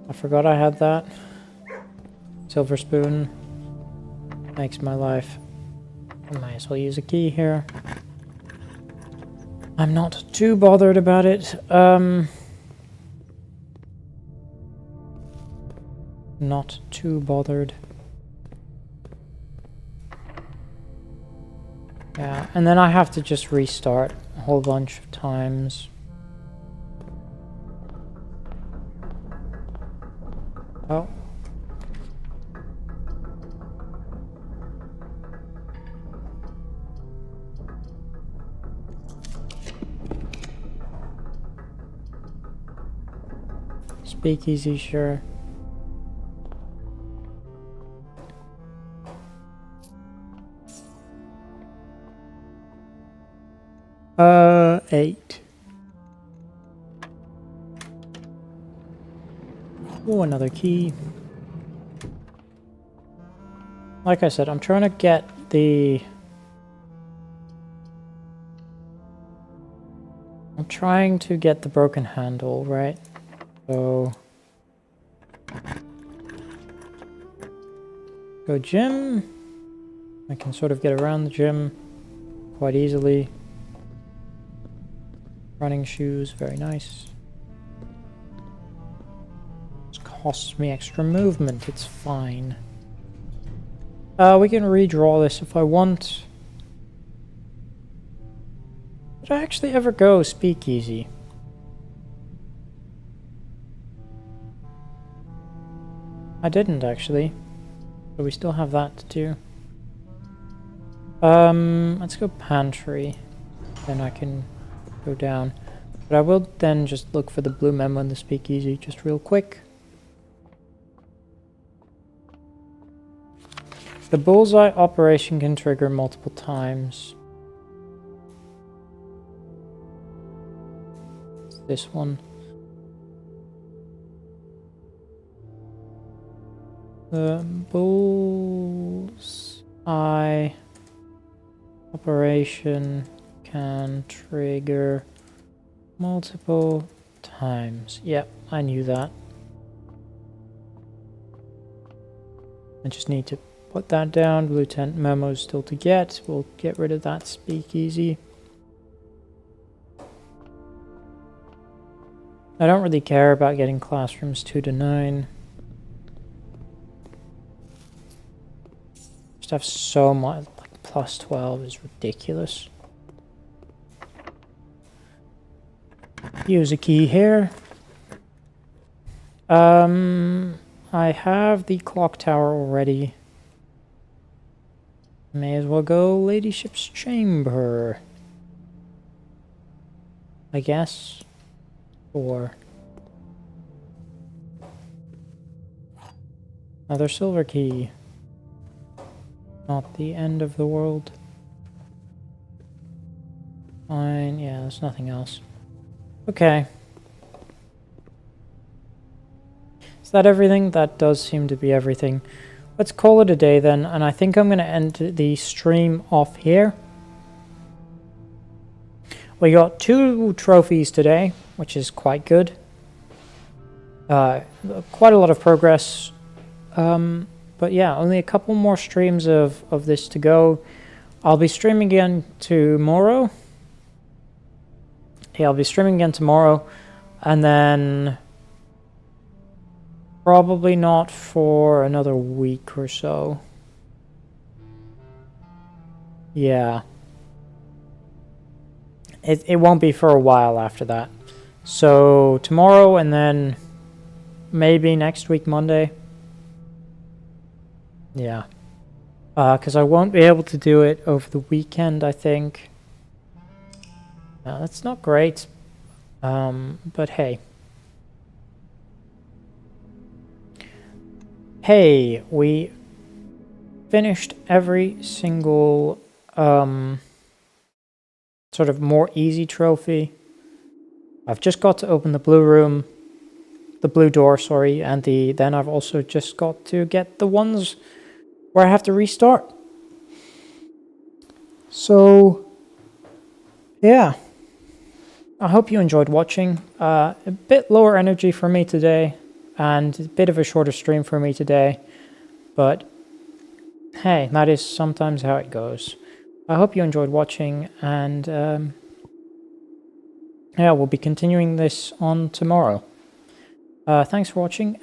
[SPEAKER 1] I forgot I had that. Silver spoon. Makes my life. I might as well use a key here. I'm not too bothered about it. Not too bothered. Yeah, and then I have to just restart a whole bunch of times. Oh. Speakeasy, sure. Eight. Oh, another key. Like I said, I'm trying to get the... I'm trying to get the broken handle, right? So... Go gym. I can sort of get around the gym quite easily. Running shoes, very nice. This costs me extra movement, it's fine. We can redraw this if I want. Did I actually ever go speakeasy? I didn't actually. So we still have that to do. Let's go pantry. Then I can go down. But I will then just look for the blue memo in the speakeasy just real quick. The bullseye operation can trigger multiple times. It's this one. The bullseye operation can trigger multiple times. Yep, I knew that. I just need to put that down. Lieutenant memo's still to get. We'll get rid of that speakeasy. I don't really care about getting classrooms 2 to 9. Just have so much, like plus 12 is ridiculous. Use a key here. I have the clock tower already. May as well go Ladyship's chamber, I guess. Or another silver key. Not the end of the world. Fine, yeah, there's nothing else. Okay. Is that everything? That does seem to be everything. Let's call it a day then, and I think I'm going to end the stream off here. We got 2 trophies today, which is quite good. Quite a lot of progress. But yeah, only a couple more streams of this to go. I'll be streaming again tomorrow. Yeah, I'll be streaming again tomorrow. And then probably not for another week or so. Yeah. It won't be for a while after that. So tomorrow and then maybe next week Monday. Yeah. Because I won't be able to do it over the weekend, I think. That's not great. But hey. Hey, we finished every single sort of more easy trophy. I've just got to open the blue door, sorry, and then I've also just got to get the ones where I have to restart. So, yeah. I hope you enjoyed watching. A bit lower energy for me today, and a bit of a shorter stream for me today, but hey, that is sometimes how it goes. I hope you enjoyed watching, and yeah, we'll be continuing this on tomorrow. Thanks for watching.